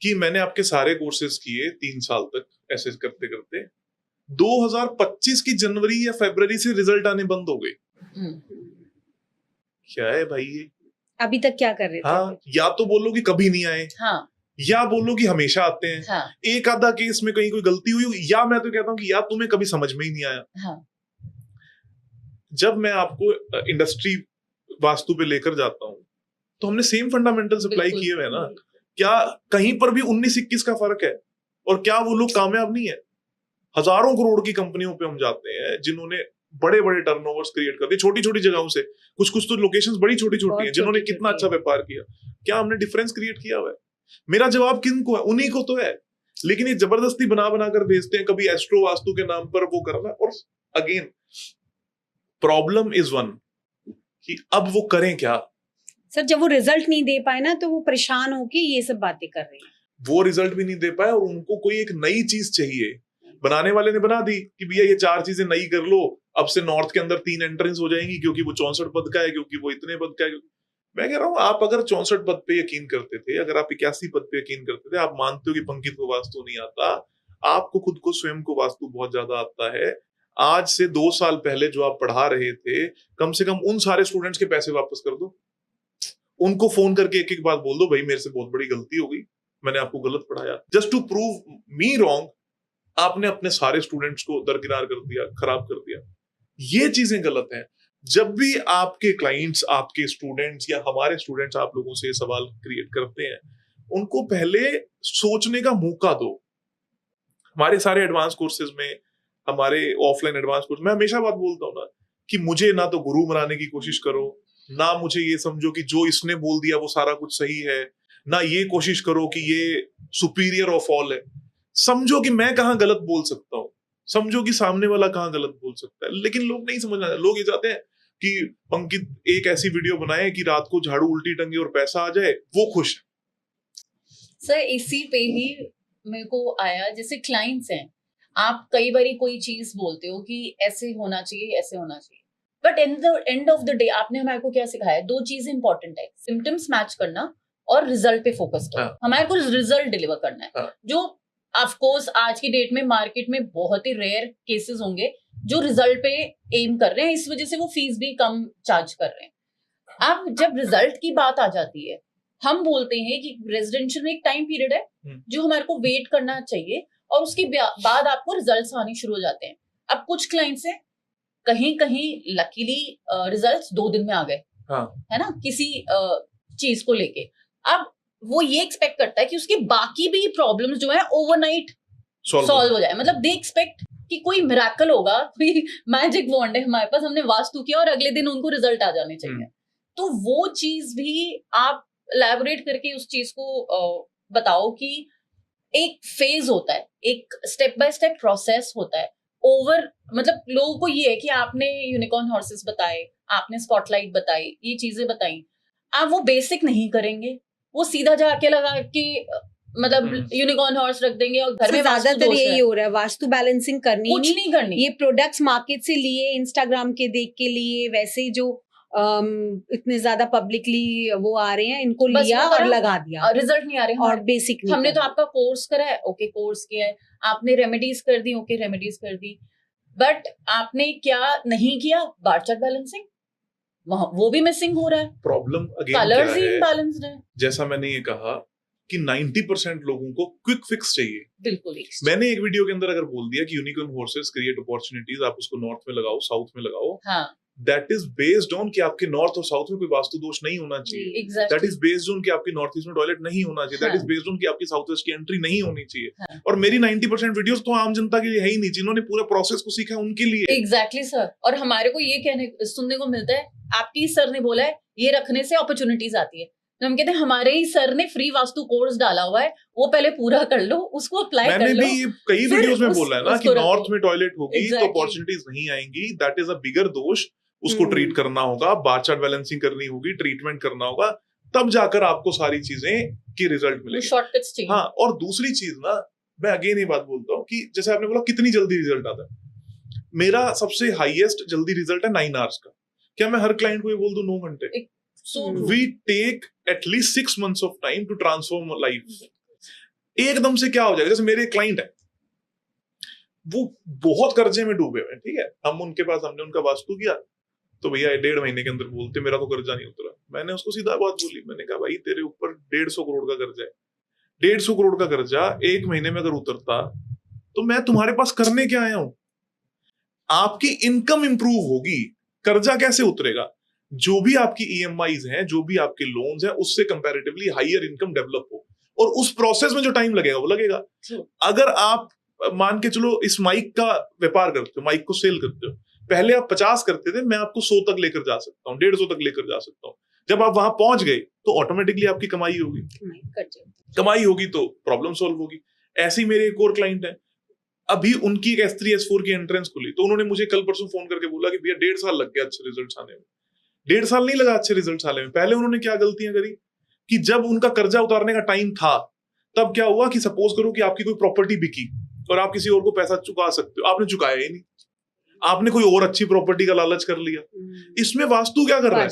कि मैंने आपके सारे कोर्सेज किए 3 साल तक, ऐसे करते करते 2025 की जनवरी या फरवरी से रिजल्ट आने बंद हो गए। क्या है भाई ये? अभी तक क्या कर रहे थे? हाँ, या तो बोलो कि कभी नहीं आए, हाँ, या बोलो कि हमेशा आते हैं। हाँ, एक आधा केस में कहीं कोई गलती हुई, या मैं तो कहता हूं कि या तुम्हें कभी समझ में ही नहीं आया। हाँ। जब मैं आपको इंडस्ट्री वास्तु पे लेकर जाता हूं तो हमने सेम फंडामेंटल्स अप्लाई बिल्कुल। किए हुए हैं ना। क्या कहीं पर भी 19-21 का फर्क है? और क्या वो लोग कामयाब नहीं है? हजारों करोड़ की कंपनियों पे हम जाते हैं जिन्होंने बड़े बड़े टर्नओवर्स क्रिएट कर दिए छोटी छोटी जगहों से। कुछ कुछ तो लोकेशंस बड़ी छोटी छोटी हैं जिन्होंने कितना अच्छा व्यापार किया। क्या हमने डिफरेंस क्रिएट किया हुआ है? मेरा जवाब किन को है? उन्हीं को तो है। लेकिन ये जबरदस्ती बना कर भेजते हैं, कभी एस्ट्रो वास्तु के नाम पर वो करना। और अगेन प्रॉब्लम इज वन कि अब वो करें क्या? सर जब वो रिजल्ट नहीं दे पाए ना तो वो परेशान होके ये सब बातें कर रहे हैं। वो रिजल्ट भी नहीं दे पाए और उनको कोई एक नई चीज चाहिए। बनाने वाले ने बना दी कि भैया ये 4 चीजें नई कर लो, अब से नॉर्थ के अंदर 3 एंट्रेंस हो जाएंगी क्योंकि वो 64 पद का है, क्योंकि वो इतने पद का है। मैं कह रहा हूँ आप अगर 64 पद पे यकीन करते थे, अगर आप 81 पद पे यकीन करते थे, आप मानते हो कि पंकित को वास्तु नहीं आता, आपको खुद को स्वयं को वास्तु बहुत ज्यादा आता है। आज से 2 साल पहले जो आप पढ़ा रहे थे, कम से कम उन सारे स्टूडेंट्स के पैसे वापस कर दो। उनको फोन करके एक एक बात बोल दो, भाई मेरे से बहुत बड़ी गलती हो गई, मैंने आपको गलत पढ़ाया। Just to prove me wrong आपने अपने सारे स्टूडेंट्स को दरकिनार कर दिया, खराब कर दिया। ये चीजें गलत हैं। जब भी आपके क्लाइंट्स, आपके स्टूडेंट्स या हमारे स्टूडेंट्स आप लोगों से सवाल क्रिएट करते हैं, उनको पहले सोचने का मौका दो। हमारे सारे एडवांस कोर्सेज में, हमारे ऑफलाइन एडवांस कोर्स में हमेशा बात बोलता हूं ना कि मुझे ना तो गुरु बनाने की कोशिश करो, ना मुझे ये समझो कि जो इसने बोल दिया वो सारा कुछ सही है, ना ये कोशिश करो कि ये सुपीरियर ऑफ ऑल है। समझो कि मैं कहाँ गलत बोल सकता हूँ, समझो कि सामने वाला कहाँ गलत बोल सकता है। लेकिन लोग नहीं समझना, लोग ये चाहते हैं कि पंकित एक ऐसी वीडियो बनाए कि रात को झाड़ू उल्टी टंगे और पैसा आ जाए, वो खुश। सर इसी पे ही मेरे को आया, जैसे क्लाइंट्स हैं, आप कई बार कोई चीज बोलते हो कि ऐसे होना चाहिए, ऐसे होना चाहिए, but end of the day आपने हमारे को क्या सिखाया? 2 चीजें इंपॉर्टेंट है, सिम्टम्स मैच करना और रिजल्ट पे फोकस करना। हाँ। हमारे को रिजल्ट डिलीवर करना है। हाँ। जो ऑफ कोर्स आज की डेट में मार्केट में बहुत ही रेयर केसेस होंगे जो रिजल्ट पे एम कर रहे हैं, इस वजह से वो फीस भी कम चार्ज कर रहे हैं। अब जब रिजल्ट की बात आ जाती है, हम बोलते हैं कि रेजिडेंशियल में एक टाइम पीरियड है जो हमारे को वेट करना चाहिए और उसके बाद आपको रिजल्ट्स आने शुरू हो जाते हैं। अब कुछ क्लाइंट्स हैं, कहीं कहीं लकीली रिजल्ट्स 2 दिन में आ गए, हाँ। है ना, किसी चीज को लेके। अब वो ये एक्सपेक्ट करता है कि उसके बाकी भी प्रॉब्लम्स जो है ओवरनाइट सॉल्व हो जाए। मतलब दे एक्सपेक्ट कि कोई मिरेकल होगा, कोई मैजिक वॉन्ड है हमारे पास, हमने वास्तु किया और अगले दिन उनको रिजल्ट आ जाने चाहिए। तो वो चीज भी आप एलैबोरेट करके उस चीज को बताओ कि एक फेज होता है, एक स्टेप बाय स्टेप प्रोसेस होता है। मतलब लोगों को ये है कि आपने यूनिकॉर्न हॉर्सेस बताए, आपने स्पॉटलाइट बताई, ये चीजें बताई, आप वो बेसिक नहीं करेंगे, वो सीधा जाके लगा के मतलब यूनिकॉर्न हॉर्स रख देंगे और घर में ज्यादातर यही हो रहा है। वास्तु बैलेंसिंग करनी कुछ नहीं करनी। ये प्रोडक्ट्स मार्केट से लिए, इंस्टाग्राम के देख के लिए, वैसे जो इतने ज्यादा पब्लिकली वो आ रहे हैं, इनको लिया और लगा दिया, रिजल्ट नहीं आ रहे और बेसिक नहीं। हमने तो आपका कोर्स करा है, ओके कोर्स किया है, आपने रेमेडीज कर दी, ओके रेमेडीज कर दी, बट आपने क्या नहीं किया? बार चार्ट बैलेंसिंग, वो भी मिसिंग हो रहा है। प्रॉब्लम अगेन कलर्स ही इम्बैलेंस्ड है। जैसा मैंने ये कहा कि 90% लोगों को क्विक फिक्स चाहिए। बिल्कुल। मैंने एक वीडियो के अंदर अगर बोल दिया कि यूनिकॉर्न हॉर्सेस क्रिएट अपॉर्चुनिटीज, आप उसको नॉर्थ में लगाओ, साउथ में लगाओ, हाँ, दैट इज बेस्ड ऑन कि आपके नॉर्थ और साउथ में कोई वास्तु दोष नहीं होना चाहिए। दैट इज बेस्ड ऑन कि आपके नॉर्थ ईस्ट में टॉयलेट नहीं होना चाहिए। दैट इज बेस्ड ऑन कि आपकी साउथ वेस्ट की एंट्री नहीं होनी चाहिए। हाँ. और मेरी 90% वीडियोस तो आम जनता के लिए है ही नहीं, जिन्होंने पूरे प्रोसेस को सीखा उनके लिए। Exactly sir. और हमारे को ये सुनने को मिलता है, आपकी सर ने बोला है ये रखने से अपॉर्चुनिटीज आती है, तो हम कहते हैं हमारे ही सर ने फ्री वास्तु कोर्स डाला हुआ है, वो पहले पूरा कर लो, उसको अप्लाई कर लो। मैंने भी कई फिर वीडियोस में उस- बोला है ना कि उसको रखो। नॉर्थ में टॉयलेट होगी तो Exactly. अपॉर्चुनिटीज नहीं आएंगी, दैट इज अ बिगर दोष। उसको ट्रीट करना होगा, बार चार्ट बैलेंसिंग करनी होगी, ट्रीटमेंट करना होगा, तब जाकर आपको सारी चीजें की रिजल्ट मिलेंगे। शॉर्टकट्स चाहिए। हाँ, और दूसरी चीज ना, मैं अगेन ये बात बोलता हूँ कि जैसे आपने बोला कितनी जल्दी रिजल्ट आता है, मेरा सबसे हाईएस्ट जल्दी रिजल्ट है 9 आवर्स का। क्या मैं हर क्लाइंट को ये बोल दूं 9 घंटे? So true. We take at least 6 months of time to transform life. एकदम से क्या हो जाएगा, जैसे मेरे क्लाइंट है, वो बहुत कर्जे में डूबे हुए हैं, ठीक है, हम उनके पास, हमने उनका वास्तु किया तो भैया 1.5 महीने के अंदर बोलते मेरा तो कर्जा नहीं उतरा। मैंने उसको सीधा बात बोली, मैंने कहा भाई तेरे ऊपर 150 करोड़ का कर्जा है, 150 करोड़ का कर्जा 1 महीने में अगर उतरता तो मैं तुम्हारे पास करने क्या आया हूं? आपकी इनकम इंप्रूव होगी, कर्जा कैसे उतरेगा? जो भी आपकी ईएमआईज हैं, जो भी आपके लोन्स हैं, उससे कंपैरेटिवली हायर इनकम डेवलप हो, और उस प्रोसेस में जो टाइम लगेगा वो लगेगा। अगर आप मान के चलो इस माइक का व्यापार करते हो, माइक को सेल करते हो, पहले आप 50 करते थे, मैं आपको 100 तक लेकर जा सकता हूँ, 150 तक लेकर जा सकता हूँ। जब आप वहां पहुंच गए तो ऑटोमेटिकली आपकी कमाई होगी, कमाई होगी तो प्रॉब्लम सॉल्व होगी। ऐसे ही मेरे एक और क्लाइंट है, अभी उनकी एक S3 S4 की एंट्रेंस खुली, तो उन्होंने मुझे कल परसों फोन करके बोला कि भैया 1.5 साल लग गया अच्छे रिजल्ट आने में। 1.5 साल नहीं लगा अच्छे रिजल्ट आने में। पहले उन्होंने क्या गलतियां करी कि जब उनका कर्जा उतारने का टाइम था, तब क्या हुआ कि सपोज करो कि आपकी कोई प्रॉपर्टी बिकी और आप किसी और को पैसा चुका सकते हो, आपने चुकाया ही नहीं, आपने कोई और अच्छी प्रॉपर्टी का लालच कर लिया। इसमें वास्तु क्या कर रहा है?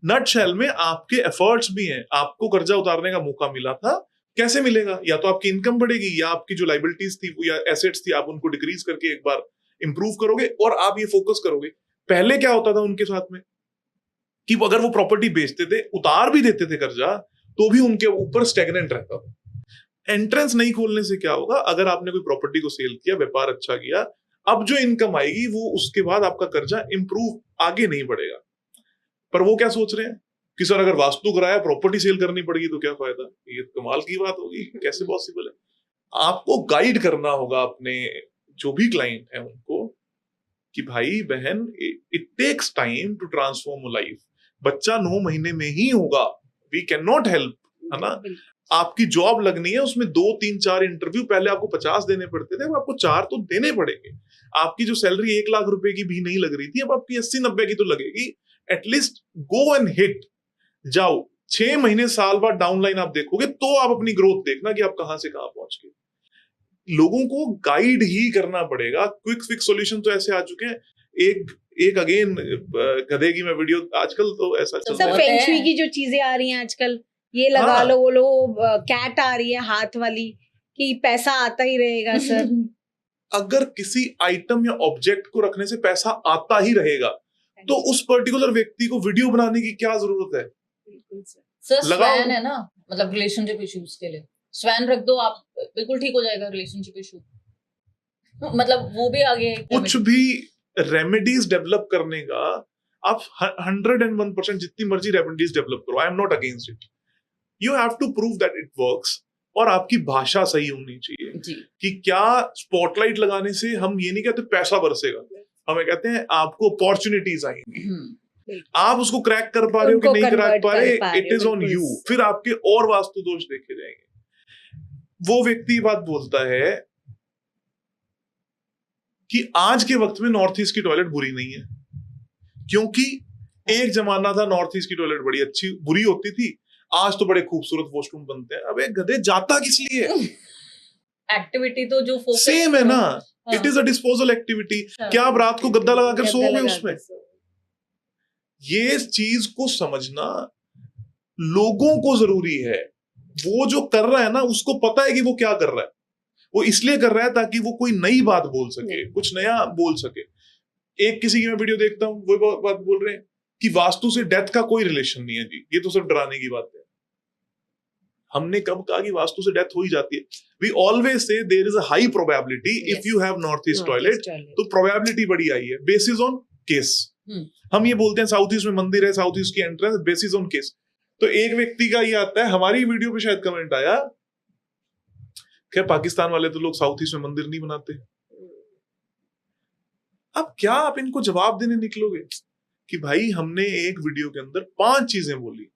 नटशेल में आपके एफर्ट्स भी हैं, आपको कर्जा उतारने का मौका मिला था, कैसे मिलेगा? या तो आपकी इनकम बढ़ेगी, या आपकी जो लाइबिलिटीज थी या एसेट्स थी आप उनको डिक्रीज करके एक बार इंप्रूव करोगे, और आप ये फोकस करोगे। पहले क्या होता था उनके साथ में कि अगर वो प्रॉपर्टी बेचते थे, उतार भी देते थे कर्जा, तो भी उनके ऊपर स्टेगनेंट रहता था। एंट्रेंस नहीं खोलने से क्या होगा, अगर आपने कोई प्रॉपर्टी को सेल किया, व्यापार अच्छा किया, अब जो इनकम आएगी वो उसके बाद आपका कर्जा इंप्रूव आगे नहीं बढ़ेगा। पर वो क्या सोच रहे हैं कि सर अगर वास्तु कराया प्रॉपर्टी सेल करनी पड़ेगी तो क्या फायदा? ये कमाल की बात होगी, कैसे पॉसिबल है? आपको गाइड करना होगा अपने जो भी क्लाइंट है उनको कि भाई बहन, it takes time to transform life. बच्चा 9 महीने में ही होगा, वी कैन नॉट हेल्प, है ना? आपकी जॉब लगनी है, उसमें 2 3 4 इंटरव्यू, पहले आपको 50 देने पड़ते थे, अब आपको 4 तो देने पड़ेंगे। आपकी जो सैलरी 1 लाख रुपए की भी नहीं लग रही थी, अब आपकी 80-90 की तो लगेगी। एटलीस्ट गो एंड हिट, जाओ। 6 महीने साल बाद डाउनलाइन आप देखोगे तो आप अपनी ग्रोथ देखना कि आप कहां से कहां पहुंच गए। लोगों को गाइड ही करना पड़ेगा। क्विक फिक्स सॉल्यूशन तो ऐसे आ चुके हैं, एक अगेन गधे की मैं वीडियो, आजकल तो ऐसा चल रहा है। फेंग शुई की जो चीजें आ रही हैं आजकल, ये लगा हाँ। लो, वो लो, कैट आ रही है हाथ वाली कि पैसा आता ही रहेगा सर। अगर किसी आइटम या ऑब्जेक्ट को रखने से पैसा आता ही रहेगा तो उस पर्टिकुलर व्यक्ति को वीडियो बनाने की क्या जरूरत है? सर लगाओ। स्वैन है ना, मतलब रिलेशनशिप इश्यूज के लिए स्वैन रख दो, आप बिल्कुल ठीक हो जाएगा रिलेशनशिप इशू। मतलब वो भी आगे कुछ भी रेमेडीज डेवलप करने का आप 101% जितनी मर्जी रेमेडीज डेवलप करो, I am not against it. You have to prove that it works, और आपकी भाषा सही होनी चाहिए जी। कि क्या स्पॉटलाइट लगाने से हम ये नहीं कहते पैसा बरसेगा, हमें कहते हैं आपको अपॉर्चुनिटीज आएंगी। आप उसको क्रैक कर पा रहे हो कि नहीं क्रैक पा रहे, इट इज ऑन यू। फिर आपके और वास्तु दोष देखे जाएंगे। वो व्यक्ति बात बोलता है कि आज के वक्त में नॉर्थ ईस्ट की टॉयलेट बुरी नहीं है, क्योंकि एक जमाना था नॉर्थ ईस्ट की टॉयलेट बड़ी अच्छी बुरी होती थी, आज तो बड़े खूबसूरत वॉशरूम बनते हैं। अबे गधे, जाता किस लिए? एक्टिविटी तो जो फोकस सेम है ना, it is a disposal activity. क्या आप रात को गद्दा लगाकर सोओगे उसमें? ये चीज को समझना लोगों को जरूरी है। वो जो कर रहा है ना, उसको पता है कि वो क्या कर रहा है, वो इसलिए कर रहा है ताकि वो कोई नई बात बोल सके, कुछ नया बोल सके। एक किसी की मैं वीडियो देखता हूँ, वो बात बोल रहे हैं कि वास्तु से डेथ का कोई रिलेशन नहीं है जी, ये तो सिर्फ डराने की बात है। हमने कब कहा कि वास्तु से डेथ हो ही जाती है? We always say there is a high probability if you have north east toilet, तो प्रोबेबिलिटी बड़ी आई है बेसिस ऑन केस। हम ये बोलते हैं साउथ ईस्ट में मंदिर है, साउथ ईस्ट की एंट्रेंस, बेसिस ऑन केस। तो एक व्यक्ति का ये आता है, हमारी वीडियो पे शायद कमेंट आया, क्या पाकिस्तान वाले तो लोग साउथ ईस्ट में मंदिर नहीं बनाते। अब क्या आप इनको जवाब देने निकलोगे कि भाई हमने एक वीडियो के अंदर 5 चीजें बोली,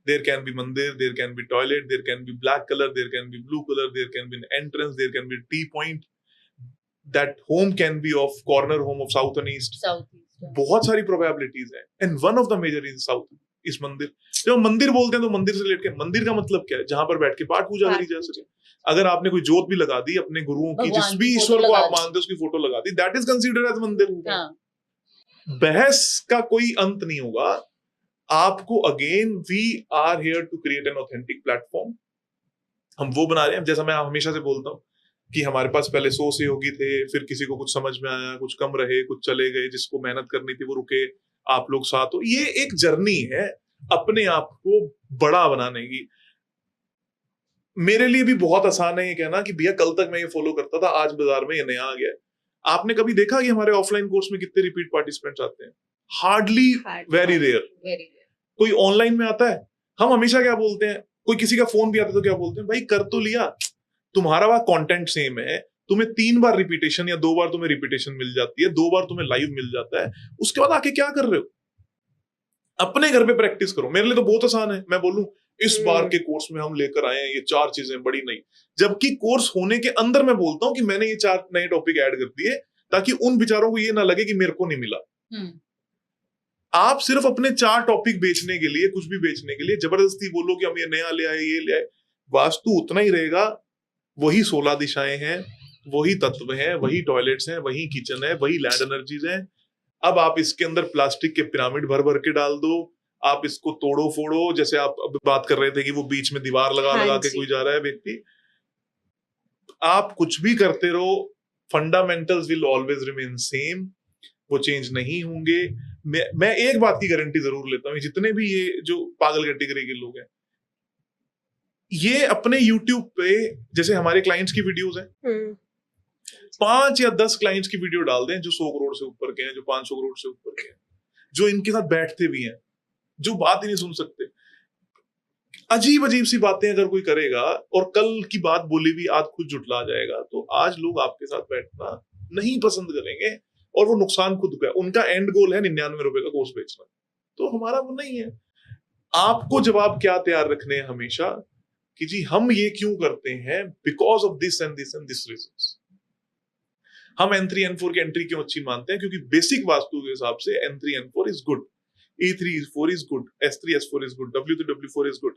There can be mandir, there can be toilet, there can be black color, there can be blue color, there can be an entrance, there can be tea point. That home can be of corner home of south and east. बहुत सारी probabilities हैं. And one of the major is south, is मंदिर. जब हम मंदिर बोलते हैं तो मंदिर से रिलेट के मंदिर का मतलब क्या है? जहां पर बैठ के पाठ पूजा करी जा सके. अगर आपने कोई जोत भी लगा दी अपने गुरुओं की, जिस भी ईश्वर को आप मानते हो उसकी फोटो लगा दी, that is considered as मंदिर. बहस का कोई अंत नहीं होगा. आपको again we are here to create an authentic platform. हम वो बना रहे हैं. जैसा मैं हमेशा से बोलता हूँ कि हमारे पास पहले 100 सहयोगी थे, फिर किसी को कुछ समझ में आया, कुछ कम रहे, कुछ चले गए, जिसको मेहनत करनी थी वो रुके, आप लोग साथ हो. ये एक जर्नी है अपने आप को बड़ा बनाने की. मेरे लिए भी बहुत आसान है ये कहना कि भैया कल तक मैं ये फॉलो करता था, आज बाजार में ये नया आ गया. आपने कभी देखा कि हमारे ऑफलाइन कोर्स में कितने रिपीट पार्टिसिपेंट्स आते हैं? Hardly, very rare. कोई ऑनलाइन में आता है. हम हमेशा क्या बोलते हैं, कोई किसी का फोन भी आता है तो क्या बोलते हैं, भाई कर तो लिया, तुम्हारा वहां कंटेंट सेम है, तुम्हें 3 बार रिपीटेशन या 2 बार तुम्हें रिपीटेशन मिल जाती है, 2 बार तुम्हें लाइव मिल जाता है, उसके बाद आके क्या कर रहे हो? अपने घर पे प्रैक्टिस करो. मेरे लिए तो बहुत आसान है. मैं बोलूं इस बार के कोर्स में हम लेकर आए हैं ये 4 चीजें बड़ी नई, जबकि कोर्स होने के अंदर मैं बोलता हूं कि मैंने ये 4 नए टॉपिक ऐड कर दिए ताकि उन बेचारों को ये ना लगे कि मेरे को नहीं मिला. आप सिर्फ अपने 4 टॉपिक बेचने के लिए, कुछ भी बेचने के लिए जबरदस्ती बोलो कि हम ये नया ले आए, ये ले आए. वास्तु उतना ही रहेगा. वही 16 दिशाएं हैं, वही तत्व हैं, वही टॉयलेट्स हैं, वही किचन है, वही लैंड एनर्जीज हैं. अब आप इसके अंदर प्लास्टिक के पिरामिड भर भर के डाल दो, आप इसको तोड़ो फोड़ो. जैसे आप अब बात कर रहे थे कि वो बीच में दीवार लगा के कोई जा रहा है व्यक्ति. आप कुछ भी करते रहो, fundamentals will always remain same. वो चेंज नहीं होंगे. मैं एक बात की गारंटी जरूर लेता हूँ, जितने भी ये जो पागल कैटेगरी के लोग हैं, ये अपने YouTube पे जैसे हमारे क्लाइंट्स की वीडियोस हैं, 5 या 10 क्लाइंट्स की वीडियो डाल दें जो 100 करोड़ से ऊपर के हैं, जो 500 करोड़ से ऊपर के हैं, जो इनके साथ बैठते भी हैं, जो बात ही नहीं सुन सकते. अजीब अजीब सी बातें अगर कोई करेगा और कल की बात बोली भी आज खुद जुटला जाएगा, तो आज लोग आपके साथ बैठना नहीं पसंद करेंगे और वो नुकसान खुद का. उनका एंड गोल है 99 रुपए का कोर्स बेचना, तो हमारा वो नहीं है. आपको जवाब क्या तैयार रखने हैं हमेशा कि जी हम ये क्यों करते हैं, because of this and this and this reasons. हम N3 N4 की एंट्री क्यों अच्छी मानते हैं? क्योंकि बेसिक वास्तु के हिसाब से N3 N4 is good, E3 E4 is good, S3 S4 is good, W3 W4 is good.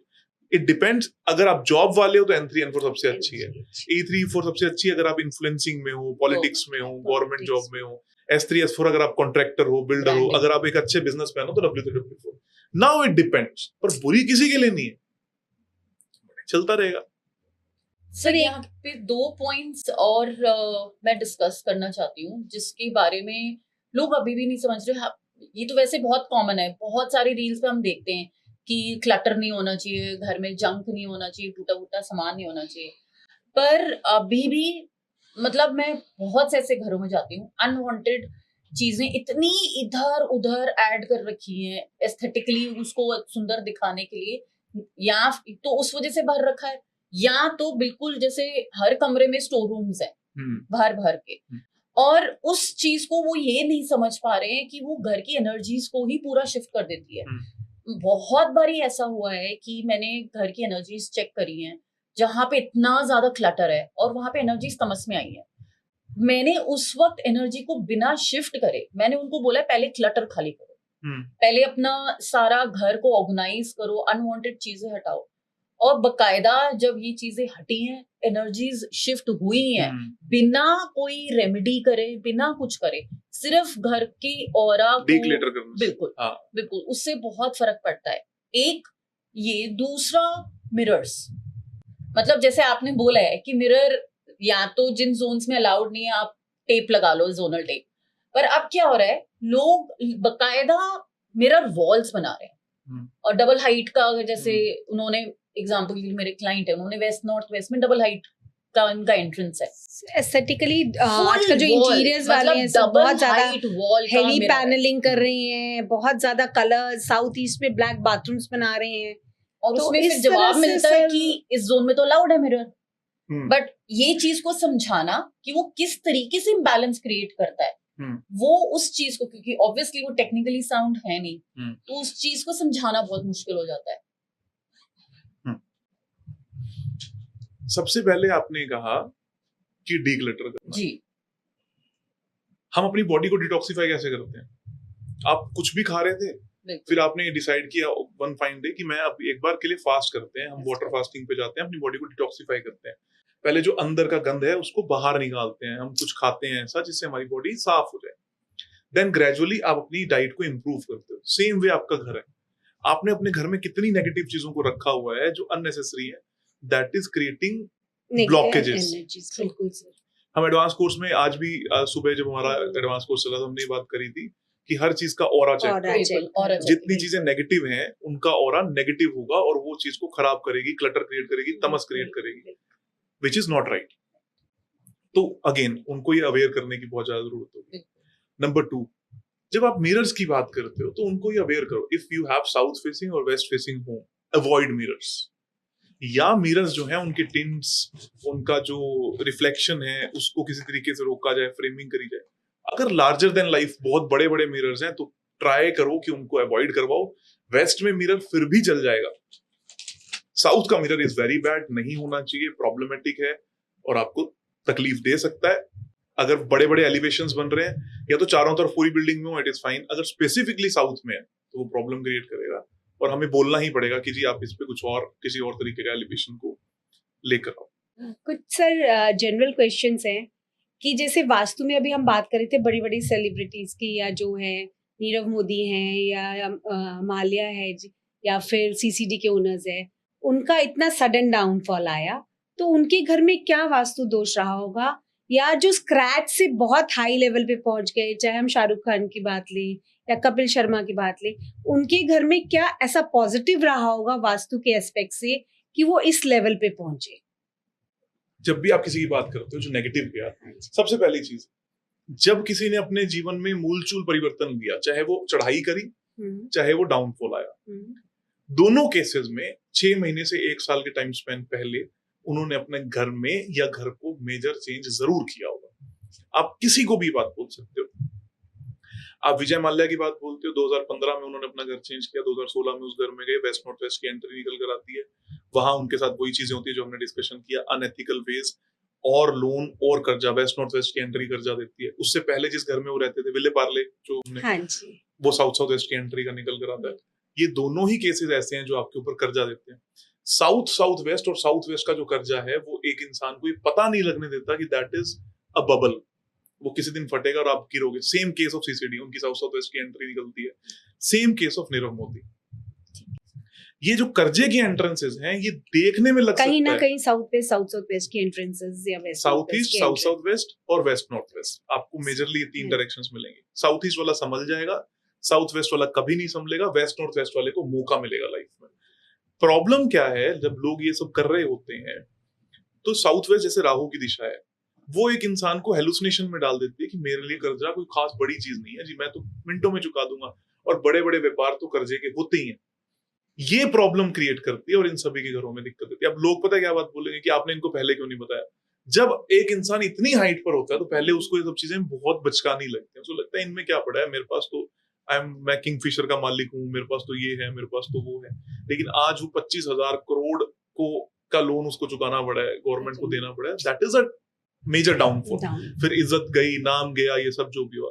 It depends. अगर आप जॉब वाले हो तो N3 N4 सबसे अच्छी है, E3 E4 सबसे अच्छी है अगर आप इन्फ्लुएंसिंग में हो, पॉलिटिक्स में हो, गवर्नमेंट जॉब में हो. S3 S4 अगर आप कॉन्ट्रैक्टर हो, बिल्डर हो, अगर आप एक अच्छे बिजनेसमैन हो तो W3 W4. Now it depends. पर बुरी किसी के लिए नहीं है, चलता रहेगा. सर यहाँ पे 2 पॉइंट्स और मैं डिस्कस करना चाहती हूँ जिसके बारे में लोग अभी भी नहीं समझ रहे. ये तो वैसे बहुत कॉमन है, बहुत सारी रील्स पे हम देखते हैं कि क्लटर नहीं होना चाहिए, घर में जंक नहीं होना चाहिए, टूटा फूटा सामान नहीं होना चाहिए. पर अभी भी मतलब मैं बहुत से ऐसे घरों में जाती हूँ, अनवांटेड चीजें इतनी इधर उधर ऐड कर रखी हैं एस्थेटिकली उसको सुंदर दिखाने के लिए, या तो उस वजह से भर रखा है, या तो बिल्कुल जैसे हर कमरे में स्टोर रूम्स है भर भर के. और उस चीज को वो ये नहीं समझ पा रहे हैं कि वो घर की एनर्जीज को ही पूरा शिफ्ट कर देती है. बहुत बारी ऐसा हुआ है कि मैंने घर की एनर्जीज चेक करी हैं जहां पे इतना ज्यादा क्लटर है और वहां पे एनर्जीज तमस में आई है. मैंने उस वक्त एनर्जी को बिना शिफ्ट करे, मैंने उनको बोला पहले क्लटर खाली करो, पहले अपना सारा घर को ऑर्गेनाइज करो, अनवांटेड चीजें हटाओ. और बकायदा जब ये चीजें हटी हैं, एनर्जीज शिफ्ट हुई हैं, बिना कोई रेमेडी करे, बिना कुछ करे, सिर्फ घर की ऑरा को बिल्कुल बिल्कुल उससे बहुत फर्क पड़ता है. एक ये, दूसरा मिरर्स. मतलब जैसे आपने बोला है कि मिरर या तो जिन जोन्स में अलाउड नहीं है आप टेप लगा लो, जोनल टेप. पर अब क्या हो रहा है, लोग बकायदा मिरर वॉल्स बना रहे हैं. और डबल हाइट का, जैसे उन्होंने एग्जांपल के लिए मेरे क्लाइंट है, उन्होंने वेस्ट नॉर्थ वेस्ट में डबल हाइट का उनका एंट्रेंस है. एस्थेटिकली आजकल जो इंटीरियर्स वाले हैं सब बहुत ज्यादा हेवी पैनलिंग कर रहे हैं, बहुत ज्यादा कलर, साउथ ईस्ट में ब्लैक बाथरूम्स बना रहे हैं. और तो उसमें फिर जवाब मिलता है कि इस जोन में तो अलाउड है मिरर. बट ये चीज को समझाना कि वो किस तरीके से इम्बैलेंस क्रिएट करता है, वो उस चीज को, क्योंकि ऑब्वियसली वो टेक्निकली साउंड है नहीं, तो उस चीज को समझाना बहुत मुश्किल हो जाता है. सबसे पहले आपने कहा कि डीक्लटर करना। जी। हम अपनी बॉडी को डिटॉक्सिफाई कैसे करते हैं? आप कुछ भी खा रहे थे, फिर आपने डिसाइड किया वन फाइन डे कि मैं अब एक बार के लिए फास्ट करते हैं, हम वाटर फास्टिंग पे जाते हैं, अपनी बॉडी को डिटॉक्सिफाई करते हैं। पहले जो अंदर का गंद है उसको बाहर निकालते हैं, हम कुछ खाते हैं ऐसा जिससे हमारी बॉडी साफ हो जाए। देन ग्रेजुअली आप अपनी डाइट को इंप्रूव करते हो। सेम वे आपका घर है, आपने अपने घर में कितनी नेगेटिव चीजों को रखा हुआ है जो अननेसेसरी है, दैट इज क्रिएटिंग ब्लॉकेजेस। बिल्कुल सर। हम एडवांस कोर्स में आज भी सुबह जब हमारा एडवांस कोर्स चला तो हमने ये बात करी थी कि हर चीज का ऑरा चेक करो। जितनी चीजें नेगेटिव हैं उनका ऑरा नेगेटिव होगा और वो चीज को खराब करेगी, क्लटर क्रिएट करेगी, तमस क्रिएट करेगी, विच इज नॉट राइट। तो अगेन उनको ये अवेयर करने की बहुत ज्यादा जरूरत होगी। नंबर 2, जब आप मिरर्स की बात करते हो तो उनको ये अवेयर करो। If you have south facing और west facing home, avoid mirrors. या मिरर्स जो है उनके टिंट्स, उनका जो रिफ्लेक्शन है उसको किसी तरीके से रोका जाए, फ्रेमिंग करी जाए। अगर लार्जर देन लाइफ बहुत बड़े बड़े मिरर्स हैं तो ट्राई करो कि उनको अवॉइड करवाओ। वेस्ट में मिरर फिर भी चल जाएगा, साउथ का मिरर इज वेरी बैड, नहीं होना चाहिए, प्रॉब्लमेटिक है और आपको तकलीफ दे सकता है। अगर बड़े बड़े एलिवेशंस बन रहे हैं या तो चारों तरफ पूरी बिल्डिंग में हो, इट इज फाइन। अगर स्पेसिफिकली साउथ में है तो वो प्रॉब्लम क्रिएट करेगा और हमें बोलना ही पड़ेगा कि जी आप इस पे कुछ और किसी और तरीके का एलिवेशन को लेकर आओ। कुछ सर जनरल क्वेश्चंस हैं कि जैसे वास्तु में अभी हम बात कर रहे थे बड़ी बड़ी सेलिब्रिटीज की, या जो है नीरव मोदी हैं या माल्या है या फिर सीसीडी के ओनर्स है, उनका इतना सडन डाउनफॉल आया तो उनके घर में क्या वास्तु दोष रहा होगा? या जो स्क्रैच से बहुत हाई लेवल पे पहुंच गए, चाहे हम शाहरुख खान की बात लें या कपिल शर्मा की बात लें, उनके घर में क्या ऐसा पॉजिटिव रहा होगा वास्तु के एस्पेक्ट से कि वो इस लेवल पे पहुंचे? जब भी आप किसी की बात करते हो जो नेगेटिव गया, सबसे पहली चीज, जब किसी ने अपने जीवन में मूलचूल परिवर्तन लिया, चाहे वो चढ़ाई करी चाहे वो डाउनफॉल आया, दोनों केसेस में 6 महीने से 1 साल के टाइम स्पेन पहले उन्होंने अपने घर में या घर को मेजर चेंज जरूर किया होगा। आप किसी को भी बात बोल सकते हो। आप विजय माल्या की बात बोलते हो, 2015 में उन्होंने अपना घर चेंज किया, 2016 में उस घर में गए, वेस्ट नॉर्थ वेस्ट की एंट्री निकल कर आती है, वहां उनके साथ वही चीजें होती है जो हमने डिस्कशन किया, अनएथिकल वेज और लोन और कर्जा, वेस्ट नॉर्थ वेस्ट की एंट्री कर्जा देती है। उससे पहले जिस घर में वो रहते थे, विले पार्ले जो हमने, वो साउथ साउथ वेस्ट की एंट्री का निकल कर आता है। ये दोनों ही केसेस ऐसे हैं जो आपके ऊपर कर्जा देते हैं। साउथ साउथ वेस्ट और साउथ वेस्ट का जो कर्जा है वो एक इंसान को ये पता नहीं लगने देता कि दैट इज अ बबल, वो किसी दिन फटेगा और आप गिरोगे। सेम केस ऑफ सीसीडी, उनकी साउथ साउथ वेस्ट की एंट्री निकलती है। Same case of Nirav Modi. ये जो कर्जे की एंट्रेंसेस हैं ये देखने में लग कहीं सकता ना है कहीं साउथ वेस्ट की एंट्रेंसेस या west south east, south south west और वेस्ट नॉर्थ वेस्ट, आपको मेजरली 3 डायरेक्शंस मिलेंगे। साउथ ईस्ट वाला संभल जाएगा, साउथ वेस्ट वाला कभी नहीं संभलेगा, वेस्ट नॉर्थ वेस्ट वाले को मौका मिलेगा लाइफ में। प्रॉब्लम क्या है, जब लोग ये सब कर रहे होते हैं तो साउथ वेस्ट जैसे राहु की दिशा है, वो एक इंसान को हेलुसिनेशन में डाल देती है कि मेरे लिए कर्जा कोई खास बड़ी चीज नहीं है जी, मैं तो मिनटों में चुका दूंगा, और बड़े बड़े व्यापार तो कर्जे के होते ही हैं। ये प्रॉब्लम क्रिएट करती है और इन सभी के घरों में दिक्कत होती है। अब लोग पता है क्या बात बोलेंगे कि आपने इनको पहले क्यों नहीं बताया। जब एक इंसान इतनी हाइट पर होता है तो पहले उसको ये सब चीजें बहुत बचकानी लगती है, उसको लगता है इनमें क्या पड़ा है, मेरे पास तो मैं किंगफिशर का मालिक हूँ, मेरे पास तो ये है, मेरे पास तो वो है। लेकिन आज वो 25,000 करोड़ का लोन उसको चुकाना पड़ा है, गवर्नमेंट को देना पड़ा है, that is a major downfall. फिर इज्जत गई, नाम गया, ये सब जो भी हुआ।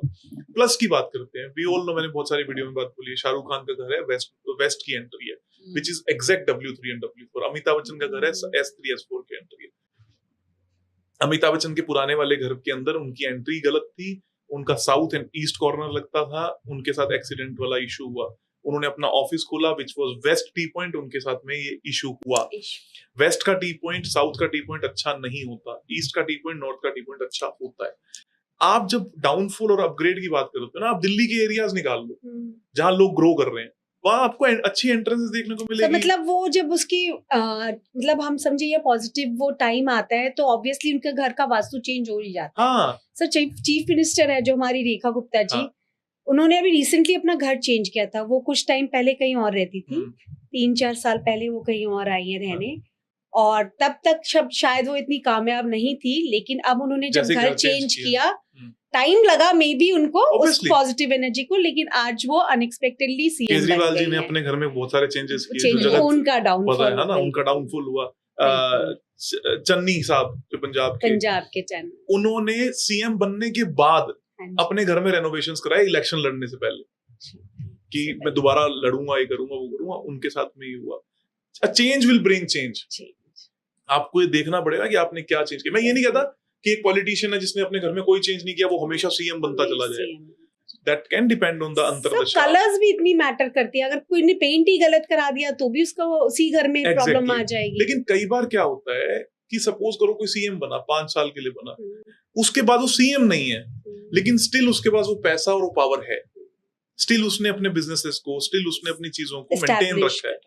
प्लस की बात करते हैं, वी ऑल नो, मैंने बहुत सारी वीडियो में बात बोली है, शाहरुख खान का घर है वेस्ट की एंट्री है, which is exact W3 and W4। Amitabh Bachchan का घर है S3 S4 की एंट्री है। अमिताभ बच्चन के पुराने वाले घर के अंदर उनकी एंट्री गलत थी, उनका साउथ एंड ईस्ट कॉर्नर लगता था, उनके साथ एक्सीडेंट वाला इशू हुआ, उन्होंने अपना ऑफिस खोला which was west T point, उनके साथ में ये इशू हुआ। वेस्ट का टी पॉइंट, साउथ का टी पॉइंट अच्छा नहीं होता, ईस्ट का टी पॉइंट, नॉर्थ का टी पॉइंट अच्छा होता है। आप जब डाउनफॉल और अपग्रेड की बात करते हो ना, आप दिल्ली के एरियाज निकाल लो जहां लोग ग्रो कर रहे हैं, वहां आपको अच्छी एंट्रेंसेस देखने को मिलेगी। मतलब वो जब उसकी मतलब हम समझे ये पॉजिटिव वो टाइम आता है तो ऑब्वियसली उनके घर का वास्तु चेंज हो ही जाता है। हाँ सर, चीफ मिनिस्टर है जो हमारी रेखा गुप्ता जी, उन्होंने अभी रिसेंटली अपना घर चेंज किया था। वो कुछ टाइम पहले कहीं और रहती थी, 3-4 साल पहले वो कहीं और आई है रहने, और तब तक शायद वो इतनी कामयाब नहीं थी, लेकिन अब उन्होंने जब घर चेंज किया, टाइम लगा मे बी उनको उस पॉजिटिव एनर्जी को, लेकिन आज वो अनएक्सपेक्टेडली सीएम बन गए। केजरीवाल जी ने अपने घर में बहुत सारे चेंजेस किए, उनका डाउनफॉल है ना, उनका डाउनफॉल हुआ। चन्नी साहब जो पंजाब के चैनल, उन्होंने सीएम बनने के बाद हाँ जी। अपने घर में रेनोवेशंस कराए इलेक्शन लड़ने से पहले कि मैं दोबारा लड़ूंगा, ये करूंगा, वो करूंगा। उनके साथ में ये हुआ। Change will bring change. आपको ये देखना पड़ेगा कि आपने क्या चेंज किया। मैं ये नहीं कहता कि एक पॉलिटिशियन है जिसने अपने घर में कोई चेंज नहीं किया वो हमेशा सीएम बनता चला जाए। That can depend on the अंतर्दशा। कलर्स भी इतनी मैटर करती है, अगर कोई ने पेंट ही गलत करा दिया तो भी उसका उसी घर में प्रॉब्लम आ जाएगी। लेकिन कई बार क्या होता है कि सपोज करो कोई सीएम बना, 5 साल के लिए बना, उसके बाद वो सीएम नहीं है, लेकिन स्टिल उसके पास वो पैसा और वो पावर है, स्टिल उसने अपने बिजनेसेस को, स्टिल उसने अपनी चीजों को मेंटेन रखा है।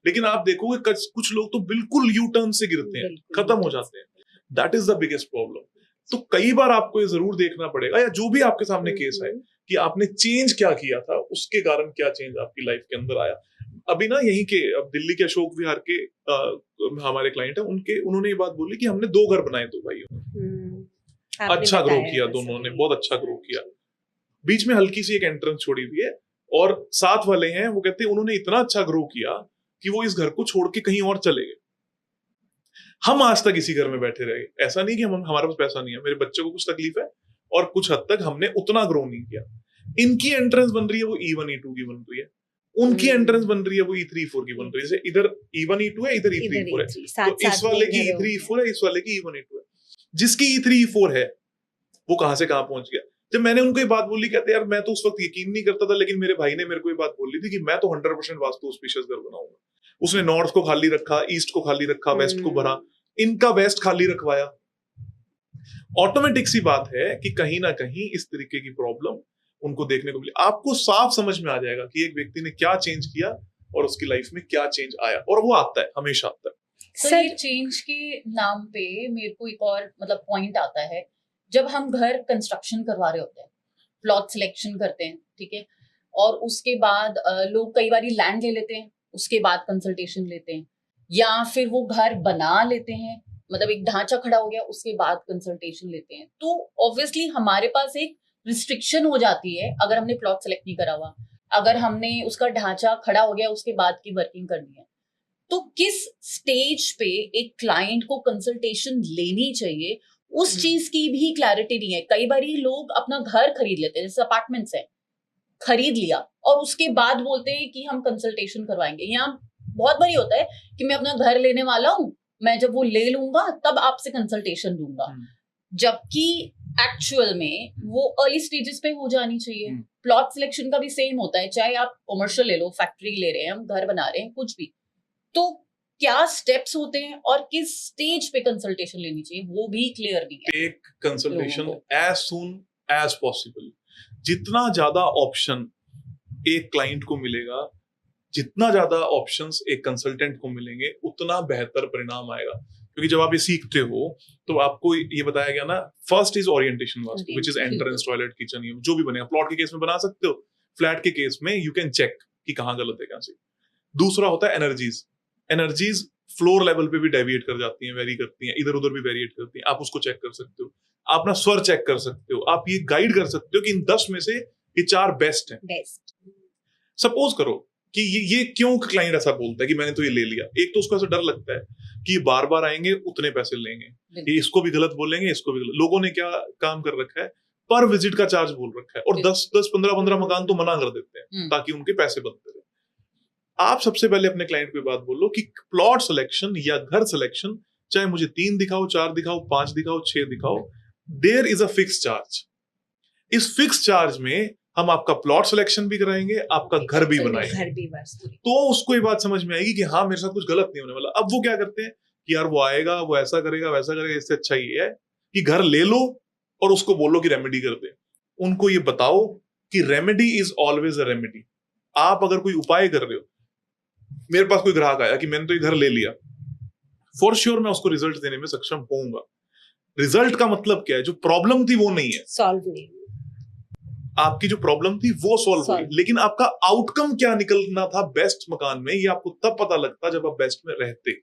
लेकिन आप देखोगे कुछ लोग तो बिल्कुल यू टर्न से गिरते हैं, खत्म हो जाते हैं। That is the biggest problem. तो कई बार आपको ये जरूर देखना पड़ेगा, या जो भी आपके सामने केस है, कि आपने चेंज क्या किया था, उसके कारण क्या चेंज आपकी लाइफ के अंदर आया। अभी ना यहीं के, अब दिल्ली के अशोक विहार के हमारे क्लाइंट है, उन्होंने ये बात बोली कि हमने 2 घर बनाए 2 भाइयों। अच्छा ग्रो किया दोनों ने, बहुत अच्छा ग्रो किया। बीच में हल्की सी एक एंट्रेंस छोड़ी हुई है, और साथ वाले हैं वो कहते हैं उन्होंने इतना अच्छा ग्रो किया कि वो इस घर को छोड़ के कहीं और चले गए। हम आज तक इसी घर में बैठे रहे। ऐसा नहीं कि हमारे पास पैसा नहीं है, मेरे बच्चे को कुछ तकलीफ है, और कुछ हद तक हमने उतना ग्रो नहीं किया। इनकी एंट्रेंस बन रही है वो E1 E2 की बन रही है, उनकी एंट्रेंस बन रही है वो E3 E4 की बन रही है। जैसे इधर E1 E2 है, इधर E3 E4 है, तो इस वाले की E3 E4 है, इस वाले की E1 E2 है। जिसकी E3 E4 है वो कहां से कहां पहुंच गया। जब मैंने उनको ये बात बोली, कहते यार मैं तो उस वक्त यकीन नहीं करता था, लेकिन मेरे भाई ने मेरे को ये बात बोली थी कि मैं तो 100% वास्तु ऑस्पिशियस घर बनाऊंगा। उसने नॉर्थ को खाली रखा, ईस्ट को खाली रखा, वेस्ट को भरा, इनका वेस्ट खाली रखवाया। ऑटोमेटिक सी बात है कि कहीं ना कहीं इस तरीके की प्रॉब्लम उनको देखने को मिली। आपको साफ समझ में आ जाएगा कि एक व्यक्ति ने क्या चेंज किया और उसकी लाइफ में क्या चेंज आया, और वो आता है, हमेशा आता है। सर, ये चेंज के नाम पे मेरे को एक और मतलब पॉइंट आता है, जब हम घर कंस्ट्रक्शन करवा रहे होते हैं, प्लॉट सिलेक्शन करते हैं, ठीक है, और उसके बाद लोग कई बार लैंड ले लेते हैं, उसके बाद कंसल्टेशन लेते हैं, या फिर वो घर बना लेते हैं, मतलब एक ढांचा खड़ा हो गया उसके बाद कंसल्टेशन लेते हैं। तो ऑब्वियसली हमारे पास एक रिस्ट्रिक्शन हो जाती है अगर हमने प्लॉट सेलेक्ट नहीं करा हुआ, अगर हमने उसका ढांचा खड़ा हो गया उसके बाद की वर्किंग करनी है, तो किस स्टेज पे एक क्लाइंट को कंसल्टेशन लेनी चाहिए, उस चीज की भी क्लैरिटी नहीं है। कई बार लोग अपना घर खरीद लेते हैं, जैसे अपार्टमेंट्स है, खरीद लिया और उसके बाद बोलते हैं कि हम कंसल्टेशन करवाएंगे। यहाँ बहुत बारी होता है कि मैं अपना घर लेने वाला हूँ, मैं जब वो ले लूंगा तब आपसे कंसल्टेशन लूंगा, जबकि एक्चुअल में वो अर्ली स्टेजेस पे हो जानी चाहिए। प्लॉट सिलेक्शन का भी सेम होता है, चाहे आप कमर्शियल ले लो, फैक्ट्री ले रहे हैं, हम घर बना रहे हैं, कुछ भी, तो क्या स्टेप्स होते हैं और किस स्टेज पे कंसल्टेशन लेनी चाहिए वो भी क्लियर नहीं है। Take consultation as soon as possible. जितना ज्यादा ऑप्शन एक क्लाइंट को मिलेगा, जितना ज्यादा ऑप्शंस एक कंसल्टेंट को मिलेंगे, उतना बेहतर परिणाम आएगा। क्योंकि जब आप ये सीखते हो तो आपको ये बताया गया ना, first is orientation vastu, which is entrance, toilet, kitchen, ये जो भी बनेगा। प्लॉट के केस में बना सकते हो, फ्लैट के केस में यू कैन चेक कि कहाँ गलत है, कहाँ से। दूसरा होता है एनर्जीज। एनर्जीज फ्लोर लेवल पे भी डेविएट कर जाती हैं, वेरी करती हैं, इधर उधर भी वेरिएट करती हैं, आप उसको चेक कर सकते हो। आप अपना स्वर चेक कर सकते हो, आप ये गाइड कर सकते हो कि इन 10 में से ये 4 बेस्ट हैं। सपोज करो कि ये क्यों क्लाइंट ऐसा बोलता है कि मैंने तो ये ले लिया। एक तो उसको ऐसा डर लगता है कि ये बार बार आएंगे, उतने पैसे लेंगे, ये इसको भी गलत बोलेंगे, इसको भी गलत। लोगों ने क्या काम कर रखा है, पर विजिट का चार्ज बोल रखा है, और 10-15 मकान तो मना कर देते हैं ताकि उनके पैसे बनते रहे। आप सबसे पहले अपने क्लाइंट को बात बोलो कि प्लॉट सिलेक्शन या घर सिलेक्शन, चाहे मुझे 3 दिखाओ, 4 दिखाओ, 5 दिखाओ, 6 दिखाओ, there is a fix charge. इस फिक्स चार्ज में हम आपका प्लॉट सिलेक्शन भी कराएंगे, आपका घर भी बनाएंगे। तो उसको ये बात समझ में आएगी कि हाँ मेरे साथ कुछ गलत नहीं होने वाला। अब वो क्या करते हैं कि यार वो आएगा, वो ऐसा करेगा, वैसा करेगा, इससे अच्छा ये है कि घर ले लो और उसको बोलो कि रेमेडी कर दे। उनको ये बताओ कि remedy is always a remedy. आप अगर कोई उपाय कर रहे हो, मेरे पास कोई ग्राहक आया कि मैंने तो ये घर ले लिया, फॉर श्योर मैं उसको रिजल्ट देने में सक्षम होऊंगा। रिजल्ट का मतलब क्या है, जो प्रॉब्लम थी वो नहीं है, सॉल्व नहीं, आपकी जो प्रॉब्लम थी वो सॉल्व हुई, लेकिन आपका आउटकम क्या निकलना था बेस्ट मकान में, ये आपको तब पता लगता जब आप बेस्ट में रहते।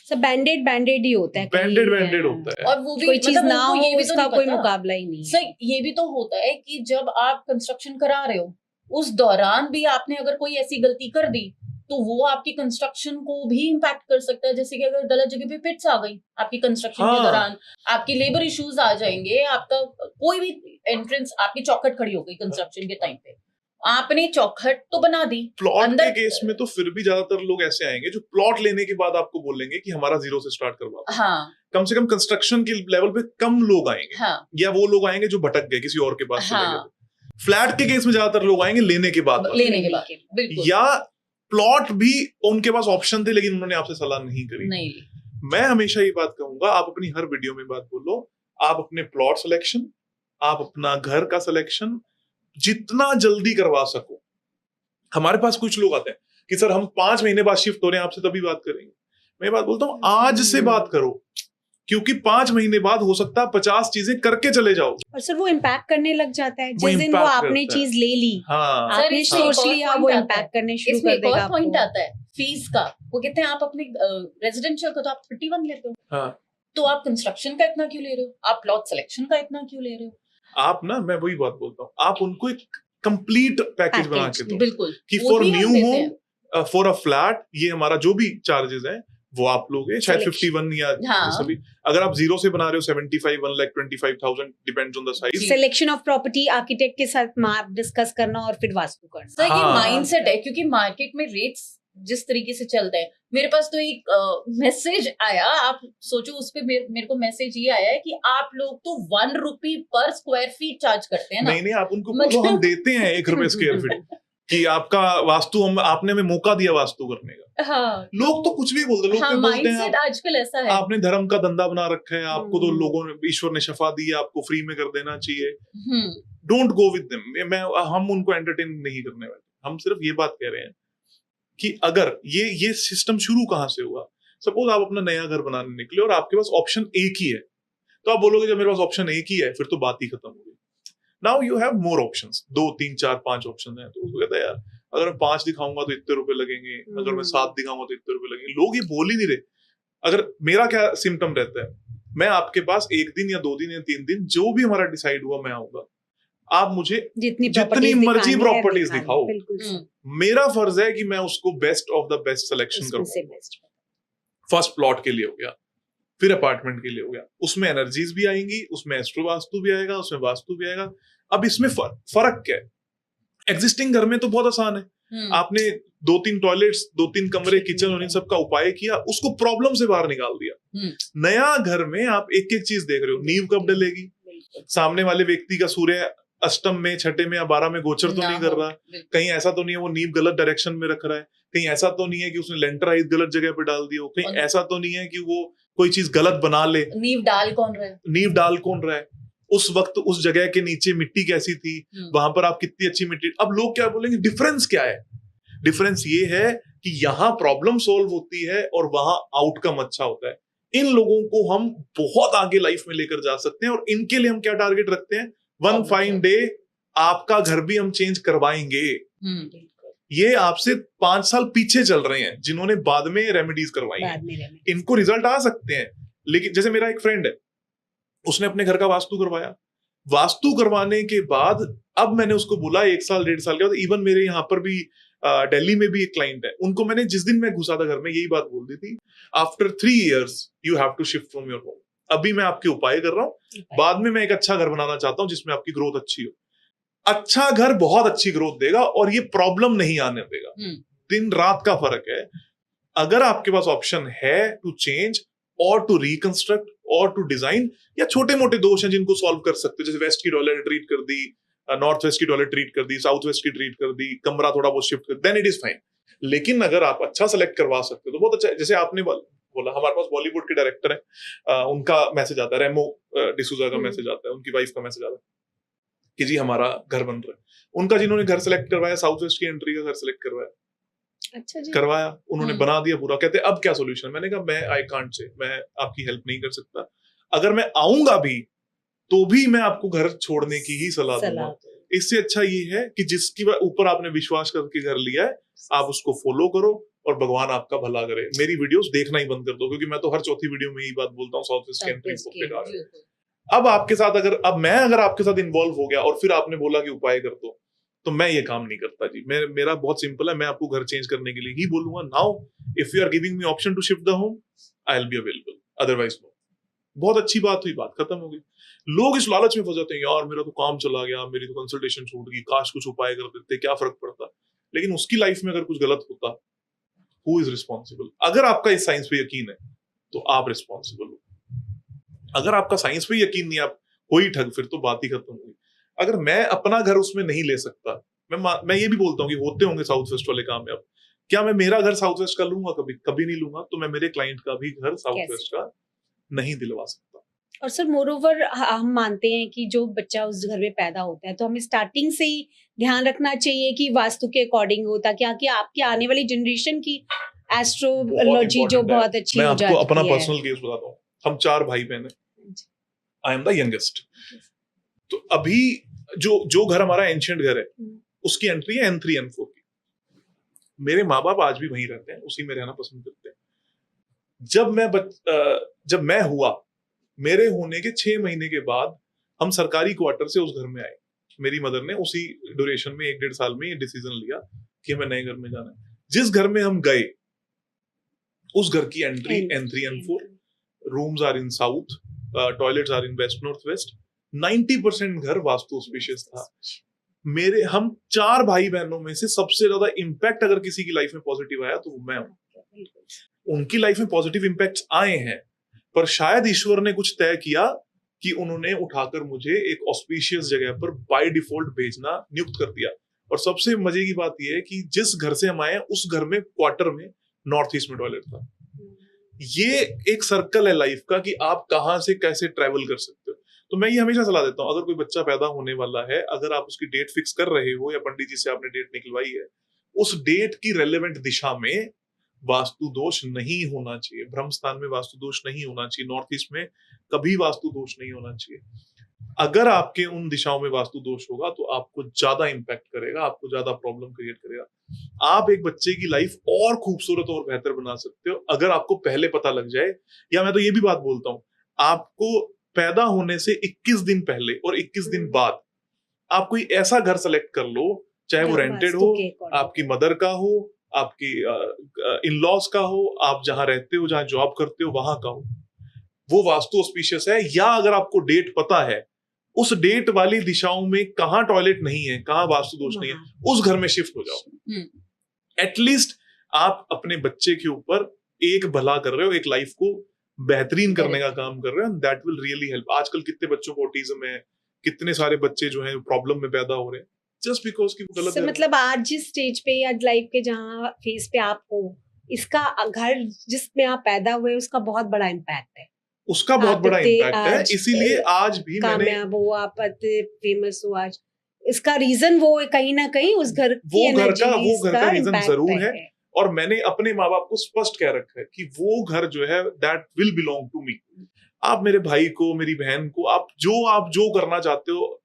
सब बैंडेड ही होता है, बैंडेड होता है, और वो भी कोई चीज मतलब ना हो ये भी उसका तो कोई मुकाबला ही नहीं है। सर ये भी तो होता है कि जब आप कंस्ट्रक्शन करा रहे हो, उस दौरान भी आपने अगर कोई ऐसी गलती कर दी तो वो आपकी कंस्ट्रक्शन को भी इम्पैक्ट कर सकता है। जैसे कि अगर गलत जगह पे पिट्स आ गई आपकी कंस्ट्रक्शन के दौरान, आपकी लेबर इश्यूज आ जाएंगे, आपका कोई भी एंट्रेंस, आपकी चौखट खड़ी हो गई कंस्ट्रक्शन के टाइम पे, आपने चौखट तो बना दी। प्लॉट के केस में तो फिर भी ज्यादातर लोग ऐसे आएंगे जो प्लॉट लेने के बाद आपको बोलेंगे कि हमारा जीरो से स्टार्ट करवा, हाँ, कम से कम कंस्ट्रक्शन के लेवल पे कम लोग आएंगे, हाँ, या वो लोग आएंगे जो भटक गए किसी और के पास चले हाँ, गए। फ्लैट के केस में ज्यादातर लोग आएंगे लेने के बाद, बिल्कुल, या प्लॉट भी उनके पास ऑप्शन थे लेकिन उन्होंने आपसे सलाह नहीं करी। नहीं। मैं हमेशा ये बात कहूंगा, आप अपनी हर वीडियो में बात बोलो, आप अपने प्लॉट सिलेक्शन, आप अपना घर का सिलेक्शन जितना जल्दी करवा सको। हमारे पास कुछ लोग आते हैं कि सर हम 5 महीने बाद शिफ्ट हो रहे हैं, आपसे तभी बात करेंगे। मैं बात बोलता हूँ आज से बात करो, क्योंकि 5 महीने बाद हो सकता है 50 चीजें करके चले जाओ, और सर वो इम्पैक्ट करने लग जाता है वो जिस दिन वो impact आपने करता है। चीज ले ली, हाँ, आपने इसमें सोच एक और लिया, point वो आता है। इम्पैक्ट करने शुरू इसमें कर एक और देगा पॉइंट आपको। आता है फीस का। वो कहते हैं आप अपने रेजिडेंशियल का तो आप 31 लेते हो, हाँ। तो आप कंस्ट्रक्शन का इतना क्यों ले रहे हो, आप प्लॉट सिलेक्शन का इतना क्यों ले रहे हो? आप ना, मैं वही बात बोलता हूँ, आप उनको एक कंप्लीट पैकेज बना के दो बिल्कुल, कि वो फॉर भी हम न्यू देते होम, हैं। फॉर अ फ्लैट, ये हमारा जो भी चार्जेस है वो आप लोगे, शायद Selection। 51 या हाँ। सभी। अगर आप जीरो से बना रहे हो 75, 1,25,000 डिपेंड्स ऑन द साइज। जी। सिलेक्शन ऑफ प्रॉपर्टी आर्किटेक्ट के साथ मैप डिस्कस करना और फिर वास्तु करना। सर ये हाँ। माइंडसेट है, क्योंकि मार्केट में रेट्स जिस तरीके से चलते हैं। मेरे पास तो एक मैसेज आया, आप सोचो उस पे मेरे को मैसेज ये आया है कि आप लोग तो 1 रुपी पर स्क्वायर फीट चार्ज करते हैं ना। नहीं, आप उनको बोलो हम देते हैं 1 रुपए स्क्वायर फीट कि आपका वास्तु, हम आपने हमें मौका दिया वास्तु करने का। हाँ, लोग तो कुछ भी बोलते हैं, लोग हाँ, तो बोलते हैं माइंडसेट आजकल ऐसा है। आपने धर्म का धंधा बना रखा है, आपको तो लोगों ने, ईश्वर ने शफा दी है, आपको फ्री में कर देना चाहिए। Don't go with them. हम उनको एंटरटेन नहीं करने वाले, हम सिर्फ ये बात कह रहे हैं कि अगर ये सिस्टम शुरू कहां से हुआ। सपोज आप अपना नया घर बनाने निकले और आपके पास ऑप्शन एक ही है, तो आप बोलोगे जब मेरे पास ऑप्शन एक ही है फिर तो बात ही खत्म हो गई। Now you have more options, 2, 3, 4, 5 option है, तो उसको कहता है यार अगर मैं 5 दिखाऊंगा तो इतने रुपए लगेंगे, अगर मैं 7 दिखाऊंगा तो इतने रुपए लगेंगे। लोग ये बोल ही नहीं रहे। अगर मेरा क्या सिम्टम रहता है, मैं आपके पास 1 दिन या 2 दिन या 3 दिन, जो भी हमारा डिसाइड हुआ, मैं आऊंगा। आप मुझे जितनी मर्जी प्रॉपर्टीज दिखाओ, मेरा फर्ज है कि मैं उसको best of the best selection करूं। फर्स्ट प्लॉट के लिए हो गया, फिर अपार्टमेंट के लिए हो गया, उसमें एनर्जीज भी आएंगी, उसमें एस्ट्रो वास्तु भी आएगा, उसमें वास्तु भी आएगा। अब इसमें फर्क क्या है? एग्जिस्टिंग घर में तो बहुत आसान है, आपने 2-3 टॉयलेट्स, 2-3 कमरे, किचन और इन सब का उपाय किया, उसको प्रॉब्लम से बाहर निकाल दिया। नया घर में आप एक एक चीज देख रहे हो, नींव कब डलेगी, सामने वाले व्यक्ति का सूर्य अष्टम में, छठे में या 12 में गोचर तो नहीं कर रहा, कहीं ऐसा तो नहीं है वो नींव गलत डायरेक्शन में रख रहा है, कहीं ऐसा तो नहीं है कि उसने लेंटराइज गलत जगह पे डाल दिया हो, कहीं ऐसा तो नहीं है कि वो कोई चीज गलत बना ले, नींव डाल कौन रहा है, उस वक्त उस जगह के नीचे मिट्टी कैसी थी, वहां पर आप कितनी अच्छी मिट्टी। अब लोग क्या बोलेंगे, डिफरेंस क्या है? डिफरेंस ये है कि यहाँ प्रॉब्लम सॉल्व होती है और वहां आउटकम अच्छा होता है। इन लोगों को हम बहुत आगे लाइफ में लेकर जा सकते हैं, और इनके लिए हम क्या टारगेट रखते हैं, 1 फाइन डे आपका घर भी हम चेंज करवाएंगे। ये आपसे 5 साल पीछे चल रहे हैं जिन्होंने बाद में रेमेडीज करवाई हैं, इनको रिजल्ट आ सकते हैं। लेकिन जैसे मेरा एक फ्रेंड है, उसने अपने घर का वास्तु करवाया, वास्तु करवाने के बाद अब मैंने उसको बोला 1 साल 1.5 साल के बाद, इवन मेरे यहाँ पर भी दिल्ली में भी एक क्लाइंट है, उनको मैंने जिस दिन मैं घुसा था घर में यही बात बोल दी थी, after 3 years you have to shift from your home. अभी मैं आपके उपाय कर रहा हूँ, बाद में मैं एक अच्छा घर बनाना चाहता हूँ जिसमें आपकी ग्रोथ अच्छी हो। अच्छा घर बहुत अच्छी ग्रोथ देगा और ये प्रॉब्लम नहीं आने देगा। दिन रात का फर्क है। अगर आपके पास ऑप्शन है टू चेंज और टू रिकंस्ट्रक्ट और टू डिजाइन, या छोटे मोटे दोष हैं जिनको सॉल्व कर सकते हो, जैसे वेस्ट की टॉयलेट ट्रीट कर दी, नॉर्थ वेस्ट की टॉयलेट ट्रीट कर दी, साउथ वेस्ट की ट्रीट कर दी, कमरा थोड़ा बहुत शिफ्ट कर, देन इट इज फाइन। लेकिन अगर आप अच्छा सेलेक्ट करवा सकते हो तो बहुत अच्छा है। जैसे आपने बोला, हमारे पास बॉलीवुड के डायरेक्टर है, उनका मैसेज आता है, रेमो डिसूजा का मैसेज आता है, उनकी वाइफ का मैसेज आता है कि जी हमारा घर बन रहा है। उनका जिन्होंने घर सेलेक्ट करवाया, साउथ वेस्ट की एंट्री का घर सेलेक्ट करवाया, अच्छा जी, करवाया, उन्होंने बना दिया पूरा। कहते अब क्या सोल्यूशन? मैंने कहा मैं आई कांट से, मैं आपकी हेल्प नहीं कर सकता। अगर मैं आऊंगा भी तो भी मैं आपको घर छोड़ने की ही सलाह दूंगा। इससे अच्छा ये है कि जिसकी ऊपर आपने विश्वास करके घर लिया है, आप उसको फॉलो करो और भगवान आपका भला करे। मेरी वीडियोस देखना ही बंद कर दो, क्योंकि मैं तो हर चौथी वीडियो में यही बात बोलता हूँ, साउथ वेस्ट एंट्री। अब आपके साथ अगर मैं आपके साथ इन्वॉल्व हो गया और फिर आपने बोला कि उपाय कर दो, तो मैं ये काम नहीं करता जी। मेरा बहुत सिंपल है, मैं आपको घर चेंज करने के लिए ही बोलूंगा। Now if you are giving me option to shift the home, I will be available, otherwise no. बहुत अच्छी बात हुई, बात खत्म हो गई। लोग इस लालच में फंस जाते हैं, यार मेरा तो काम चला गया, मेरी तो कंसल्टेशन छूट गई, काश कुछ उपाय कर देते, क्या फर्क पड़ता। लेकिन उसकी लाइफ में अगर कुछ गलत होता, हु इज रिस्पॉन्सिबल? अगर आपका इस साइंस पे यकीन है तो आप रिस्पॉन्सिबल हो। अगर आपका साइंस पे यकीन नहीं, आप हो ही ठग, फिर तो बात ही खत्म हुई। अगर मैं अपना घर उसमें नहीं ले सकता, मैं ये भी बोलता हूँ कि होते होंगे साउथ वेस्ट वाले कामयाब, क्या मैं मेरा घर साउथ वेस्ट का लूंगा? कभी कभी नहीं लूंगा। तो मैं मेरे क्लाइंट का भी घर साउथ वेस्ट का नहीं दिलवा सकता। और सर मोरओवर हम मानते हैं कि जो बच्चा उस घर में पैदा होता है तो हमें स्टार्टिंग से ही ध्यान रखना चाहिए कि वास्तु के अकॉर्डिंग हो, ताकि आपकी आने वाली जनरेशन की एस्ट्रोलॉजी जो बहुत अच्छी हो जाती है। मैं आपको अपना पर्सनल केस बताता हूँ। हम 4 भाई बहन हैं, आई एम द यंगेस्ट। तो अभी जो घर हमारा एंशिएंट घर है, उसकी एंट्री है N3 N4 की। मेरे माँ बाप आज भी वहीं रहते हैं, उसी में रहना पसंद करते हैं। जब मैं हुआ, मेरे होने के 6 महीने के बाद हम सरकारी क्वार्टर से उस घर में आए। मेरी मदर ने उसी ड्यूरेशन में 1-1.5 साल में ये डिसीजन लिया कि हमें नए घर में जाना है। जिस घर में हम गए, उस घर की entry N3 N4, rooms are in south, toilets are in west north west. 90% घर वास्तु ऑस्पिशियस था। हम 4 भाई बहनों में से सबसे ज्यादा इम्पैक्ट अगर किसी की लाइफ में पॉजिटिव आया तो वो मैं हूं। उनकी लाइफ में पॉजिटिव इम्पैक्ट्स आए हैं, पर शायद ईश्वर ने कुछ तय किया कि उन्होंने उठाकर मुझे एक ऑस्पिशियस जगह पर बाय डिफॉल्ट भेजना नियुक्त कर दिया। और सबसे मजे की बात यह है कि जिस घर से हम आए, उस घर में क्वार्टर में नॉर्थ ईस्ट में टॉयलेट था। ये एक सर्कल है लाइफ का कि आप कहां से कैसे ट्रेवल कर सकते हो। तो मैं ये हमेशा सलाह देता हूं, अगर कोई बच्चा पैदा होने वाला है, अगर आप उसकी डेट फिक्स कर रहे हो या पंडित जी से आपने डेट निकलवाई है, उस डेट की रेलेवेंट दिशा में वास्तु दोष नहीं होना चाहिए। ब्रह्म स्थान में वास्तु दोष नहीं होना चाहिए। नॉर्थ ईस्ट में कभी वास्तु दोष नहीं होना चाहिए। अगर आपके उन दिशाओं में वास्तु दोष होगा तो आपको ज्यादा इंपैक्ट करेगा, आपको ज्यादा प्रॉब्लम क्रिएट करेगा। आप एक बच्चे की लाइफ और खूबसूरत और बेहतर बना सकते हो अगर आपको पहले पता लग जाए। या मैं तो ये भी बात बोलता हूं, आपको पैदा होने से 21 दिन पहले और 21 दिन बाद आप कोई ऐसा घर सेलेक्ट कर लो, चाहे वो रेंटेड हो, आपकी मदर का हो, आपकी इन-लॉज का हो, आप जहां रहते हो, जहां जॉब करते हो वहां का हो, वो वास्तु ऑस्पिशियस है। या अगर आपको डेट पता है, उस डेट वाली दिशाओं में कहां टॉयलेट नहीं है, कहां वास्तु दोष नहीं है, उस घर में शिफ्ट हो जाओ। एटलीस्ट आप अपने बच्चे के ऊपर एक भला कर रहे हो, एक लाइफ को बेहतरीन करने का काम कर रहे हो। That will really help. आजकल कितने बच्चों को ऑटिज्म है, कितने सारे बच्चे जो हैं प्रॉब्लम में पैदा हो रहे हैं जस्ट बिकॉज की गलत है। मतलब आज जिस स्टेज पे, आज लाइफ के जहाँ फेज पे आप हो, इसका घर जिसमें आप पैदा हुए उसका बहुत बड़ा इम्पैक्ट है। उसका बहुत बड़ा इम्पैक्ट है। इसीलिए आज भी कामयाब हो आप, फेमस हो आज, इसका रीजन वो कहीं ना कहीं उस घर की एनर्जी, वो घर का रीजन जरूर है। और मैंने अपने माँ बाप को स्पष्ट कह रखा है कि वो घर जो है that will belong to me. आप मेरे भाई को, मेरी बहन को, आप जो करना चाहते हो,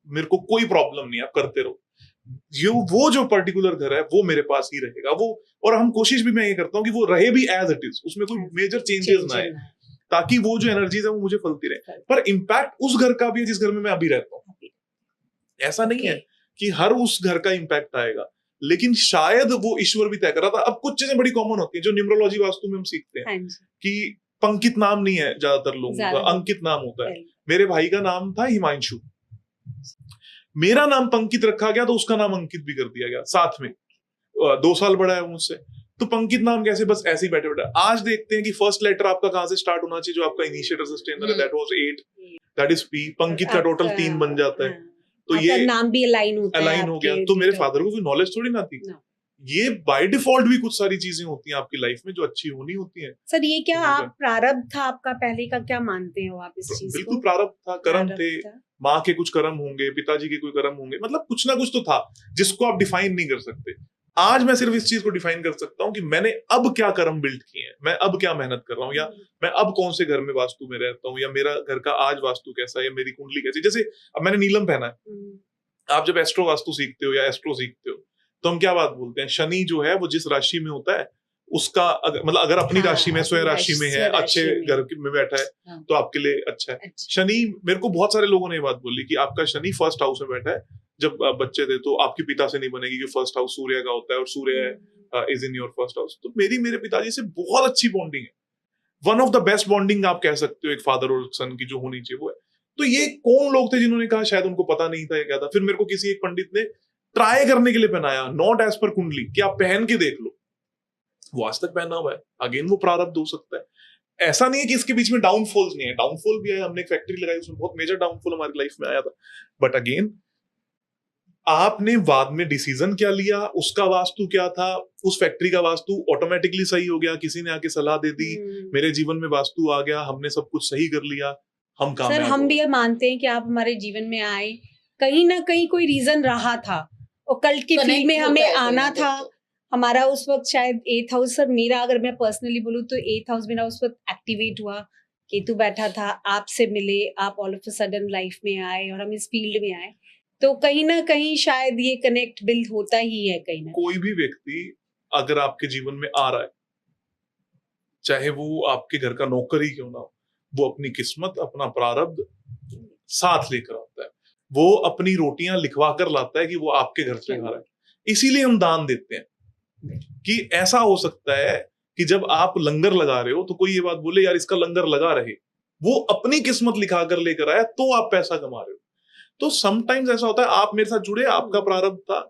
मेरे को कोई प्रॉब्लम नहीं, आप करते रहो। वो जो पर्टिकुलर घर है वो मेरे पास ही रहेगा। वो, और हम कोशिश भी मैं ये करता हूँ कि वो रहे भी एज इट इज, उसमें कोई मेजर चेंजेस ना आए, ताकि वो जो एनर्जीज है वो मुझे फलती रहे। पर इम्पैक्ट उस घर का भी है जिस घर में मैं अभी रहता हूँ। ऐसा नहीं है कि हर उस घर का इम्पैक्ट आएगा, लेकिन शायद वो ईश्वर भी तय कर रहा था। अब कुछ चीजें बड़ी कॉमन होती है जो न्यूमरोलॉजी वास्तु में हम सीखते हैं कि पंकित नाम नहीं है ज्यादातर लोगों का, अंकित नाम होता है। मेरे भाई का नाम था हिमांशु, मेरा नाम पंकित रखा गया तो उसका नाम अंकित भी कर दिया गया। साथ में 2 साल बड़ा है मुझसे, तो पंकित नाम कैसे, बस ऐसे ही बैठे बैठे। आज देखते हैं कि फर्स्ट लेटर आपका कहां से स्टार्ट होना चाहिए, जो आपका इनिशिएटर सस्टेनर है, that was 8, that is P. Pankit का टोटल 3 बन जाता है, तो ये नाम भी अलाइन हो गया। तो मेरे फादर को कोई नॉलेज थोड़ी ना थी। ये बाय डिफॉल्ट भी कुछ सारी चीजें होती हैं आपकी लाइफ में जो अच्छी होनी होती हैं। सर ये क्या आप प्रारब्ध था आपका पहले का, क्या मानते हो आप इस चीज को? बिल्कुल प्रारब्ध था, कर्म थे। माँ के कुछ कर्म होंगे, पिताजी के कोई कर्म होंगे, मतलब कुछ ना कुछ तो था जिसको आप डिफाइन नहीं कर सकते। आज मैं सिर्फ इस चीज को डिफाइन कर सकता हूँ कि मैंने अब क्या कर्म बिल्ड किए हैं, मैं अब क्या मेहनत कर रहा हूँ, या मैं अब कौन से घर में वास्तु में रहता हूँ, या मेरा घर का आज वास्तु कैसा है, या मेरी कुंडली कैसी। जैसे अब मैंने नीलम पहना है, आप जब एस्ट्रो वास्तु सीखते हो या एस्ट्रो सीखते हो तो हम क्या बात बोलते हैं, शनि जो है वो जिस राशि में होता है उसका मतलब अगर अपनी हाँ, राशि में, स्वयं अपनी राशि में है, स्वयं अच्छे राशि में। घर में बैठा है, हाँ। तो आपके लिए अच्छा है। अच्छा। शनि, मेरे को बहुत सारे लोगों ने ये बात बोली कि आपका शनि फर्स्ट हाउस में बैठा है, जब आप बच्चे थे तो आपके पिता से नहीं बनेगी, क्योंकि फर्स्ट हाउस सूर्य का होता है और सूर्य is in your first house. तो मेरे पिताजी से बहुत अच्छी बॉन्डिंग है, one of the best bonding आप कह सकते हो एक फादर और सन की जो होनी चाहिए वो है। तो ये कौन लोग थे जिन्होंने कहा, शायद उनको पता नहीं था ये क्या था। फिर मेरे को किसी एक पंडित ने ट्राई करने के लिए पहनाया, नॉट एज पर कुंडली, कि आप पहन के देख लो। वो आज तक पहना हुआ है, अगेन वो प्रारब्ध हो सकता है। ऐसा नहीं है कि इसके बीच में डाउनफॉल्स नहीं है, डाउनफॉल भी है। हमने एक फैक्ट्री लगाई, उसमें बहुत मेजर डाउनफॉल हमारी लाइफ में आया था। बट अगेन आपने बाद में डिसीजन क्या लिया, उसका वास्तु क्या था, उस फैक्ट्री का वास्तु ऑटोमेटिकली सही हो गया, किसी ने आके सलाह दे दी, मेरे जीवन में वास्तु आ गया, हमने सब कुछ सही कर लिया, हम सर कामयाब हम हो भी गए। ये मानते हैं कि आप हमारे जीवन में आए, कहीं ना कहीं कोई रीजन रहा था, और कल्ट की फील्ड में Connect हमें होता है कोई आना ना कोई था। तो। हमारा उस वक्त शायद 8th हाउस, सर मेरा अगर मैं पर्सनली बोलूँ तो 8th हाउस मेरा उस वक्त एक्टिवेट हुआ, केतु बैठा था, आपसे मिले, आप all of a sudden life में आए और हम इस फील्ड में आए। तो कहीं ना कहीं शायद ये कनेक्ट बिल्ड होता ही है कहीं ना। कोई भी व्यक्ति अगर आपके जीवन में आ रहा है, चाहे वो आपके घर का नौकर ही क्यों ना हो, वो अपनी किस्मत, अपना प्रारब्ध साथ लेकर आता है। वो अपनी रोटियां लिखवा कर लाता है कि वो आपके घर से आ रहा है। इसीलिए हम दान देते हैं कि ऐसा हो सकता है कि जब आप लंगर लगा रहे हो तो कोई ये बात बोले, यार इसका लंगर लगा रहे, वो अपनी किस्मत लिखा कर लेकर आया, तो आप पैसा कमा रहे हो। तो समटाइम्स ऐसा होता है, आप मेरे साथ जुड़े, आपका प्रारब्ध था,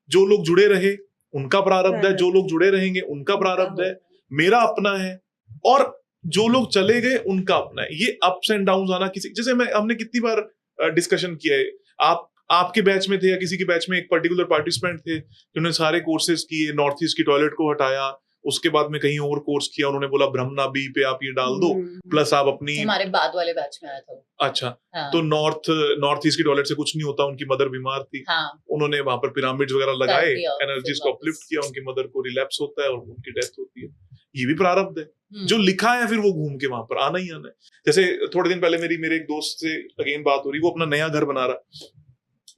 जो लोग जुड़े रहे उनका प्रारब्ध है, जो लोग जुड़े रहेंगे उनका प्रारब्ध है, मेरा अपना है, और जो लोग चले गए उनका अपना है। ये अप्स एंड डाउन आना, किसी जैसे हमने कितनी बार डिस्कशन किया है, आपके बैच में थे या किसी के बैच में एक पर्टिकुलर पार्टिसिपेंट थे जिन्होंने सारे कोर्सेज किए, नॉर्थ ईस्ट की टॉयलेट को हटाया, उसके बाद में कहीं और कोर्स किया, उन्होंने बोला ब्रह्मनाभि पे आप ये डाल दो, प्लस आप अपनी, हमारे बाद वाले बैच में आया था वो। अच्छा हाँ। तो नॉर्थ ईस्ट की टॉयलेट से कुछ नहीं होता, उनकी मदर बीमार थी, हाँ। उन्होंने वहां पर पिरामिड्स वगैरह लगाए, दिया, एनर्जीज फिर को वापस। अपलिफ्ट किया, उनकी मदर को रिलैप्स होता है और उनकी डेथ होती है। ये भी प्रारब्ध है, जो लिखा है फिर वो घूम के वहां पर आना ही आना है। जैसे थोड़े दिन पहले मेरे एक दोस्त से अगेन बात हो रही, वो अपना नया घर बना रहा,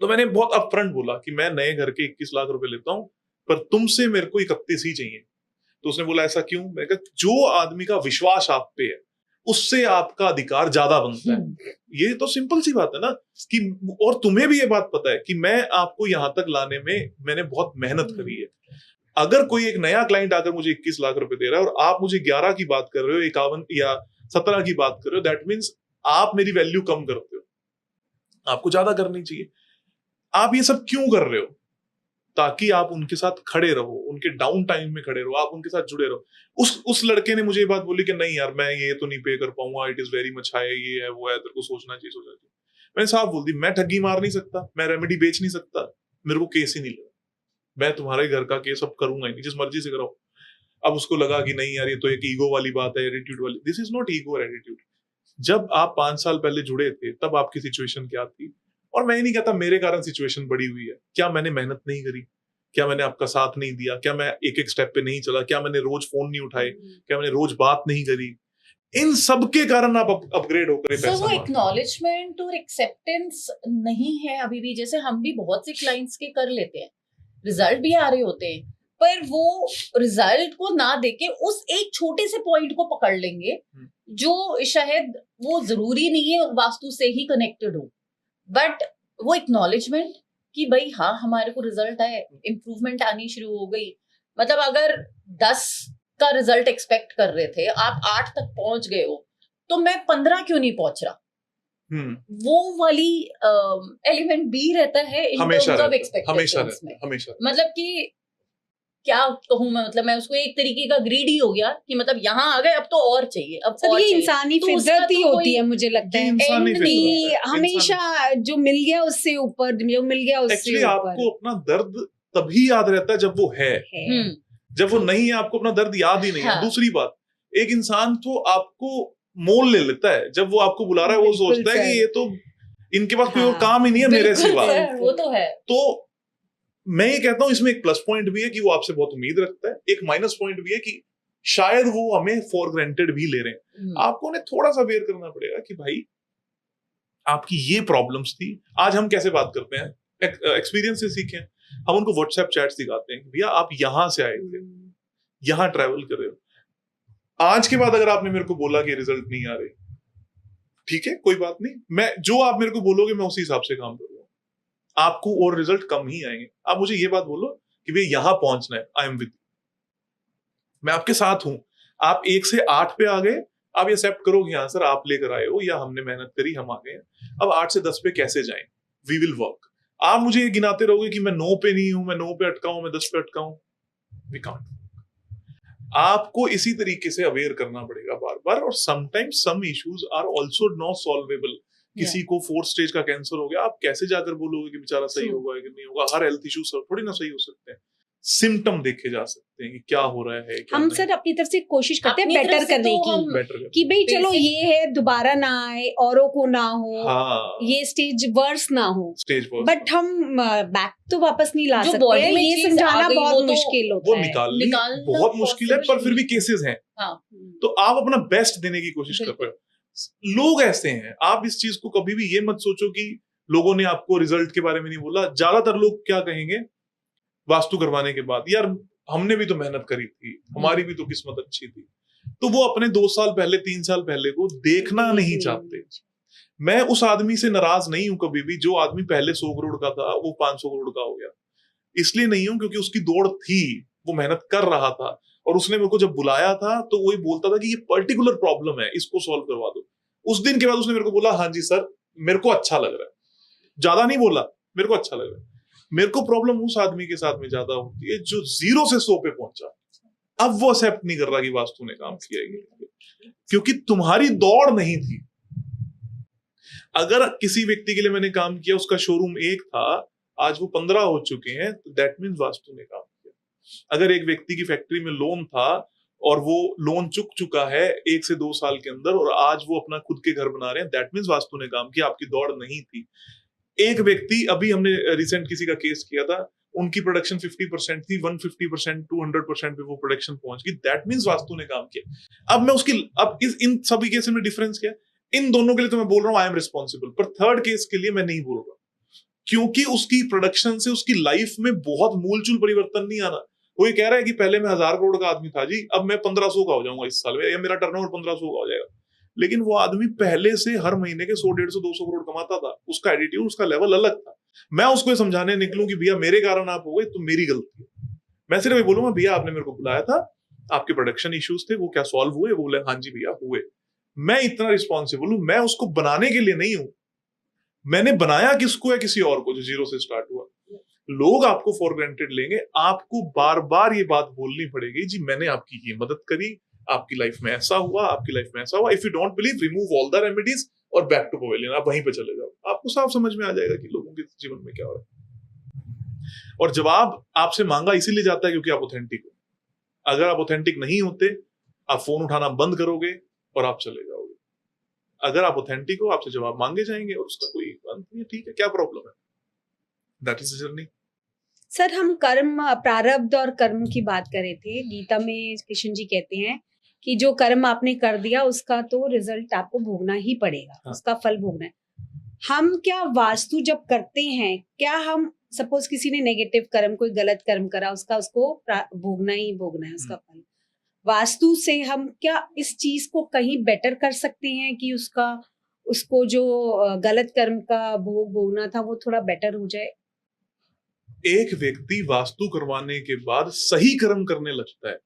तो मैंने बहुत अपफ्रंट बोला कि मैं नए घर के 21 लाख रुपए लेता हूं, पर तुमसे मेरे को 31 ही चाहिए। तो उसने बोला ऐसा क्यों? मैंने कहा जो आदमी का विश्वास आप पे है उससे आपका अधिकार ज्यादा बनता है। ये तो सिंपल सी बात है ना, कि और तुम्हें भी ये बात पता है कि मैं आपको यहां तक लाने में मैंने बहुत मेहनत करी है। अगर कोई एक नया क्लाइंट आकर मुझे 21 लाख रुपए दे रहा है और आप मुझे 11 की बात कर रहे हो, 51 या 17 की बात कर रहे हो, दैट मीन्स आप मेरी वैल्यू कम करते हो, आपको ज्यादा करनी चाहिए। आप ये सब क्यों कर रहे हो? ताकि आप उनके साथ खड़े रहो, उनके डाउन टाइम में खड़े रहो, आप उनके साथ जुड़े रहो। उस लड़के ने मुझे ये बात बोली कि नहीं यार मैं ये तो नहीं पे कर पाऊंगा, it is very much high, ये है वो है, तेरे को सोचना चाहिए। मैंने साफ बोल दी, मैं ठगी मार नहीं सकता, मैं रेमेडी बेच नहीं सकता, मेरे को केस ही नहीं लगा, मैं तुम्हारे घर का केस अब करूंगा ही नहीं, जिस मर्जी से कराओ। अब उसको लगा कि नहीं यार ये तो एक ईगो वाली बात है, एटीट्यूड वाली। दिस इज नॉट ईगो और एटीट्यूड। जब आप 5 साल पहले जुड़े थे तब आपकी सिचुएशन क्या थी, और मैं नहीं कहता मेरे कारण सिचुएशन बड़ी हुई है। क्या मैंने मेहनत नहीं करी? क्या मैंने आपका साथ नहीं दिया? क्या मैं एक एक स्टेप पे नहीं चला? क्या मैंने रोज फोन नहीं उठाए? क्या मैंने रोज बात नहीं करी? इन सब के कारण आप अपग्रेड होकर सर वो एक्नॉलेजमेंट और एक्सेप्टेंस नहीं है अभी भी। जैसे हम भी बहुत से क्लाइंट्स के कर लेते हैं, रिजल्ट भी आ रहे होते हैं, पर वो रिजल्ट को ना देके उस एक छोटे से पॉइंट को पकड़ लेंगे जो शायद वो जरूरी नहीं है वास्तु से ही कनेक्टेड हो, बट वो एक्नॉलेजमेंट कि भाई हाँ हमारे को रिजल्ट आए, इम्प्रूवमेंट आनी शुरू हो गई। मतलब अगर 10 का रिजल्ट एक्सपेक्ट कर रहे थे, आप 8 तक पहुंच गए हो, तो मैं 15 क्यों नहीं पहुंच रहा? वो वाली एलिमेंट भी रहता है इन टर्म्स ऑफ एक्सपेक्टेशंस में। मतलब कि क्या कहूँ मैं, मतलब मैं उसको एक तरीके का ग्रीडी हो गया कि मतलब यहाँ आ गए अब तो और चाहिए, अब सर और ये चाहिए। इंसानी तो फितरत ही उसका तो होती है मुझे लगता है, कि हमेशा जो मिल गया उससे ऊपर, जो मिल गया उससे ऊपर। आपको अपना दर्द तभी याद रहता है जब वो है। जब वो नहीं है आपको अपना दर्द याद ही नहीं है। दूसरी बात, एक इंसान तो आपको मोल ले लेता है, जब वो आपको बुला रहा है वो सोचता है कि ये तो इनके पास कोई और काम ही नहीं है मेरे सिवा। वो तो है। तो मैं ये कहता हूं इसमें एक प्लस पॉइंट भी है कि वो आपसे बहुत उम्मीद रखता है, एक माइनस पॉइंट भी है कि शायद वो हमें फॉर ग्रांटेड भी ले रहे हैं। आपको उन्हें थोड़ा सा वेयर करना पड़ेगा कि भाई आपकी ये प्रॉब्लम्स थी। आज हम कैसे बात करते हैं, एक्सपीरियंस से सीखें। हम उनको व्हाट्सएप चैट सिखाते हैं, भैया आप यहां से आए थे, यहां ट्रैवल कर रहे हो। आज के बाद अगर आपने मेरे को बोला कि रिजल्ट नहीं आ रहे, ठीक है, कोई बात नहीं, मैं जो आप मेरे को बोलोगे मैं उसी हिसाब से काम करूंगा। आपको और रिजल्ट कम ही आएंगे। आप मुझे ये बात बोलो कि भाई यहां पहुंचना है, आई एम विद, मैं आपके साथ हूं। आप 1 से 8 पे आ गए, आप ये एक्सेप्ट करो कि हाँ सर आप लेकर आए हो या हमने मेहनत करी, हम आ गए। अब 8 से 10 पे कैसे जाएं, वी विल वर्क। आप मुझे ये गिनाते रहोगे कि मैं 9 पे नहीं हूं, मैं 9 पे अटका हूं, मैं 10 पे अटका हूं, वी कांट। आपको इसी तरीके से अवेयर करना पड़ेगा बार बार। और sometimes some issues are also not solvable. किसी को 4th स्टेज का कैंसर हो गया, आप कैसे जाकर बोलोगे कि बेचारा सही होगा कि नहीं होगा? हर हेल्थ इश्यू थोड़ी ना सही हो सकते हैं। सिम्टम देखे जा सकते हैं कि क्या हो रहा है, क्या हम नहीं। सर अपनी तरफ से कोशिश करते हैं अपनी तरफ बेटर से करने तो की, हम बेटर कि भाई चलो basic- ये है, दोबारा ना आए, औरों को ना हो, हाँ, ये स्टेज वर्स ना हो। स्टेज पर बट हम बैक तो वापस नहीं ला जो सकते body हैं, में ये चीज आ समझाना गई, बहुत वो तो- मुश्किल वो होता है। निकालना निकालना बहुत मुश्किल है, पर possible फिर भी नहीं। केसेस हैं। हाँ, तो आप अपना बेस्ट देने की कोशिश कर रहे हो। लोग ऐसे हैं, आप इस चीज को कभी भी ये मत सोचो कि लोगों ने आपको रिजल्ट के बारे में नहीं बोला। ज्यादातर लोग क्या कहेंगे वास्तु करवाने के बाद, यार हमने भी तो मेहनत करी थी, हमारी भी तो किस्मत अच्छी थी। तो वो अपने 2 साल पहले 3 साल पहले को देखना नहीं चाहते। मैं उस आदमी से नाराज नहीं हूं कभी भी जो आदमी पहले 100 करोड़ का था वो 500 करोड़ का हो गया। इसलिए नहीं हूं क्योंकि उसकी दौड़ थी, वो मेहनत कर रहा था, और उसने मेरे को जब बुलाया था तो वही बोलता था कि ये पर्टिकुलर प्रॉब्लम है, इसको सॉल्व करवा दो। उस दिन के बाद उसने मेरे को बोला हाँ जी सर मेरे को अच्छा लग रहा है। ज्यादा नहीं बोला, मेरे को अच्छा लग रहा है। मेरे को प्रॉब्लम उस आदमी के साथ में ज्यादा होती है जो 0 से 100 पे पहुंचा। अब वो एक्सेप्ट नहीं कर रहा कि वास्तु ने काम किया है, क्योंकि तुम्हारी दौड़ नहीं थी। अगर किसी व्यक्ति के लिए मैंने काम किया, उसका शोरूम 1 था, आज वो 15 हो चुके हैं, तो दैट मीन्स वास्तु ने काम किया। अगर एक व्यक्ति की फैक्ट्री में लोन था और वो लोन चुक चुका है 1 से 2 साल के अंदर और आज वो अपना खुद के घर बना रहे हैं, दैट मीन्स वास्तु ने काम किया, आपकी दौड़ नहीं थी। एक व्यक्ति, अभी हमने रिसेंट किसी का केस किया था, उनकी प्रोडक्शन 50% थी, 150% 200% पे वो प्रोडक्शन पहुंच गई, दैट मीन्स वास्तु ने काम किया। अब मैं उसकी, अब इन सभी केस में डिफरेंस क्या है? इन दोनों के लिए तो मैं बोल रहा हूं आई एम रिस्पॉन्सिबल, पर थर्ड केस के लिए मैं नहीं बोल रहा, क्योंकि उसकी प्रोडक्शन से उसकी लाइफ में बहुत मूलचूल परिवर्तन नहीं आना। वो ये कह रहा है कि पहले मैं 1000 करोड़ का आदमी था जी, अब मैं 1500 का हो जाऊंगा इस साल में, या मेरा टर्नओवर 1500 का हो जाएगा। लेकिन वो आदमी पहले से हर महीने के 100, 150, 200 करोड़ कमाता था। उसका एटीट्यूड, उसका लेवल अलग था। मैं उसको समझाने निकलूं कि भैया मेरे कारण आप हो गए तो मेरी गलती है, मैं सिर्फ ये बोलूंगा भैया आपने मेरे को बुलाया था, आपके प्रोडक्शन इश्यूज थे, वो क्या सॉल्व हुए? वो बोले हाँ जी भैया हुए। मैं इतना रिस्पॉन्सिबल हूं, मैं उसको बनाने के लिए नहीं हूं। मैंने बनाया किसको है? किसी और को, जो 0 से स्टार्ट हुआ। लोग आपको फॉर ग्रांटेड लेंगे, आपको बार बार ये बात बोलनी पड़ेगी जी मैंने आपकी ये मदद करी, आपकी लाइफ में ऐसा हुआ, आपकी लाइफ में ऐसा हुआ। If you don't believe, remove all the remedies और बैक टू पवेलियन, आप वहीं पे चले जाओ, आपको साफ समझ में आ जाएगा कि लोगों के जीवन में क्या हो रहा है। और जवाब आपसे मांगा इसीलिए जाता है क्योंकि आप ऑथेंटिक हो। अगर आप ऑथेंटिक नहीं होते, आप फोन उठाना बंद करोगे और आप चले जाओगे। अगर आप ऑथेंटिक हो, आपसे जवाब मांगे जाएंगे और उसका कोई अंत नहीं है, ठीक है, क्या प्रॉब्लम है? That is the journey. Sir हम कर्म, प्रारब्ध और कर्म की बात कर रहे थे। गीता में कृष्ण जी कहते हैं कि जो कर्म आपने कर दिया उसका तो रिजल्ट आपको भोगना ही पड़ेगा, हाँ। उसका फल भोगना है। हम क्या वास्तु जब करते हैं, क्या हम सपोज किसी ने नेगेटिव कर्म, कोई गलत कर्म करा, उसको भोगना ही भोगना है उसका फल। वास्तु से हम क्या इस चीज को कहीं बेटर कर सकते हैं कि उसको जो गलत कर्म का भोग भोगना था वो थोड़ा बेटर हो जाए? एक व्यक्ति वास्तु करवाने के बाद सही कर्म करने लगता है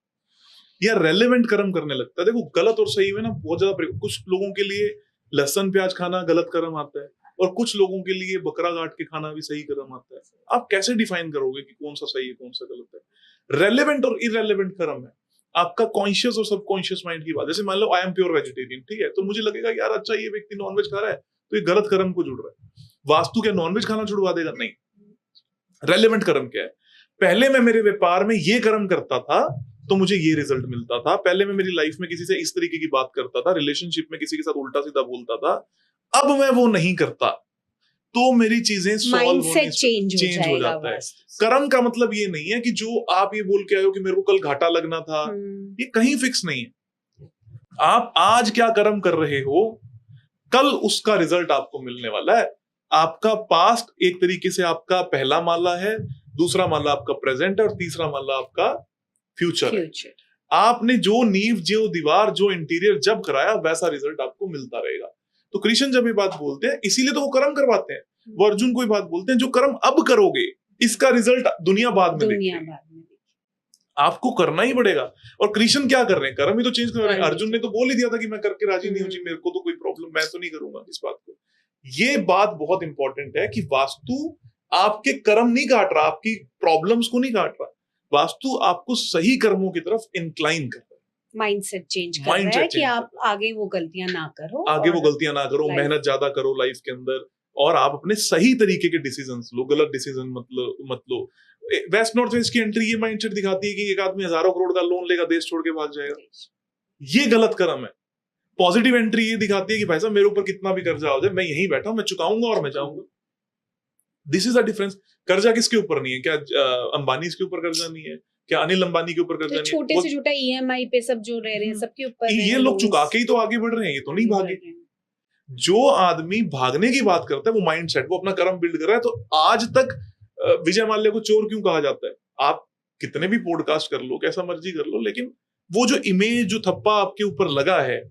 या रेलेवेंट कर्म करने लगता है। देखो गलत और सही में ना बहुत ज्यादा, कुछ लोगों के लिए लहसुन प्याज खाना गलत कर्म आता है और कुछ लोगों के लिए बकरा काट के खाना भी सही कर्म आता है। आप कैसे डिफाइन करोगे कि कौन सा सही है कौन सा गलत है? रेलेवेंट और इरेलेवेंट कर्म है आपका कॉन्शियस और सबकॉन्शियस माइंड की बात। जैसे मान लो आई एम प्योर वेजिटेरियन, ठीक है, तो मुझे लगेगा यार अच्छा ये व्यक्ति नॉनवेज खा रहा है तो ये गलत कर्म को जुड़ रहा है। वास्तु क्या नॉनवेज खाना छुड़वा देगा? नहीं। रेलेवेंट कर्म क्या है? पहले मैं मेरे व्यापार में ये कर्म करता था तो मुझे ये रिजल्ट मिलता था। पहले मैं मेरी लाइफ में किसी से इस तरीके की बात करता था, रिलेशनशिप में किसी के साथ उल्टा सीधा बोलता था, अब मैं वो नहीं करता, तो मेरी चीजें माइंडसेट चेंज हो जाता है। कर्म का मतलब ये नहीं है कि जो आप ये बोल के आए हो कि मेरे को कल घाटा लगना था, ये कहीं फिक्स नहीं है। आप आज क्या कर्म कर रहे हो, कल उसका रिजल्ट आपको मिलने वाला है। आपका पास्ट एक तरीके से आपका पहला माला है, दूसरा माला आपका प्रेजेंट है और तीसरा माला आपका फ्यूचर है। आपने जो नींव, जो दीवार, जो इंटीरियर जब कराया वैसा रिजल्ट आपको मिलता रहेगा। तो कृष्ण जब ये बात बोलते हैं इसीलिए तो वो कर्म करवाते हैं। वो अर्जुन को ये बात बोलते हैं जो कर्म अब करोगे इसका रिजल्ट दुनिया बाद में देखेगी, आपको करना ही पड़ेगा। और कृष्ण क्या कर रहे हैं, कर्म ही तो चेंज कर रहे हैं। अर्जुन ने तो बोल ही दिया था कि मैं करके राजी नहीं हूं जी, मेरे को तो कोई प्रॉब्लम, मैं तो नहीं करूंगा इस बात को। ये बात बहुत इंपॉर्टेंट है कि वास्तु आपके कर्म नहीं काट रहा, आपकी प्रॉब्लम्स को नहीं काट रहा, वास्तु आपको सही कर्मों की तरफ इंक्लाइन कर रहा है, माइंडसेट चेंज कर रहा है कि आप आगे वो गलतियां ना करो, आगे वो गलतियां ना करो, मेहनत ज्यादा करो लाइफ के अंदर, और आप अपने सही तरीके के डिसीजंस लो, गलत डिसीजन मत लो। वेस्ट नॉर्थ वेस्ट की एंट्री ये माइंडसेट दिखाती है कि एक आदमी हजारों करोड़ का लोन लेगा, देश छोड़ के भाग जाएगा, ये गलत कर्म है। पॉजिटिव एंट्री ये दिखाती है कि भाई साहब मेरे ऊपर कितना भी कर्जा हो जाए, मैं यहीं बैठा हूं, मैं चुकाऊंगा और मैं जाऊंगा। This is the difference. कर्जा किसके ऊपर नहीं है? क्या अंबानी के ऊपर कर्जा नहीं है? क्या अनिल अंबानी के ऊपर कर्जा नहीं है? छोटे से छोटा EMI पे सब जो रह रहे हैं सबके ऊपर ये लोग चुका के ही तो आगे बढ़ रहे हैं, ये तो नहीं भागे। जो आदमी भागने की बात करता है वो माइंडसेट, वो अपना कर्म बिल्ड कर रहा है। तो आज तक विजय माल्या को चोर क्यों कहा जाता है? आप कितने भी पॉडकास्ट कर लो, कैसा मर्जी कर लो, लेकिन वो जो इमेज, जो थप्पा आपके ऊपर लगा है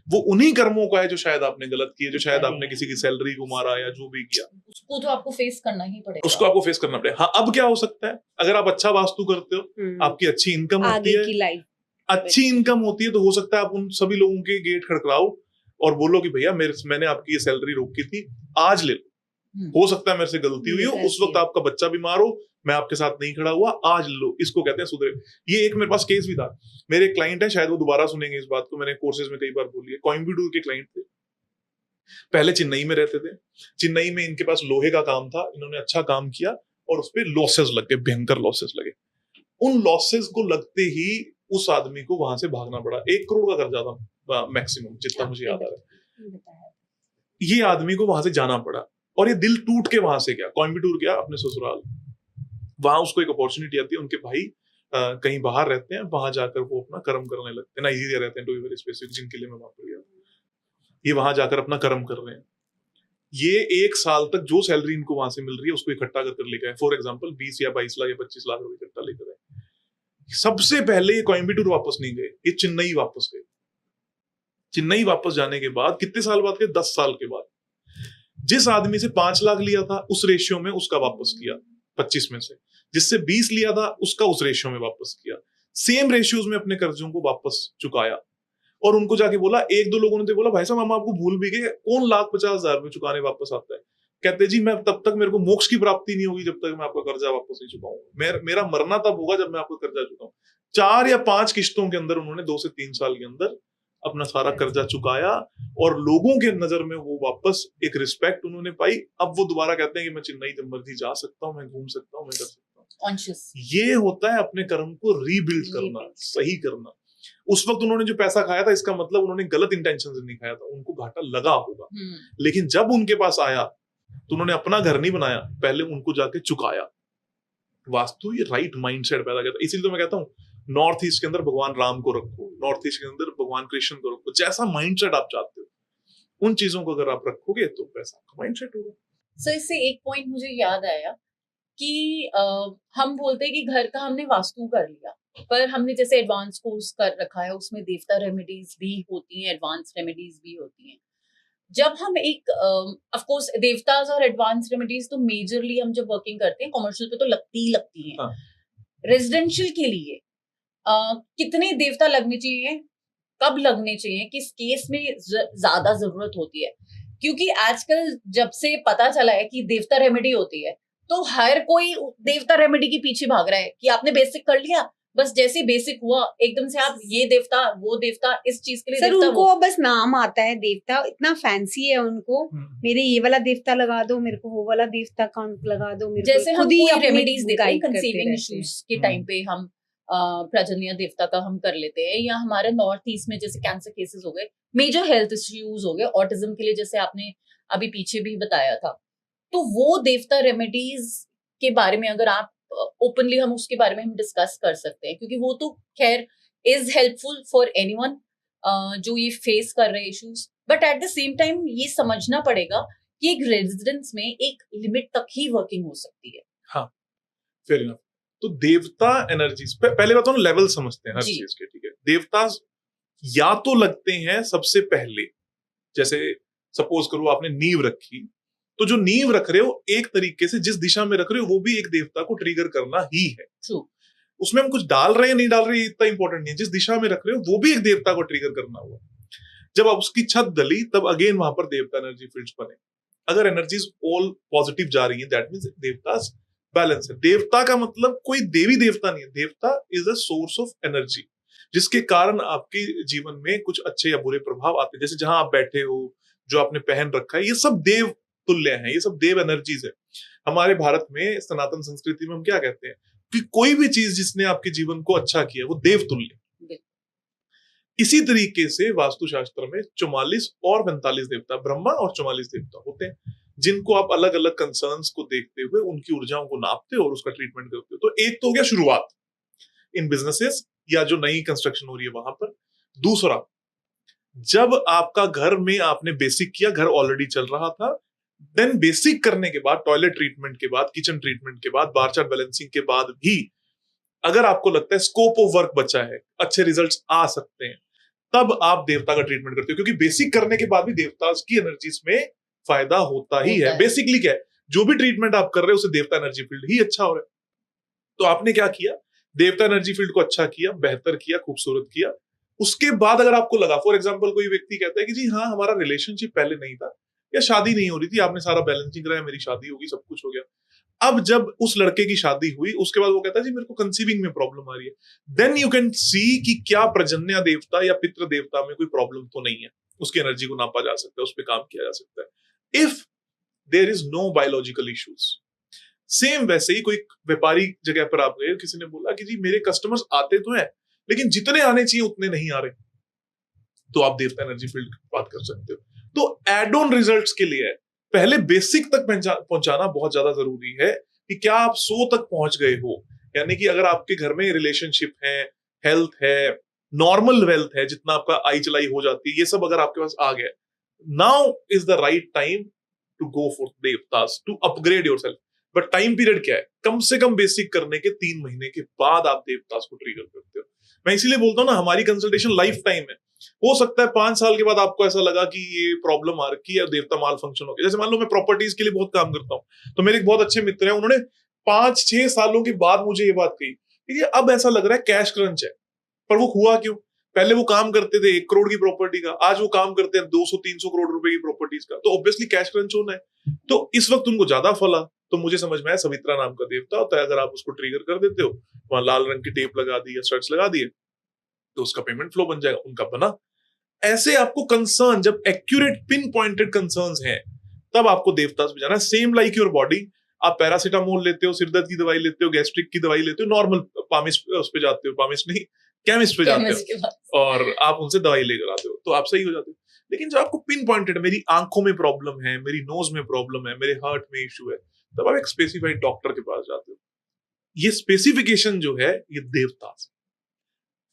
वो उन्हीं कर्मों का है जो शायद आपने गलत किए, जो शायद आपने किसी की सैलरी को मारा या जो भी किया, उसको तो आपको फेस करना ही पड़ेगा। उसको आपको फेस करना पड़ेगा। हाँ, अब क्या हो सकता है, अगर आप अच्छा वास्तु करते हो, आपकी अच्छी इनकम होती है, अच्छी इनकम होती है, तो हो सकता है आप उन सभी लोगों के गेट खड़खड़ाओ और बोलो कि भैया मैंने आपकी ये सैलरी रोकी थी, आज ले लो। हो सकता है मेरे से गलती हुई हो, उस वक्त आपका बच्चा बीमार हो, मैं आपके साथ नहीं खड़ा हुआ, आज लो। इसको कहते हैं सुधरे। ये एक मेरे पास केस भी था। मेरे एक क्लाइंट है, शायद वो दोबारा सुनेंगे इस बात को, मैंने कोर्सेज में कई बार बोली है। कोयम्बटूर के क्लाइंट थे, पहले चेन्नई में रहते थे। चेन्नई में इनके पास लोहे का काम था, इन्होंने अच्छा काम किया और उस पर लॉसेस लग गए, भयंकर लॉसेस लगे। उन लॉसेस को लगते ही उस आदमी को वहां से भागना पड़ा। 1 करोड़ का कर्जा था मैक्सिमम, जितना मुझे याद आ रहा है। ये आदमी को वहां से जाना पड़ा और ये दिल टूट के वहां से गया, कोयम्बटूर गया अपने ससुराल। वहां उसको एक अपॉर्चुनिटी आती है, उनके भाई कहीं बाहर रहते हैं, वहां जाकर वो अपना कर्म करने लगते हैं। नाइजीरिया रहते हैं, टू बी वेरी स्पेसिफिक, जिनके लिए मैं वहां पर गया। ये वहां जाकर अपना कर्म कर रहे हैं। ये 1 साल तक जो सैलरी इनको वहां से मिल रही है उसको इकट्ठा कर लेकर आए। फॉर एग्जाम्पल 20 या 22 लाख या 25 लाख रुपए इकट्ठा लेकर आए। सबसे पहले ये कोयम्बटूर वापस नहीं गए, ये चेन्नई वापस गए। चेन्नई वापस जाने के बाद कितने साल बाद गए? 10 साल के बाद। जिस आदमी से 5 लाख लिया था उस रेशियो में उसका वापस किया 25 में से, जिससे 20 लिया था उसका उस रेशियो में वापस किया, सेम रेशियोज में अपने कर्जों को वापस चुकाया। और उनको जाके बोला, 1-2 लोगों ने तो बोला भाई साहब हम आपको भूल भी गए, कौन 1,50,000 रुपए चुकाने वापस आता है? कहते जी मैं तब तक, मेरे को मोक्ष की प्राप्ति नहीं होगी जब तक मैं आपका कर्जा वापस नहीं चुकाऊंगा। मेरा मरना तब होगा जब मैं आपका कर्जा चुकाऊं। 4 या 5 किश्तों के अंदर उन्होंने 2 से 3 साल के अंदर अपना सारा कर्जा चुकाया और लोगों के नजर में वो वापस एक रिस्पेक्ट उन्होंने पाई। अब वो दोबारा कहते हैं कि मैं चेन्नई जब मर्जी जा सकता हूँ, मैं घूम सकता हूँ, मैं कर सकता हूँ। कॉन्शियस, ये होता है अपने कर्म को रीबिल्ड करना, सही करना। उस वक्त उन्होंने जो पैसा खाया था, इसका मतलब उन्होंने गलत इंटेंशन से नहीं खाया था, उनको घाटा लगा होगा। लेकिन जब उनके पास आया तो उन्होंने अपना घर नहीं बनाया, पहले उनको जाके चुकाया। वास्तु ये राइट माइंडसेट पैदा करता है। इसीलिए तो मैं कहता हूँ नॉर्थ ईस्ट के अंदर भगवान राम को रखो, नॉर्थ ईस्ट के अंदर भगवान कृष्ण को रखो। जैसा माइंडसेट आप चाहते हो उन चीजों को अगर आप रखोगे तो पैसा का माइंडसेट होगा। सो इससे एक पॉइंट मुझे याद आया कि हम बोलते हैं कि घर का हमने वास्तु कर लिया, पर हमने जैसे एडवांस कोर्स कर रखा है, उसमें देवता रेमेडीज भी होती हैं, एडवांस रेमेडीज भी होती हैं। जब हम एक ऑफ कोर्स देवताज और एडवांस रेमेडीज तो मेजरली हम जब वर्किंग करते हैं कमर्शियल पे तो लगती ही लगती हैं। रेजिडेंशियल के लिए कितने देवता लगने चाहिए, कब लगने चाहिए, किस केस में ज्यादा जरूरत होती है? क्योंकि आजकल जब से पता चला है कि देवता रेमेडी होती है तो हर कोई देवता रेमेडी के पीछे भाग रहा है कि आपने बेसिक कर लिया, बस जैसे बेसिक हुआ एकदम से आप ये देवता वो देवता, इस चीज के लिए सर देवता, उनको बस नाम आता है देवता, इतना फैंसी है उनको। मेरे ये वाला देवता लगा दो, मेरे को वो वाला देवता काउंट लगा दो, मेरे जैसे को हम खुद ही कोई रेमेडीज देते हैं कंसीविंग इश्यूज इश्यूज के टाइम पे हम प्रजननीय देवता का हम कर लेते हैं, या हमारे नॉर्थ ईस्ट में जैसे कैंसर केसेस हो गए, मेजर हेल्थ इश्यूज हो गए, ऑटिज्म के लिए जैसे आपने अभी पीछे भी बताया था, तो वो देवता रेमेडीज के बारे में अगर आप ओपनली हम उसके बारे में हम डिस्कस कर सकते हैं, क्योंकि वो तो खैर इज हेल्पफुल फॉर एनीवन जो ये फेस कर रहे issues, but at the same time ये समझना पड़ेगा कि एक रेजिडेंस में एक लिमिट तक ही वर्किंग हो सकती है। हाँ, फेयर इनफ। तो देवता एनर्जीज पहले बताओ लेवल समझते हैं हर चीज के, ठीक है? देवता या तो लगते हैं सबसे पहले, जैसे सपोज करो आपने नींव रखी, तो जो नींव रख रहे हो एक तरीके से जिस दिशा में रख रहे हो वो भी एक देवता को ट्रिगर करना ही है। उसमें हम कुछ डाल रहे हैं नहीं डाल रहे हैं इतना इंपॉर्टेंट नहीं है, जिस दिशा में रख रहे हो वो भी एक देवता को ट्रिगर करना हुआ। जब आप उसकी छत डली तब अगेन वहां पर देवता एनर्जी फील्ड्स बने। अगर एनर्जीज ऑल पॉजिटिव जा रही है दैट मींस देवता बैलेंस है। देवता का मतलब कोई देवी देवता नहीं है, देवता is a source of energy जिसके कारण आपके जीवन में कुछ अच्छे या बुरे प्रभाव आते हैं। जैसे जहां आप बैठे हो, जो आपने पहन रखा है, ये सब देव तुल्य है, ये सब देव एनर्जीज है। हमारे भारत में सनातन संस्कृति में हम क्या कहते हैं कि कोई भी चीज जिसने आपके जीवन को अच्छा किया वो देव तुल्य। इसी तरीके से वास्तुशास्त्र में 44 और 45 देवता, ब्रह्मा और 44 देवता होते हैं, जिनको आप अलग अलग कंसर्न्स को देखते हुए उनकी ऊर्जाओं को नापते हो और उसका ट्रीटमेंट करते हो। तो एक तो हो गया शुरुआत इन बिजनेसेस या जो नई कंस्ट्रक्शन हो रही है वहां पर। दूसरा, जब आपका घर में आपने बेसिक किया, घर ऑलरेडी चल रहा था, देन बेसिक करने के बाद, टॉयलेट ट्रीटमेंट के बाद, किचन ट्रीटमेंट के बाद, बार चार्ट बैलेंसिंग के बाद भी अगर आपको लगता है स्कोप ऑफ वर्क बचा है, अच्छे रिजल्ट्स आ सकते हैं, तब आप देवता का ट्रीटमेंट करते हो। क्योंकि बेसिक करने के बाद भी देवता की एनर्जीज में फायदा होता ही है। बेसिकली क्या है, जो भी ट्रीटमेंट आप कर रहे हो उसे देवता एनर्जी फील्ड ही अच्छा हो रहा है। तो आपने क्या किया, देवता एनर्जी फील्ड को अच्छा किया, बेहतर किया, खूबसूरत किया। उसके बाद अगर आपको लगा, फॉर एग्जाम्पल कोई व्यक्ति कहता है कि जी हाँ हमारा रिलेशनशिप पहले नहीं था या शादी नहीं हो रही थी, आपने सारा बैलेंसिंग कराया, मेरी शादी होगी, सब कुछ हो गया। अब जब उस लड़के की शादी हुई उसके बाद वो कहता है जी मेरे को कंसीविंग में प्रॉब्लम आ रही है, देन यू कैन सी कि क्या प्रजन्य देवता या पितृ देवता में कोई प्रॉब्लम तो नहीं है। उसकी एनर्जी को नापा जा सकता है, उस पर काम किया जा सकता है if there is no biological issues. Same वैसे ही कोई व्यापारी जगह पर आप गए, किसी ने बोला कि जी मेरे कस्टमर्स आते तो हैं लेकिन जितने आने चाहिए उतने नहीं आ रहे, तो आप देवता एनर्जी फील्ड की बात कर सकते हो। तो एड ऑन रिजल्ट्स के लिए पहले बेसिक तक पहुंचाना बहुत ज्यादा जरूरी है कि क्या आप 100 तक पहुंच गए हो। यानी कि अगर आपके घर में रिलेशनशिप है, हेल्थ है, नॉर्मल वेल्थ है, जितना आपका आई चलाई हो जाती है, ये सब अगर आपके पास आ गया, now is the right time to go for देवतास, to upgrade yourself. But time period क्या है, कम से कम बेसिक करने के 3 महीने के बाद आप देवतास को ट्रिगर करते हो। मैं इसीलिए बोलता हूं ना, हमारी कंसल्टेशन लाइफ टाइम है। हो सकता है 5 साल के बाद आपको ऐसा लगा कि ये प्रॉब्लम आ रखी है, देवता माल फंक्शन हो गया। जैसे मान लो मैं प्रॉपर्टीज के लिए बहुत काम करता हूँ, तो मेरे एक बहुत अच्छे मित्र हैं, उन्होंने 5-6 सालों के बाद मुझे ये बात कही कि अब ऐसा लग रहा है कैश क्रंच है। पर वो हुआ क्यों, पहले वो काम करते थे 1 करोड़ की प्रॉपर्टी का, आज वो काम करते हैं 200-300 करोड़ रुपए की प्रॉपर्टीज का, तो ऑब्वियसली कैश क्रंच होना है। तो इस वक्त उनको ज्यादा फला, तो मुझे समझ में आया सवित्रा नाम का देवता होता है, अगर आप उसको ट्रिगर कर देते हो, वहां लाल रंग की टेप लगा दी या स्टड्स लगा दिए, तो उसका पेमेंट फ्लो बन जाएगा, उनका बना। ऐसे आपको कंसर्न, जब एक्यूरेट पिन पॉइंटेड कंसर्न्स हैं, तब आपको देवता से जाना है। सेम लाइक योर बॉडी, आप पैरासीटामोल लेते हो, सिरदर्द की दवाई लेते हो, गैस्ट्रिक की दवाई लेते हो, नॉर्मल पामिस्ट उस पे जाते हो, पामिस्ट नहीं केमिस्ट पे जाते हो, और आप उनसे दवाई लेकर आते हो, तो आप सही हो जाते हो। लेकिन जब आपको पिन पॉइंटेड, मेरी आंखों में प्रॉब्लम है, मेरी नोज में प्रॉब्लम है, मेरे हार्ट में इश्यू है, तब आप एक स्पेसिफाइड डॉक्टर के पास जाते हो। ये स्पेसिफिकेशन जो है ये देवता से,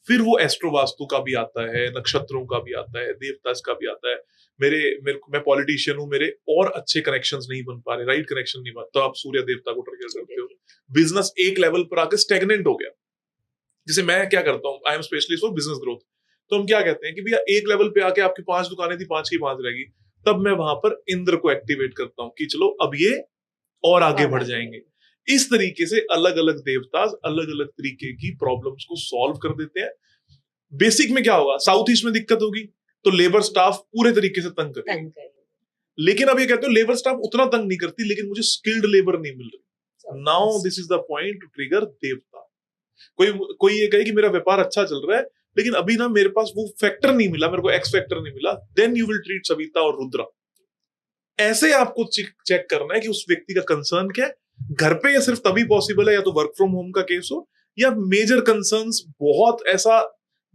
फिर वो एस्ट्रो वास्तु का भी आता है, नक्षत्रों का भी आता है, देवतास का भी आता है। मैं पॉलिटिशियन हूं, मेरे और अच्छे कनेक्शंस नहीं बन पा रहे, राइट कनेक्शन नहीं बन, तो आप सूर्य देवता को ट्रिगर करते हो। बिजनेस एक लेवल पर आकर स्टेगनेंट हो गया, जैसे मैं क्या करता हूँ, I am specialist for business growth, तो हम क्या कहते हैं कि भैया एक लेवल पे आके आपकी 5 दुकानें थी, 5 की 5 रहेगी, तब मैं वहां पर इंद्र को एक्टिवेट करता हूँ कि चलो अब ये और आगे बढ़ जाएंगे। इस तरीके से अलग अलग देवता अलग अलग तरीके की प्रॉब्लम्स को सॉल्व कर देते हैं। बेसिक में क्या होगा, साउथ ईस्ट में दिक्कत होगी तो लेबर स्टाफ पूरे तरीके से तंग करेगी, लेकिन अब ये कहते हो लेबर स्टाफ उतना तंग नहीं करती, लेकिन मुझे स्किल्ड लेबर नहीं मिल रही। Now this is the point two trigger देवता। कोई ये कहे कि मेरा व्यापार अच्छा चल रहा है लेकिन अभी ना मेरे पास वो फैक्टर नहीं मिला, मेरे को एक्स फैक्टर नहीं मिला, then you will treat Savita और रुद्रा। ऐसे आपको चेक करना है कि उस व्यक्ति का कंसर्न क्या है, घर पे या सिर्फ तभी पॉसिबल है, या तो वर्क फ्रॉम होम का केस हो या मेजर कंसर्न्स बहुत ऐसा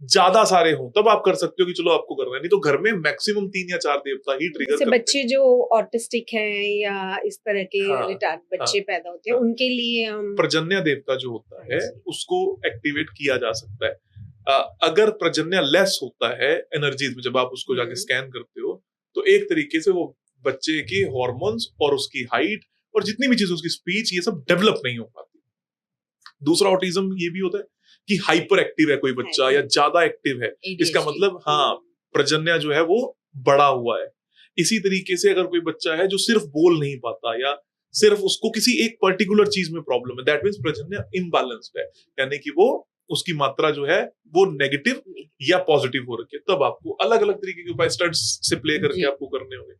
ज्यादा सारे हो, तब आप कर सकते हो कि चलो आपको करना है। नहीं तो घर में मैक्सिमम 3 या 4 देवता ही ट्रिगर करते हैं। बच्चे जो ऑटिस्टिक हैं या इस तरह के रिटार्ड बच्चे पैदा होते हैं, उनके लिए हम प्रजन्य देवता जो होता है उसको एक्टिवेट किया जा सकता है। अगर प्रजन्य लेस होता है एनर्जीज में, जब आप उसको जाके स्कैन करते हो, तो एक तरीके से वो बच्चे की हॉर्मोन्स और उसकी हाइट और जितनी भी चीज, उसकी स्पीच, ये सब डेवलप नहीं हो पाती। दूसरा ऑटिज्म ये भी होता है कि हाइपर एक्टिव है कोई बच्चा या ज्यादा एक्टिव है, इसका ADHD। मतलब हाँ प्रजन्य जो है वो बड़ा हुआ है। इसी तरीके से अगर कोई बच्चा है जो सिर्फ बोल नहीं पाता या सिर्फ उसको किसी एक पर्टिकुलर चीज में प्रॉब्लम है, दैट मीन्स प्रजन्य इम्बैलेंस्ड है, यानी कि वो उसकी मात्रा जो है वो नेगेटिव या पॉजिटिव हो रखी है। तब आपको अलग अलग तरीके के उपाय स्टड्स से प्ले करके जी। आपको करने होंगे।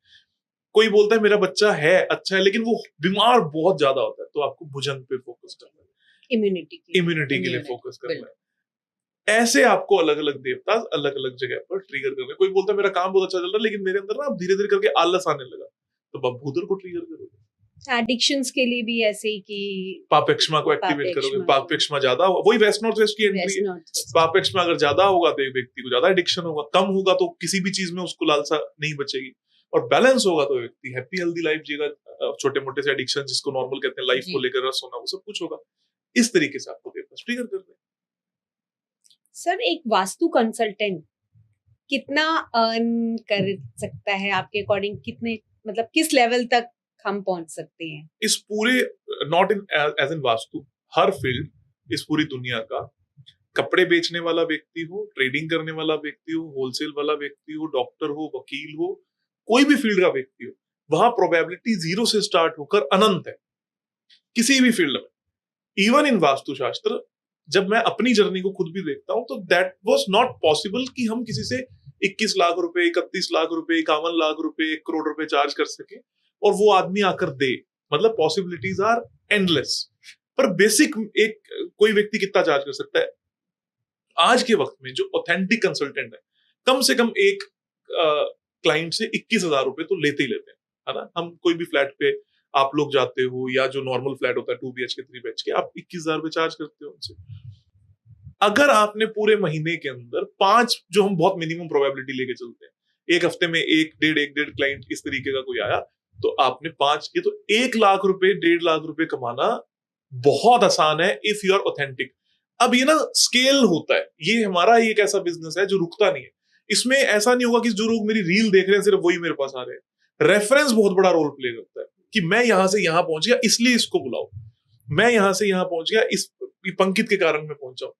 कोई बोलता है मेरा बच्चा है अच्छा है लेकिन वो बीमार बहुत ज्यादा होता है, तो आपको भुजन पे फोकस करना है, इम्यूनिटी इम्यूनिटी के लिए Immunity, फोकस करना है। ऐसे आपको अलग अलग देवता अलग अलग जगह पर ट्रिगर करने। कोई बोलता है मेरा काम बहुत अच्छा चल रहा है लेकिन मेरे अंदर ना अब धीरे धीरे करके आलस आने लगा, तो आप भूदर को ट्रिगर करोगे। एडिक्शंस के लिए भी ऐसे ही कि पापेक्षमा को एक्टिवेट करोगे, पापेक्षमा। पापेक्षमा ज्यादा होगा, वही वेस्ट नॉर्थ वेस्ट की एंट्री West है। North West। पापेक्षमा अगर ज्यादा होगा तो एक व्यक्ति को ज्यादा एडिक्शन होगा, कम होगा तो किसी भी चीज में उसको लालसा नहीं बचेगी, और बैलेंस होगा तो व्यक्ति हैप्पी हेल्दी लाइफ जिएगा। छोटे मोटे से एडिक्शन जिसको नॉर्मल कहते हैं लाइफ जी। को लेकर रस होना वो सब कुछ होगा। इस तरीके से आपको ट्रिगर कर रहे हैं। सर एक वास्तु कंसल्टेंट कितना अर्न कर सकता है आपके अकॉर्डिंग? कितने मतलब किस लेवल तक हम पहुंच सकते हैं? इस पूरे not in age in vastu, हर फील्ड, इस पूरी दुनिया का, कपड़े बेचने वाला व्यक्ति हो, ट्रेडिंग करने वाला व्यक्ति हो, होलसेल वाला व्यक्ति हो, डॉक्टर हो, वकील हो, कोई भी फील्ड का व्यक्ति हो, वहां प्रोबेबिलिटी 0 से स्टार्ट होकर अनंत है किसी भी फील्ड में। इवन इन वास्तुशास्त्र जब मैं अपनी जर्नी को खुद भी देखता हूं तो दैट वाज नॉट पॉसिबल कि हम किसी से 21 लाख रुपए, 31 लाख रुपए, 51 लाख रुपए, 1 करोड़ रुपए चार्ज कर सके और वो आदमी आकर दे। मतलब पॉसिबिलिटीज आर एंडलेस। पर बेसिक एक कोई व्यक्ति कितना चार्ज कर सकता है? आज के वक्त में जो ऑथेंटिक कंसल्टेंट है कम से कम एक क्लाइंट से 21,000 रुपए तो लेते ही लेते हैं, है ना। हम कोई भी फ्लैट पे आप लोग जाते हो या जो नॉर्मल फ्लैट होता है 2 BHK 3 BHK, आप 21,000 रुपए चार्ज करते हो उनसे। अगर आपने पूरे महीने के अंदर 5, जो हम बहुत मिनिमम प्रोबेबिलिटी लेके चलते हैं, एक हफ्ते में एक डेढ़ क्लाइंट इस तरीके का कोई आया तो आपने 5 किए, तो 1 लाख रुपए 1.5 लाख रुपए कमाना बहुत आसान है इफ यू आर ऑथेंटिक। अब ये ना स्केल होता है, ये हमारा एक ऐसा बिजनेस है जो रुकता नहीं है। इसमें ऐसा नहीं होगा कि जो लोग मेरी रील देख रहे हैं सिर्फ वही मेरे पास आ रहे हैं। रेफरेंस बहुत बड़ा रोल प्ले करता है कि मैं यहां से यहां पहुंच गया इसलिए इसको बुलाओ, मैं यहां से यहां पहुंच गया इस पंकित के कारण मैं पहुंचा हूं।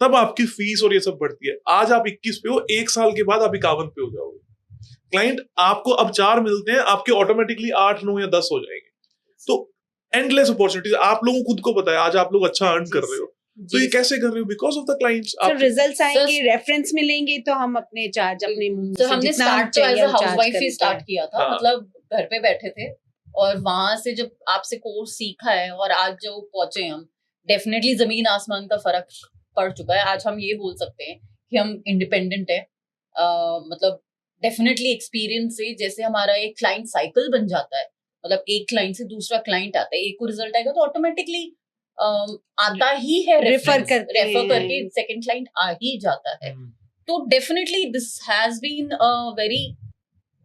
तब आपकी फीस और ये सब बढ़ती है। आज आप 21 पे हो, 1 साल के बाद आप 51 पे हो जाओगे। क्लाइंट आपको अब 4 मिलते हैं, आपके ऑटोमेटिकली 8, 9 या 10 हो जाएंगे। तो एंडलेस अपॉर्चुनिटीज। आप लोगों को खुद को पता है आज आप लोग अच्छा अर्न कर रहे हो, तो ये कैसे कर रहे हो? Because of the clients. Sir results आएंगे, रेफरेंस मिलेंगे तो हम अपने चार्ज अपने मुंह तो से हमने जितना स्टार्ट तो एज अ चार्ज हाउसवाइफ ही करते स्टार्ट हैं। किया था। हाँ। मतलब घर पे बैठे थे और वहां से जब आपसे कोर्स सीखा है और आज जो पहुंचे हम, डेफिनेटली जमीन आसमान का फर्क पड़ चुका है। आज हम ये बोल सकते हैं कि हम इंडिपेंडेंट है। मतलब डेफिनेटली एक्सपीरियंस से जैसे हमारा एक क्लाइंट साइकिल बन जाता है, मतलब एक क्लाइंट से दूसरा क्लाइंट आता है, एक को रिजल्ट आएगा तो ऑटोमेटिकली आता ही है, रेफर करके सेकंड क्लाइंट आ ही जाता है। तो definitely this has been a very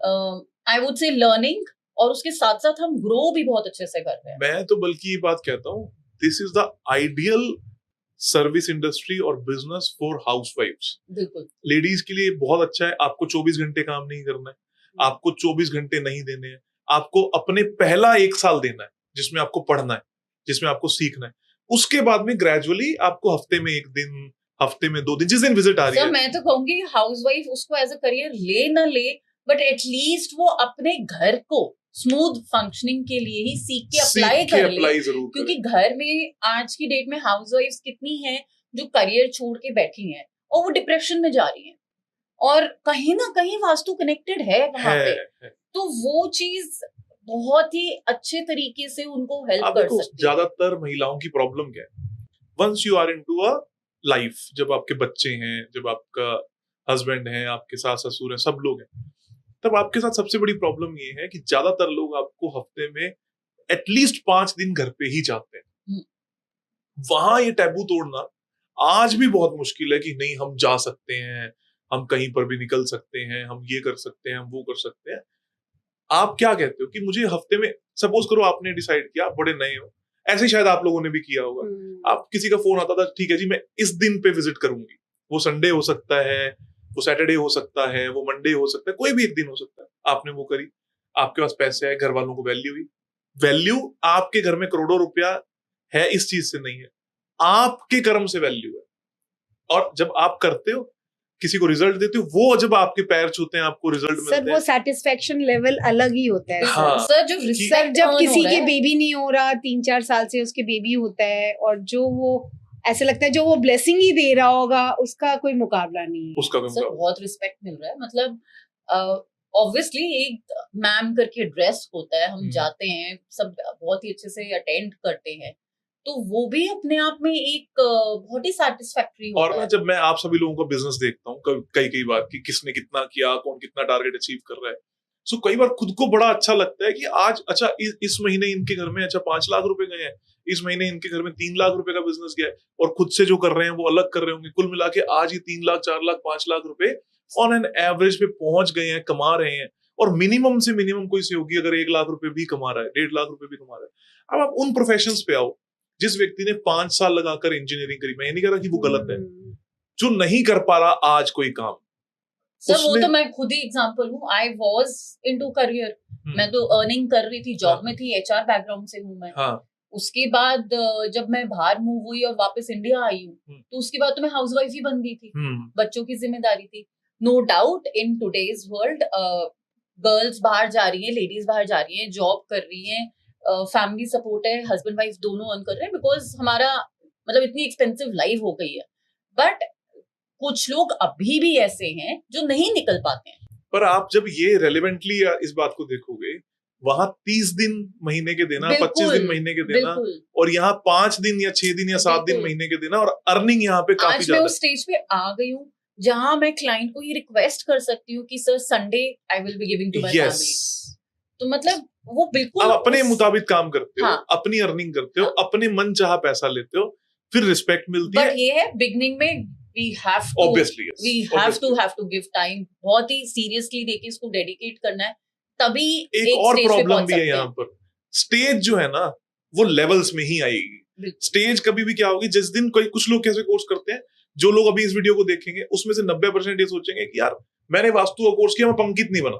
I would say learning, और उसके साथ साथ हम ग्रो भी बहुत अच्छे से कर रहे हैं। मैं तो बल्कि ये बात कहता हूँ, this is the ideal service industry और बिजनेस फॉर हाउसवाइफ्स। बिल्कुल लेडीज के लिए बहुत अच्छा है। आपको 24 घंटे काम नहीं करना है, आपको 24 घंटे नहीं देने हैं, आपको अपने पहला 1 साल देना है जिसमें आपको पढ़ना है, जिसमें आपको सीखना है। उसके बाद में ग्रेजुअली आपको हफ्ते में 1 दिन, हफ्ते में 2 दिन, जिस दिन विजिट आ रही सर है। मैं तो कहूंगी हाउसवाइफ उसको एज अ करियर ले ना ले, बट एटलीस्ट वो अपने घर को स्मूथ फंक्शनिंग के लिए ही सीख के अप्लाई कर ले। जरूर क्योंकि घर में आज की डेट में हाउसवाइफ्स कितनी हैं जो करियर छोड़ के बैठी हैं और वो डिप्रेशन में जा रही हैं, और कहीं ना कहीं वास्तु कनेक्टेड है वहां पे। तो वो चीज बहुत ही अच्छे तरीके से उनको हेल्प कर सकती है। ज्यादातर महिलाओं की प्रॉब्लम क्या है? Once you are into a life, जब आपके बच्चे हैं, जब आपका हस्बैंड है, आपके सास ससुर हैं, सब लोग हैं, तब आपके साथ सबसे बड़ी प्रॉब्लम ये है कि ज्यादातर लोग आपको हफ्ते में एटलीस्ट 5 दिन घर पे ही जाते हैं। वहां ये टैबू तोड़ना आज भी बहुत मुश्किल है कि नहीं हम जा सकते हैं, हम कहीं पर भी निकल सकते हैं, हम ये कर सकते हैं, हम वो कर सकते हैं। आप क्या कहते हो कि मुझे हफ्ते में, सपोज करो आपने डिसाइड किया, आप बड़े नए हो, ऐसे शायद आप लोगों ने भी किया होगा। आप किसी का फोन आता था, ठीक है जी मैं इस दिन पे विजिट करूंगी, वो संडे हो सकता है, वो सैटरडे हो सकता है, वो मंडे हो सकता है, कोई भी एक दिन हो सकता है। आपने वो करी, आपके पास पैसे आए, घर वालों को वैल्यू हुई। वैल्यू आपके घर में करोड़ों रुपया है इस चीज से नहीं है, आपके कर्म से वैल्यू है। और जब आप करते हो, किसी को रिजल्ट देते हो, वो जब आपके पैर छूते हैं, आपको रिजल्ट मिलते सर हैं। वो सेटिस्फेक्शन लेवल अलग ही होता है हाँ, सर जो सर रिस्पेक्ट जब किसी के बेबी नहीं हो रहा 3-4 साल से उसके बेबी होता है और जो वो ऐसे लगता है जो वो ब्लेसिंग ही दे रहा होगा उसका कोई मुकाबला नहीं है। उसका सर बहुत रिस्पेक्ट मिल रहा है, मतलब ऑब्वियसली एक मैम करके ड्रेस होता है, हम जाते हैं सब बहुत ही अच्छे से अटेंड करते हैं, तो वो भी अपने आप में एक बहुत ही सेटिस्फैक्टरी होता और ना है। जब मैं आप सभी लोगों का बिजनेस देखता हूँ कई बार कि किसने कितना किया, कौन कितना टारगेट अचीव कर रहा है, सो कई बार खुद को बड़ा अच्छा लगता है कि आज अच्छा इस महीने इनके घर में अच्छा 5 लाख रुपए गए हैं, इस महीने इनके घर में 3 लाख रुपए का बिजनेस गया है, और खुद से जो कर रहे हैं वो अलग कर रहे होंगे, कुल मिला के आज ही 3 लाख 4 लाख 5 लाख रुपए ऑन एन एवरेज पे पहुंच गए हैं, कमा रहे हैं। और मिनिमम से मिनिमम कोई सहयोगी अगर 1 लाख रुपए भी कमा रहा है, 1.5 लाख रुपए भी कमा रहा है। अब आप उन प्रोफेशंस पे आओ जिस व्यक्ति ने 5 साल लगाकर इंजीनियरिंग करी, मैं ये नहीं कह रहा कि वो गलत है, जो नहीं कर पा रहा आज कोई काम। सर वो तो मैं खुद ही एग्जांपल हूँ, आई वाज इनटू करियर, मैं तो अर्निंग कर रही थी, जॉब में थी, एचआर बैकग्राउंड से हूँ मैं। हाँ। उसके बाद जब मैं बाहर मूव हुई और वापस इंडिया आई हूँ, तो उसके बाद तो मैं हाउसवाइफ ही बन गई थी, बच्चों की जिम्मेदारी थी। No doubt in today's world girls बाहर जा रही हैं, लेडीज बाहर जा रही हैं, जॉब कर रही हैं, फैमिली सपोर्ट है, हस्बैंड वाइफ दोनों अर्न कर रहे हैं, बिकॉज हमारा मतलब इतनी एक्सपेंसिव लाइफ हो गई है। बट कुछ लोग अभी भी ऐसे हैं जो नहीं निकल पाते हैं। पर आप जब ये रेलेवेंटली इस बात को देखोगे, वहां 30 दिन महीने के देना, 25 दिन महीने के देना, और यहाँ 5 दिन या 6 दिन या 7 दिन महीने के देना, और अर्निंग यहाँ पे काफी ज्यादा। आज मैं उस स्टेज पे आ गई हूँ जहां मैं क्लाइंट को ये रिक्वेस्ट कर सकती हूँ कि sir Sunday I will be giving to my family. तो मतलब वो बिल्कुल आप अपने मुताबिक काम करते हो, हाँ, अपनी अर्निंग करते हो, अपने मन चाहा पैसा लेते हो, फिर रिस्पेक्ट मिलती है। बट ये है बिगनिंग में we have to obviously yes, we have to give time, बहुत ही सीरियसली देखिए इसको डेडिकेट करना है, तभी एक और प्रॉब्लम भी है यहाँ पर, स्टेज जो है ना वो लेवल्स में ही आएगी। स्टेज कभी भी क्या होगी, जिस दिन कोई कुछ लोग कैसे कोर्स करते हैं, जो लोग अभी इस वीडियो को देखेंगे उसमें से 90% ये सोचेंगे कि यार मैंने वास्तु का कोर्स किया, मैं पंकित नहीं बना।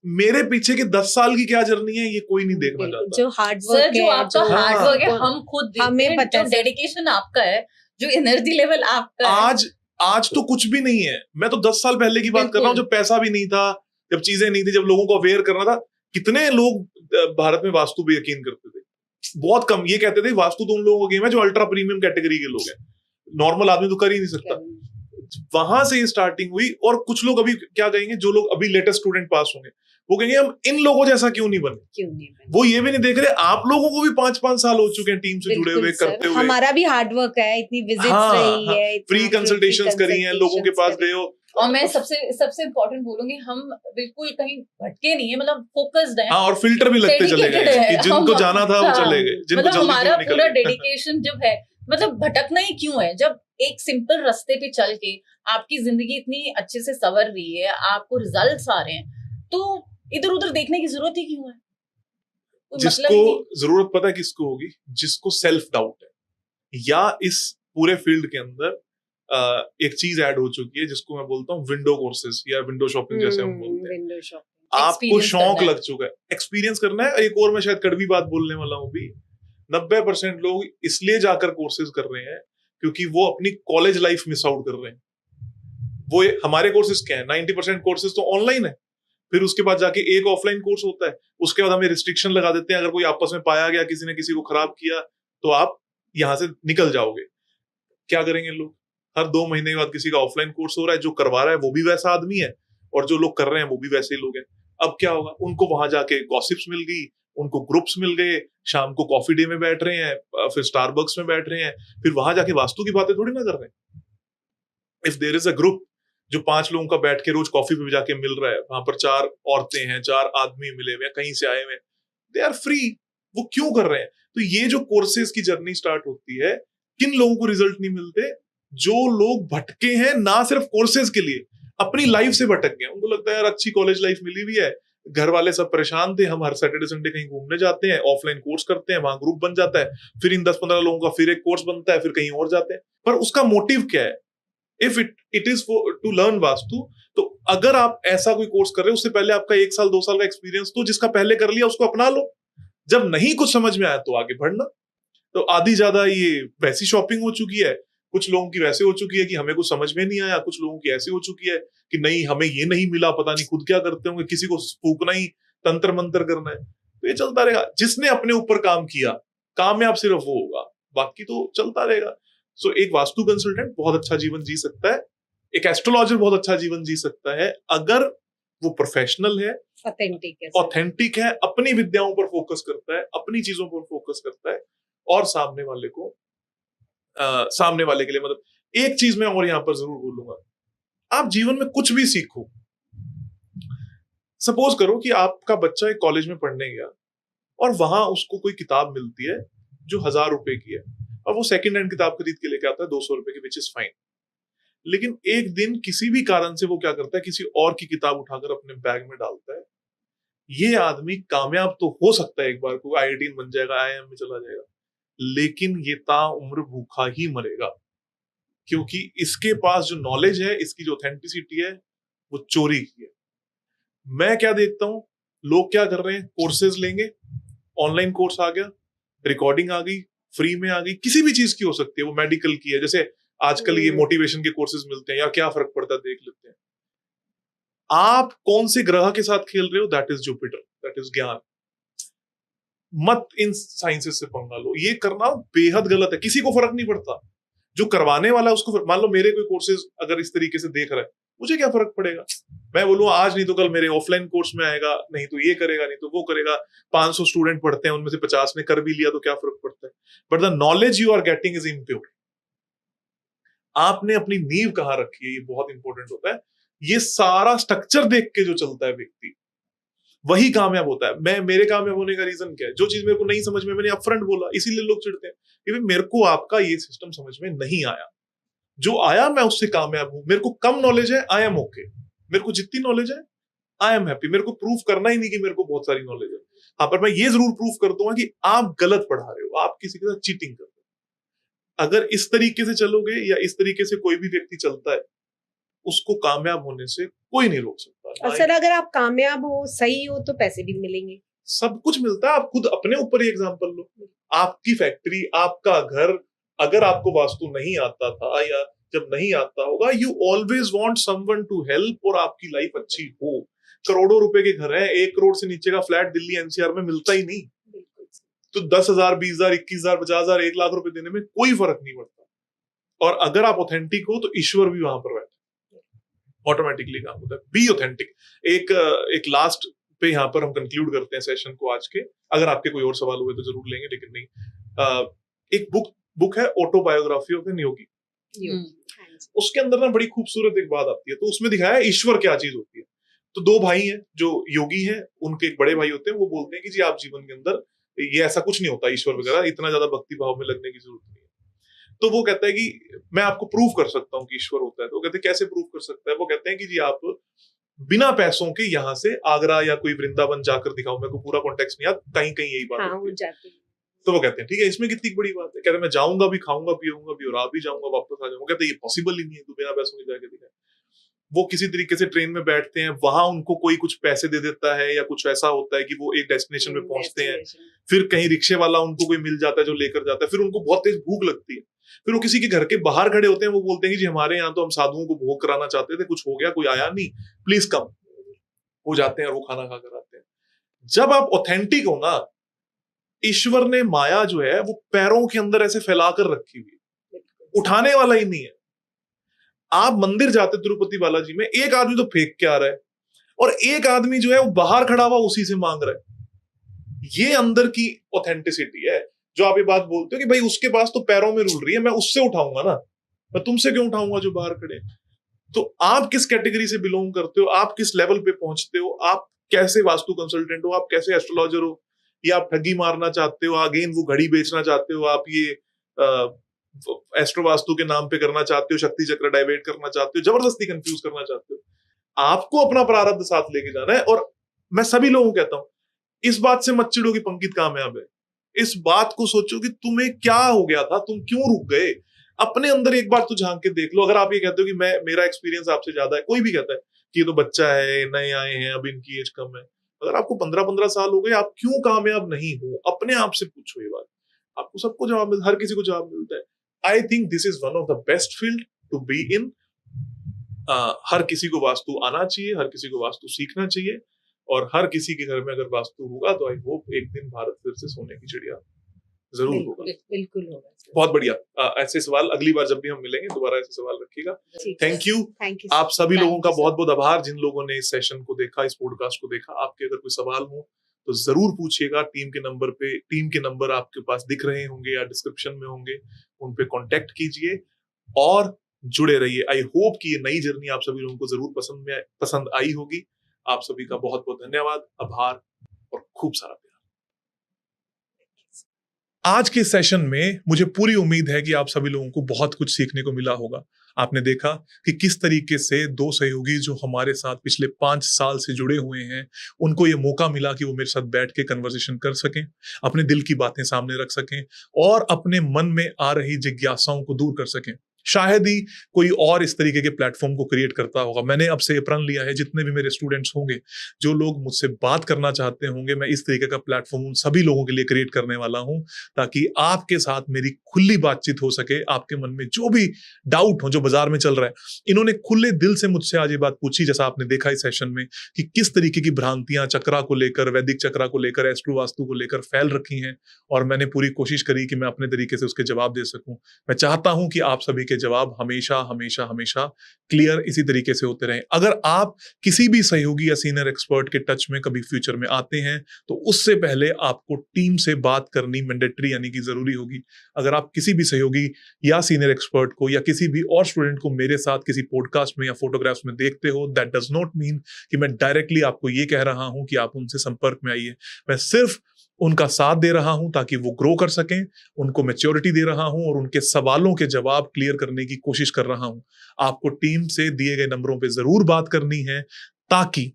मेरे पीछे के 10 साल की क्या जर्नी है ये कोई नहीं देखना चाहता। जो हार्ड वर्क सर, जो आपका हार्ड वर्क है हम खुद हमें पता है, जो डेडिकेशन आपका है, जो एनर्जी लेवल आपका है। आज तो कुछ भी नहीं है। मैं तो 10 साल पहले की बात कर रहा हूँ, जब पैसा भी नहीं था, जब चीजें नहीं थी, जब लोगों को अवेयर करना था। कितने लोग भारत में वास्तु पे यकीन करते थे? बहुत कम। ये कहते थे वास्तु तो उन लोगों का गेम है जो अल्ट्रा प्रीमियम कैटेगरी के लोग हैं, नॉर्मल आदमी तो कर ही नहीं सकता। वहां से स्टार्टिंग हुई। और कुछ लोग अभी क्या कहेंगे, जो लोग अभी लेटेस्ट स्टूडेंट पास होंगे, वो कहेंगे हम इन लोगों जैसा क्यों नहीं बने। वो ये भी नहीं देख रहे आप लोगों को भी 5-5 साल हो चुके हैं टीम से जुड़े हुए, करते हुए। हमारा भी हार्ड वर्क है, इतनी विजिट्स रही है, फ्री कंसल्टेशंस करी हैं, लोगों के पास गए हो। और मैं सबसे इम्पोर्टेंट बोलूंगी, हम बिल्कुल कहीं भटके नहीं है, मतलब फोकस्ड है। हाँ, और फिल्टर भी लगते चले गए कि जिनको जाना था वो चले गए, जिनको मतलब हमारा पूरा जल्दी डेडिकेशन जब है, मतलब भटकना ही क्यों है, जब एक सिंपल रास्ते पे चल के आपकी जिंदगी इतनी अच्छे से संवर रही है, आपको रिजल्ट्स आ रहे हैं, तो इधर उधर देखने की जरूरत ही क्यों है। जिसको जरूरत पता है किसको होगी, जिसको सेल्फ डाउट है, या इस पूरे फील्ड के अंदर एक चीज ऐड हो चुकी है जिसको मैं बोलता हूँ विंडो कोर्सेज या विंडो शॉपिंग, जैसे हम बोलते हैं। आपको शौक लग चुका है, एक्सपीरियंस करना है। एक और मैं शायद कड़वी बात बोलने वाला हूँ भी, 90% लोग इसलिए जाकर कोर्सेज कर रहे हैं क्योंकि वो अपनी कॉलेज लाइफ मिस आउट कर रहे हैं। वो हमारे कोर्सेज क्या है, 90% कोर्सेज तो ऑनलाइन है, फिर उसके बाद जाके एक ऑफलाइन कोर्स होता है, उसके बाद हमें रिस्ट्रिक्शन लगा देते हैं, अगर कोई आपस में पाया गया, किसी ने किसी को खराब किया, तो आप यहां से निकल जाओगे। क्या करेंगे लोग? हर 2 महीने के बाद किसी का ऑफलाइन कोर्स हो रहा है, जो करवा रहा है वो भी वैसा आदमी है, और जो लोग कर रहे हैं वो भी वैसे ही लोग हैं। अब क्या होगा, उनको वहां जाके गॉसिप्स मिल गई, उनको ग्रुप्स मिल गए, शाम को कॉफी डे में बैठ रहे हैं, फिर स्टारबक्स में बैठ रहे हैं, फिर वहां जाके वास्तु की बातें थोड़ी ना कर रहे हैं। If there is a group जो 5 लोगों का बैठ के रोज कॉफी पे जाके मिल रहा है, वहां पर 4 औरतें हैं, 4 आदमी मिले हुए हैं, कहीं से आए हुए, दे आर फ्री, वो क्यों कर रहे हैं? तो ये जो कोर्सेज की जर्नी स्टार्ट होती है, किन लोगों को रिजल्ट नहीं मिलते? जो लोग भटके हैं, ना सिर्फ कोर्सेज के लिए, अपनी लाइफ से भटक गए। उनको लगता है यार अच्छी कॉलेज लाइफ मिली हुई है, घर वाले सब परेशान थे, हम हर सैटरडे संडे कहीं घूमने जाते हैं, ऑफलाइन कोर्स करते हैं, वहां ग्रुप बन जाता है, फिर इन 10-15 लोगों का फिर एक कोर्स बनता है, फिर कहीं और जाते हैं। पर उसका मोटिव क्या है? If it is to learn vastu, तो अगर आप ऐसा कोई कोर्स कर रहे हो, उससे पहले आपका 1 साल 2 साल का एक्सपीरियंस, तो जिसका पहले कर लिया उसको अपना लो। जब नहीं कुछ समझ में आया तो आगे बढ़ना। तो आधी ज्यादा ये वैसी शॉपिंग हो चुकी है कुछ लोगों की वैसे हो चुकी है कि हमें कुछ समझ में नहीं आया, कुछ लोगों की ऐसी हो चुकी है कि नहीं हमें ये नहीं मिला, पता नहीं खुद क्या करते होंगे, किसी को फूकना ही तंत्र मंत्र करना है। तो ये चलता रहेगा। जिसने अपने ऊपर काम किया कामयाब सिर्फ वो होगा, बाकी तो चलता रहेगा। सो एक वास्तु कंसल्टेंट बहुत अच्छा जीवन जी सकता है, एक एस्ट्रोलॉजर बहुत अच्छा जीवन जी सकता है अगर वो प्रोफेशनल है, ऑथेंटिक है, अपनी विद्याओं पर फोकस करता है, अपनी चीजों पर फोकस करता है और सामने वाले को सामने वाले के लिए मतलब एक चीज मैं और यहां पर जरूर बोलूंगा, आप जीवन में कुछ भी सीखो। सपोज करो कि आपका बच्चा एक कॉलेज में पढ़ने गया और वहां उसको कोई किताब मिलती है जो 1000 रुपए की है और वो सेकंड हैंड किताब खरीद के लेके आता है 200 रुपए की, विच इज फाइन। लेकिन एक दिन किसी भी कारण से वो क्या करता है, किसी और की किताब उठाकर अपने बैग में डालता है। ये आदमी कामयाब तो हो सकता है, एक बार को IIT बन जाएगा, IIM में चला जाएगा, लेकिन ये ताउम्र भूखा ही मरेगा, क्योंकि इसके पास जो नॉलेज है, इसकी जो ऑथेंटिसिटी है, वो चोरी की है। मैं क्या देखता हूं, लोग क्या कर रहे हैं, कोर्सेज लेंगे, ऑनलाइन कोर्स आ गया, रिकॉर्डिंग आ गई, फ्री में आ गई, किसी भी चीज की हो सकती है, वो मेडिकल की है, जैसे आजकल ये मोटिवेशन के कोर्सेज मिलते हैं, या क्या फर्क पड़ता है देख लेते हैं। आप कौन से ग्रह के साथ खेल रहे हो, that is Jupiter, that is ज्ञान। मत इन साइंसेस से पंगा लो, ये करना बेहद गलत है, किसी को फर्क नहीं पड़ता। जो करवाने वाला उसको, मान लो मेरे कोई कोर्सेज अगर इस तरीके से देख रहा है, मुझे क्या फर्क पड़ेगा, मैं बोलूँ आज नहीं तो कल मेरे ऑफलाइन कोर्स में आएगा, नहीं तो ये करेगा, नहीं तो वो करेगा। 500 स्टूडेंट पढ़ते हैं, उनमें से 50 ने कर भी लिया, तो क्या फर्क पड़ता है। But the knowledge you are getting is impure. आपने अपनी नींव कहाँ रखी है, ये बहुत इंपॉर्टेंट होता है। ये सारा स्ट्रक्चर देख के जो चलता है व्यक्ति, वही कामयाब होता है। मेरे कामयाब होने का रीजन क्या है, जो चीज मेरे को नहीं समझ में, मैंने अपफ्रंट बोला, इसीलिए लोग चिढ़ते हैं कि मेरे को आपका ये सिस्टम समझ में नहीं आया। जो आया मैं उससे कामयाब हूं। मेरे को कम नॉलेज है, आई एम ओके। मेरे को जितनी नॉलेज है, आई एम हैप्पी। मेरे को प्रूफ करना ही नहीं कि मेरे को बहुत सारी नॉलेज है। हाँ, पर मैं ये जरूर प्रूफ कर दूंगा कि आप गलत पढ़ा रहे हो, आप किसी के साथ चीटिंग कर रहे हो। अगर इस तरीके से चलोगे, या इस तरीके से कोई भी व्यक्ति चलता है, उसको कामयाब होने से कोई नहीं रोक सकता। और सर, अगर आप कामयाब हो, सही हो, तो पैसे भी मिलेंगे, सब कुछ मिलता है। आप खुद अपने ऊपर ही एग्जांपल लो। आपकी फैक्ट्री, आपका घर, अगर आपको वास्तु नहीं आता था या जब नहीं आता होगा, you always want someone to help, और आपकी लाइफ अच्छी हो। करोड़ों रुपए के घर हैं, 1 करोड़ से नीचे का फ्लैट दिल्ली NCR में मिलता ही नहीं। तो 10,000, 20,000, 21,000, 50,000, 1 लाख रुपए देने में कोई फर्क नहीं पड़ता। और अगर आप ऑथेंटिक हो, तो ईश्वर भी वहां पर बैठे, ऑटोमेटिकली काम होता है। Be authentic. एक लास्ट पे यहाँ पर हम कंक्लूड करते हैं सेशन को आज के। अगर आपके कोई और सवाल हुए तो जरूर लेंगे, लेकिन नहीं। एक बुक है ऑटोबायोग्राफी ऑफ एन योगी। उसके अंदर ना बड़ी खूबसूरत एक बात आती है। तो उसमें दिखाया है ईश्वर क्या चीज होती है। तो 2 भाई हैं जो योगी हैं, उनके एक बड़े भाई होते हैं, वो बोलते हैं कि जी आप जीवन के अंदर ये ऐसा कुछ नहीं होता, ईश्वर वगैरह इतना ज्यादा भक्ति भाव में लगने की जरूरत नहीं है। तो वो कहता है कि मैं आपको प्रूव कर सकता हूँ कि ईश्वर होता है। तो वो कहते हैं कैसे प्रूव कर सकता है। वो कहते हैं कि जी आप बिना पैसों के यहाँ से आगरा या कोई वृंदावन जाकर दिखाओ। मेरे को पूरा कॉन्टेक्स्ट नहीं याद, कहीं कहीं यही बात होती है। तो वो कहते हैं ठीक है, इसमें कितनी बड़ी बात है। कहते हैं मैं जाऊंगा भी, खाऊंगा पीऊंगा भी, और आ भी जाऊंगा, वापस आ जाऊंगा। कहते हैं ये पॉसिबल ही नहीं है, तू बिना पैसों के जाके दिखाए। वो किसी तरीके से ट्रेन में बैठते हैं, वहां उनको कोई कुछ पैसे दे देता है, या कुछ ऐसा होता है कि वो एक डेस्टिनेशन में पहुंचते हैं। फिर कहीं रिक्शे वाला उनको कोई मिल जाता है जो लेकर जाता है। फिर उनको बहुत तेज भूख लगती है। फिर वो किसी के घर के बाहर खड़े होते हैं। वो बोलते हैं कि जी हमारे यहाँ तो हम साधुओं को भोग कराना चाहते थे, कुछ हो गया, कोई आया नहीं, प्लीज कम। हो जाते हैं और वो खाना खाकर आते हैं। जब आप ऑथेंटिक हो ना, ईश्वर ने माया जो है वो पैरों के अंदर ऐसे फैलाकर रखी हुई है, उठाने वाला ही नहीं है। आप मंदिर जाते तिरुपति बालाजी में, एक आदमी तो फेंक के आ रहा है, और एक आदमी जो है वो बाहर खड़ा हुआ उसी से मांग रहा है। ये अंदर की ऑथेंटिसिटी है। जो आप ये बात बोलते हो कि भाई उसके पास तो पैरों में रुल रही है, मैं उससे उठाऊंगा ना, मैं तुमसे क्यों उठाऊंगा जो बाहर खड़े। तो आप किस कैटेगरी से बिलोंग करते हो, आप किस लेवल पे पहुंचते हो, आप कैसे वास्तु कंसल्टेंट हो, आप कैसे एस्ट्रोलॉजर हो, या आप ठगी मारना चाहते हो, अगेन वो घड़ी बेचना चाहते हो, आप ये एस्ट्रो वास्तु के नाम पे करना चाहते हो, शक्ति चक्र डाइवर्ट करना चाहते हो, जबरदस्ती कंफ्यूज करना चाहते हो। आपको अपना प्रारब्ध साथ लेके जाना है। और मैं सभी लोगों को कहता हूं, इस बात से मत चिढ़ो कि पंकित कामयाब है। इस बात को सोचो कि तुम्हें क्या हो गया था, तुम क्यों रुक गए। अपने अंदर एक बार तो झांक के देख लो। अगर आप ये कहते हो कि मेरा एक्सपीरियंस आपसे ज्यादा है, कोई भी कहता है कि ये तो बच्चा है, नए आए हैं, अब इनकी एज कम है। अगर आपको 15-15 साल हो गए, आप क्यों कामयाब नहीं हो, अपने आप से पूछो ये बात। आपको सबको जवाब मिलता, हर किसी को जवाब मिलता है। I think this is one of the best field to be in. हर किसी को वास्तु आना चाहिए, हर किसी को वास्तु सीखना चाहिए, और हर किसी के घर में अगर वास्तु होगा तो आई होप एक दिन भारत फिर से सोने की चिड़िया जरूर होगा। बिल्कुल होगा। बहुत बढ़िया। ऐसे सवाल अगली बार जब भी हम मिलेंगे दोबारा ऐसे सवाल रखिएगा। Thank you. आप सभी लोगों का बहुत बहुत आभार जिन लोगों ने इस सेशन को देखा, इस पॉडकास्ट को देखा। आपके अगर कोई सवाल हो तो जरूर पूछिएगा। टीम के नंबर आपके पास दिख रहे होंगे या डिस्क्रिप्शन में होंगे, उन पे कांटेक्ट कीजिए और जुड़े रहिए। आई होप कि ये नई जर्नी आप सभी लोगों को जरूर पसंद आई होगी। आप सभी का बहुत बहुत धन्यवाद, आभार और खूब सारा प्यार। आज के सेशन में मुझे पूरी उम्मीद है कि आप सभी लोगों को बहुत कुछ सीखने को मिला होगा। आपने देखा कि किस तरीके से दो सहयोगी जो हमारे साथ पिछले 5 साल से जुड़े हुए हैं, उनको ये मौका मिला कि वो मेरे साथ बैठ के कन्वर्सेशन कर सकें, अपने दिल की बातें सामने रख सकें और अपने मन में आ रही जिज्ञासाओं को दूर कर सकें। शायद ही कोई और इस तरीके के प्लेटफॉर्म को क्रिएट करता होगा। मैंने अब से प्रण लिया है, जितने भी मेरे स्टूडेंट्स होंगे, जो लोग मुझसे बात करना चाहते होंगे, मैं इस तरीके का प्लेटफॉर्म उन सभी लोगों के लिए क्रिएट करने वाला हूं, ताकि आपके साथ मेरी खुली बातचीत हो सके। आपके मन में जो भी डाउट हो, जो बाजार में चल रहा है, इन्होंने खुले दिल से मुझसे आज ये बात पूछी, जैसा आपने देखा इस सेशन में कि किस तरीके की भ्रांतियां चक्रा को लेकर, वैदिक चक्रा को लेकर, एस्ट्रो वास्तु को लेकर फैल रखी हैं, और मैंने पूरी कोशिश करी कि मैं अपने तरीके से उसके जवाब दे सकूं। मैं चाहता हूं कि आप सभी के जवाब हमेशा हमेशा हमेशा क्लियर इसी तरीके से होते रहें। अगर आप किसी भी सहयोगी या सीनियर एक्सपर्ट के टच में कभी फ्यूचर में आते हैं तो उससे पहले आपको टीम से बात करनी मैंडेटरी यानी कि जरूरी होगी। अगर आप किसी भी सहयोगी या सीनियर एक्सपर्ट को या किसी भी और स्टूडेंट को मेरे साथ किसी पॉडकास्ट में या फोटोग्राफ्स में देखते हो, दैट डज नॉट मीन कि मैं डायरेक्टली आपको ये कह रहा हूं कि आप उनसे संपर्क में आइए। मैं सिर्फ उनका साथ दे रहा हूं ताकि वो ग्रो कर सकें, उनको मैच्योरिटी दे रहा हूं और उनके सवालों के जवाब क्लियर करने की कोशिश कर रहा हूं। आपको टीम से दिए गए नंबरों पे जरूर बात करनी है ताकि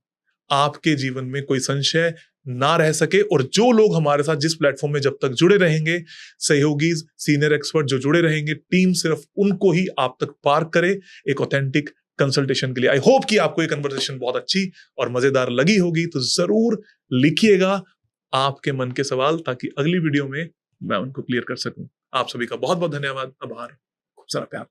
आपके जीवन में कोई संशय ना रह सके। और जो लोग हमारे साथ जिस प्लेटफॉर्म में जब तक जुड़े रहेंगे, सहयोगी, सीनियर एक्सपर्ट जो जुड़े रहेंगे, टीम सिर्फ उनको ही आप तक पार्क करे एक ऑथेंटिक कंसल्टेशन के लिए। आई होप कि आपको ये कन्वर्सेशन बहुत अच्छी और मजेदार लगी होगी। तो जरूर लिखिएगा आपके मन के सवाल ताकि अगली वीडियो में मैं उनको क्लियर कर सकूं। आप सभी का बहुत बहुत धन्यवाद, आभार, खूब सारा प्यार।